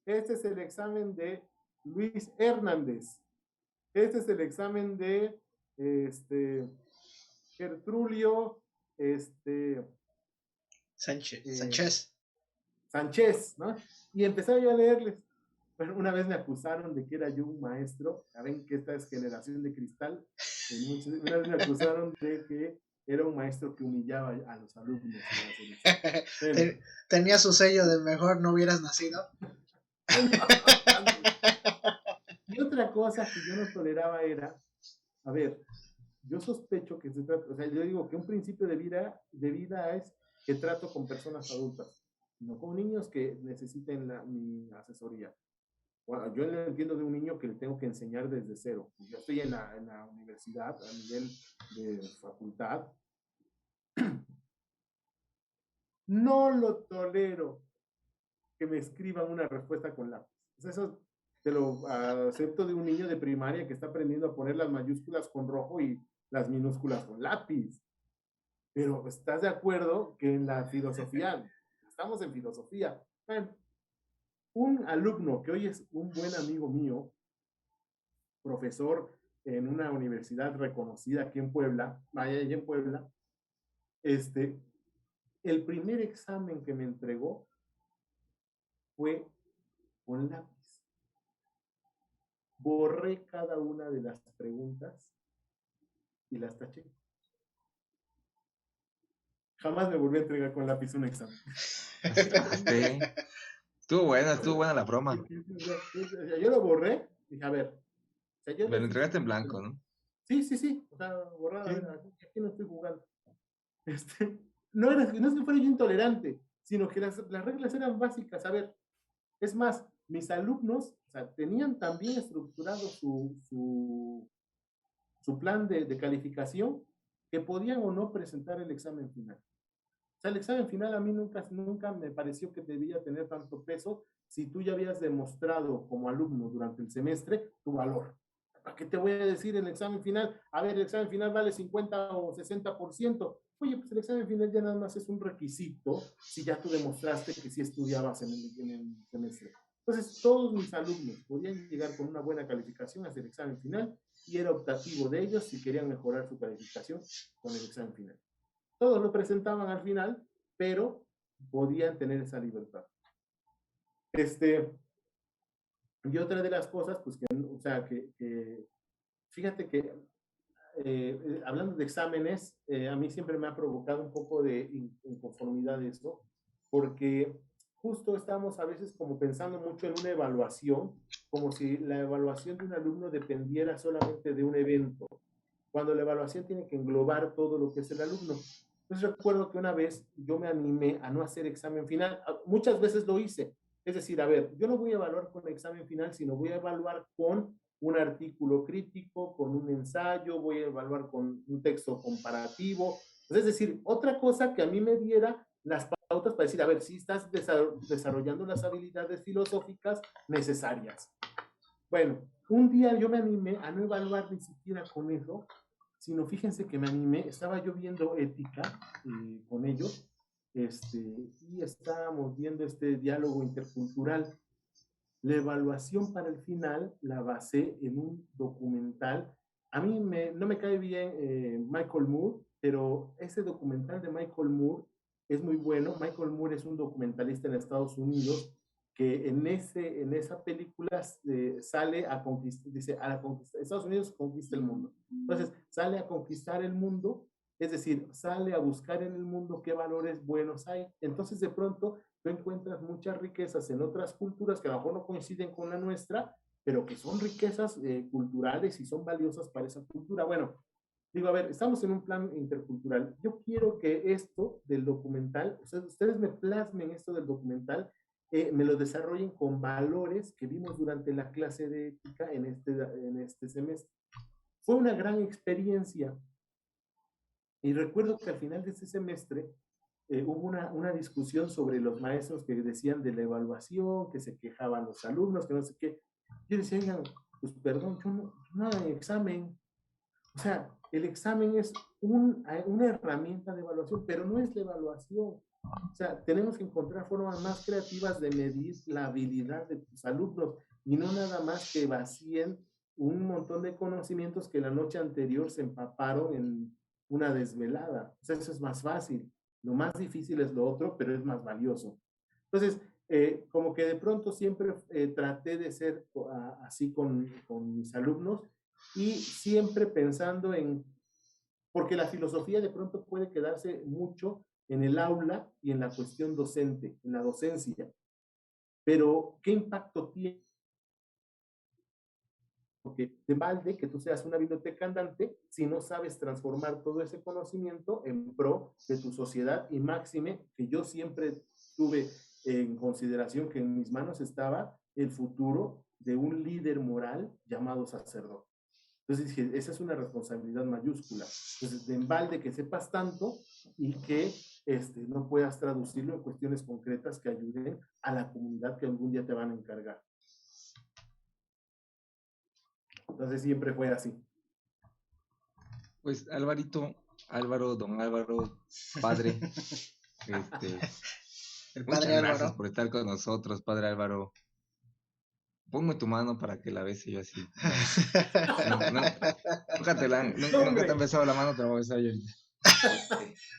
Este es el examen de Luis Hernández. Este es el examen de Gertrulio Sánchez, ¿no? Y empezaba yo a leerles. Bueno, una vez me acusaron de que era yo un maestro. Saben que esta es generación de cristal. Una vez me acusaron de que era un maestro que humillaba a los alumnos. Tenía su sello de mejor no hubieras nacido. Y otra cosa que yo no toleraba era, a ver, yo sospecho que se trata, o sea, yo digo que un principio de vida es que trato con personas adultas, no con niños que necesiten mi asesoría. Bueno, yo no entiendo de un niño que le tengo que enseñar desde cero. Yo estoy en la universidad, a nivel de facultad. No lo tolero que me escriban una respuesta con lápiz. O sea, eso te lo acepto de un niño de primaria que está aprendiendo a poner las mayúsculas con rojo y las minúsculas con lápiz. Pero ¿estás de acuerdo que en la filosofía, estamos en filosofía? Bueno, un alumno que hoy es un buen amigo mío, profesor en una universidad reconocida aquí en Puebla, allá en Puebla, el primer examen que me entregó fue con lápiz. Borré cada una de las preguntas y las taché. Jamás me volví a entregar con lápiz un examen. Estuvo buena la broma. Yo lo borré, dije, a ver. O sea, me lo entregaste en blanco, ¿no? Sí. O sea, borrado, aquí no estoy jugando. No es que fuera yo intolerante, sino que las reglas eran básicas. A ver, es más, mis alumnos, o sea, tenían también estructurado su plan de calificación que podían o no presentar el examen final. O sea, el examen final a mí nunca me pareció que debía tener tanto peso si tú ya habías demostrado como alumno durante el semestre tu valor. ¿Para qué te voy a decir el examen final? A ver, el examen final vale 50 o 60%. Oye, pues el examen final ya nada más es un requisito si ya tú demostraste que sí estudiabas en el semestre. Entonces, todos mis alumnos podían llegar con una buena calificación hacia el examen final y era optativo de ellos si querían mejorar su calificación con el examen final. Todos lo presentaban al final, pero podían tener esa libertad. Y otra de las cosas, pues que, o sea, que fíjate que hablando de exámenes, a mí siempre me ha provocado un poco de inconformidad esto, porque justo estamos a veces como pensando mucho en una evaluación, como si la evaluación de un alumno dependiera solamente de un evento, cuando la evaluación tiene que englobar todo lo que es el alumno. Entonces recuerdo que una vez yo me animé a no hacer examen final. Muchas veces lo hice. Es decir, a ver, yo no voy a evaluar con examen final, sino voy a evaluar con un artículo crítico, con un ensayo, voy a evaluar con un texto comparativo. Es decir, otra cosa que a mí me diera las pautas para decir, a ver, si estás desarrollando las habilidades filosóficas necesarias. Bueno, un día yo me animé a no evaluar ni siquiera con eso, sino fíjense que me animé, estaba yo viendo ética con ellos, y estábamos viendo este diálogo intercultural. La evaluación para el final la basé en un documental. A mí no me cae bien Michael Moore, pero ese documental de Michael Moore es muy bueno. Michael Moore es un documentalista en Estados Unidos que en esa película sale a conquistar, dice, Estados Unidos conquista el mundo. Entonces, sale a conquistar el mundo, es decir, sale a buscar en el mundo qué valores buenos hay. Entonces, de pronto, tú encuentras muchas riquezas en otras culturas que a lo mejor no coinciden con la nuestra, pero que son riquezas culturales y son valiosas para esa cultura. Bueno, digo, a ver, estamos en un plan intercultural. Yo quiero que esto del documental, o sea, ustedes me plasmen esto del documental, me lo desarrollen con valores que vimos durante la clase de ética en este semestre. Fue una gran experiencia. Y recuerdo que al final de este semestre hubo una discusión sobre los maestros que decían de la evaluación, que se quejaban los alumnos, que no sé qué. Yo decía, oigan, pues perdón, yo no hago examen. O sea, el examen es una herramienta de evaluación, pero no es la evaluación. O sea, tenemos que encontrar formas más creativas de medir la habilidad de tus alumnos y no nada más que vacíen un montón de conocimientos que la noche anterior se empaparon en una desvelada. O sea, eso es más fácil. Lo más difícil es lo otro, pero es más valioso. Entonces, como que de pronto siempre traté de ser así con mis alumnos y siempre pensando porque la filosofía de pronto puede quedarse mucho en el aula y en la cuestión docente, en la docencia. Pero, ¿qué impacto tiene? Porque de balde que tú seas una biblioteca andante si no sabes transformar todo ese conocimiento en pro de tu sociedad y máxime, que yo siempre tuve en consideración que en mis manos estaba el futuro de un líder moral llamado sacerdote. Entonces dije, esa es una responsabilidad mayúscula. Entonces, de embalde que sepas tanto y que no puedas traducirlo en cuestiones concretas que ayuden a la comunidad que algún día te van a encargar. Entonces siempre fue así. Pues Álvaro, don Álvaro, padre, el padre muchas Álvaro. Gracias por estar con nosotros, padre Álvaro. Ponme tu mano para que la bese yo así. Nunca te han besado la mano, te la voy a besar yo.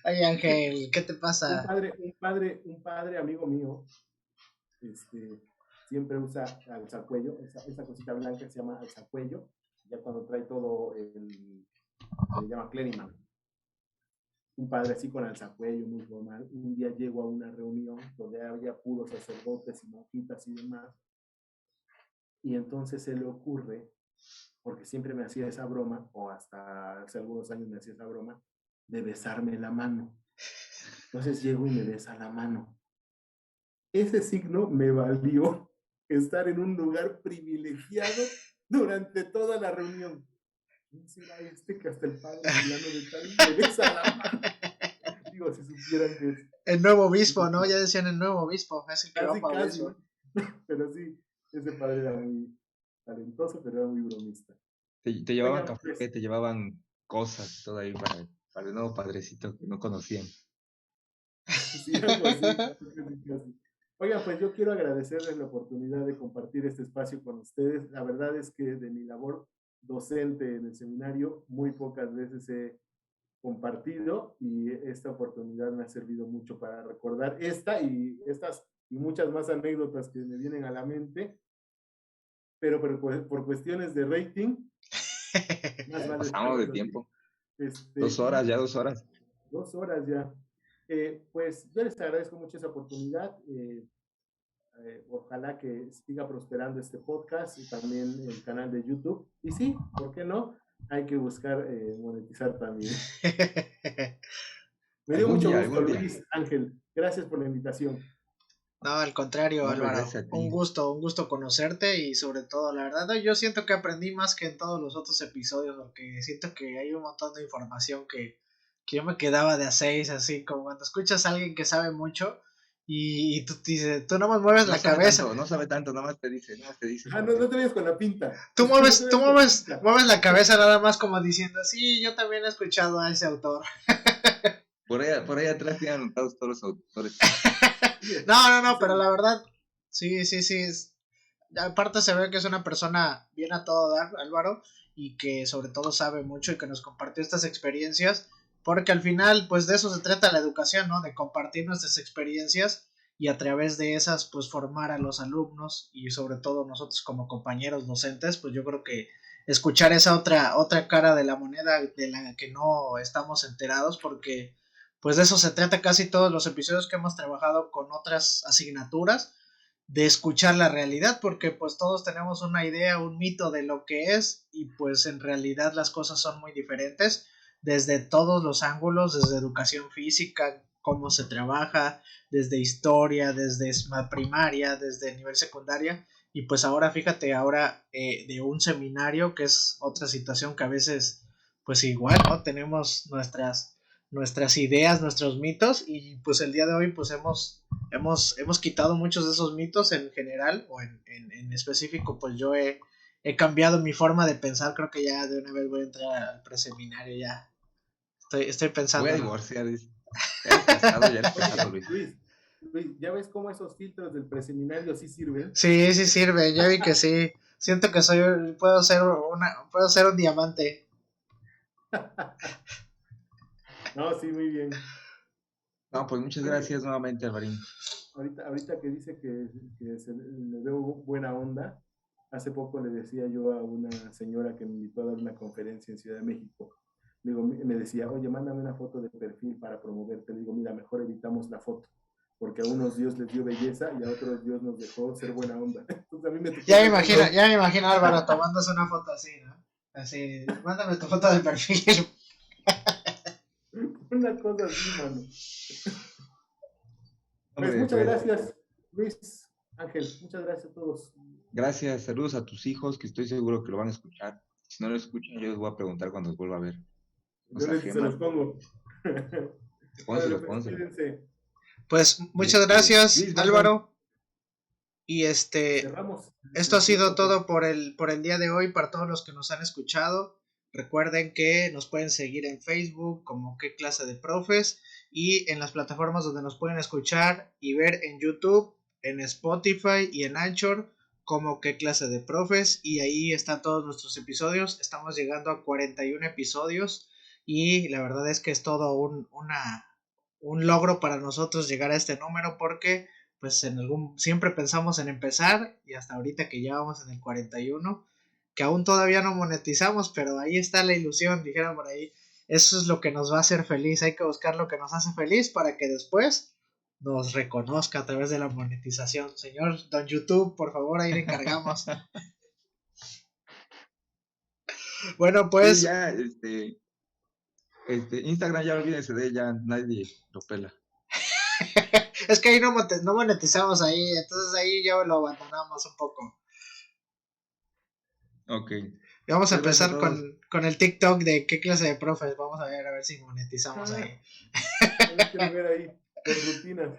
Ay, Ángel, ¿qué te pasa? Un padre amigo mío, siempre usa alzacuello, esa cosita blanca que se llama alzacuello, ya cuando trae todo se llama clériman. Un padre así con alzacuello, muy formal. Un día llego a una reunión donde había puros sacerdotes y monjitas y demás, y entonces se le ocurre, porque siempre me hacía esa broma, o hasta hace algunos años me hacía esa broma, de besarme la mano. Entonces llego y me besa la mano. Ese signo me valió estar en un lugar privilegiado durante toda la reunión. ¿Quién será que hasta el padre fulano de tal me besa la mano? Digo, si supieran que es... El nuevo obispo, ¿no? Ya decían el nuevo obispo, es el que va para casi, ¿no? Pero sí, ese padre era muy talentoso, pero era muy bromista. Te llevaban café, pues, te llevaban cosas, todo ahí para el nuevo padrecito que no conocían. Sí, algo así, casi. Oigan, pues yo quiero agradecerles la oportunidad de compartir este espacio con ustedes. La verdad es que de mi labor docente en el seminario, muy pocas veces he compartido y esta oportunidad me ha servido mucho para recordar estas y muchas más anécdotas que me vienen a la mente, pero por cuestiones de rating, más vale pasamos de tiempo. 2 horas, ya 2 horas. 2 horas ya. Pues yo les agradezco mucho esa oportunidad. Ojalá que siga prosperando este podcast y también el canal de YouTube. Y sí, ¿por qué no? Hay que buscar monetizar también. Me dio mucho gusto, algún día. Luis Ángel. Gracias por la invitación. No, al contrario, No, Álvaro, gracias a ti. un gusto conocerte y sobre todo, la verdad, yo siento que aprendí más que en todos los otros episodios porque siento que hay un montón de información que yo me quedaba de a 6, así como cuando escuchas a alguien que sabe mucho y tú dices, tú nomás mueves No la sabe cabeza, tanto, no sabe tanto, nada más te dice. Ah, no te vayas con la pinta. tú No te mueves, vayas con la pinta. mueves la cabeza nada más como diciendo, sí, yo también he escuchado a ese autor. Por ahí atrás tienen anotados todos los autores. No, pero la verdad, sí. Aparte se ve que es una persona bien a todo dar, Álvaro, y que sobre todo sabe mucho y que nos compartió estas experiencias, porque al final, pues de eso se trata la educación, ¿no? De compartir nuestras experiencias y a través de esas, pues formar a los alumnos y sobre todo nosotros como compañeros docentes, pues yo creo que escuchar esa otra cara de la moneda de la que no estamos enterados, porque pues de eso se trata casi todos los episodios que hemos trabajado con otras asignaturas, de escuchar la realidad, porque pues todos tenemos una idea, un mito de lo que es y pues en realidad las cosas son muy diferentes desde todos los ángulos, desde educación física, cómo se trabaja, desde historia, desde primaria, desde nivel secundaria y pues ahora fíjate, ahora de un seminario que es otra situación que a veces pues igual, ¿no? Tenemos nuestras ideas, nuestros mitos y pues el día de hoy pues hemos quitado muchos de esos mitos en general o en específico, pues yo he cambiado mi forma de pensar, creo que ya de una vez voy a entrar al preseminario, ya estoy pensando. Voy a divorciar. Ya eres casado, Luis. Luis, ¿ya ves cómo esos filtros del preseminario sí sirven? Sí sirve, ya vi que sí. Siento que puedo ser un diamante. No, sí, muy bien. No, pues muchas gracias nuevamente, Alvarín. Ahorita que dice que le veo buena onda, hace poco le decía yo a una señora que me invitó a dar una conferencia en Ciudad de México. Digo, me decía, oye, mándame una foto de perfil para promoverte. Le digo, mira, mejor editamos la foto, porque a unos Dios les dio belleza y a otros Dios nos dejó ser buena onda. Entonces, a mí me ya me imagino a Álvaro tomándose una foto así, ¿no? Así, mándame tu foto de perfil. Una cosa así, mano. Pues muchas gracias, Luis Ángel. Muchas gracias a todos. Gracias, saludos a tus hijos, que estoy seguro que lo van a escuchar. Si no lo escuchan, yo les voy a preguntar cuando los vuelva a ver. Yo se los pongo. Pónselos. Pues muchas gracias, Luis, Álvaro. Y cerramos. Esto ha sido todo por el día de hoy para todos los que nos han escuchado. Recuerden que nos pueden seguir en Facebook como qué clase de profes y en las plataformas donde nos pueden escuchar y ver en YouTube, en Spotify y en Anchor como qué clase de profes y ahí están todos nuestros episodios. Estamos llegando a 41 episodios y la verdad es que es todo un logro para nosotros llegar a este número porque pues siempre pensamos en empezar y hasta ahorita que ya vamos en el 41 que aún todavía no monetizamos, pero ahí está la ilusión, dijeron por ahí, eso es lo que nos va a hacer feliz, hay que buscar lo que nos hace feliz para que después nos reconozca a través de la monetización. Señor Don YouTube, por favor, ahí le encargamos. Bueno, pues... Sí, ya, Instagram ya olvídense de ella, nadie lo pela. Es que ahí no monetizamos ahí, entonces ahí ya lo abandonamos un poco. Ok. Y vamos a empezar con el TikTok de qué clase de profes. Vamos a ver si monetizamos ahí. Quiero ver ahí, por rutinas.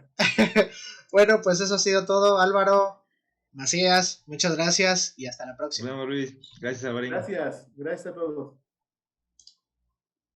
Bueno, pues eso ha sido todo. Álvaro, Macías, muchas gracias y hasta la próxima. Nos vemos, Luis. Gracias, Alvarín. Gracias a todos.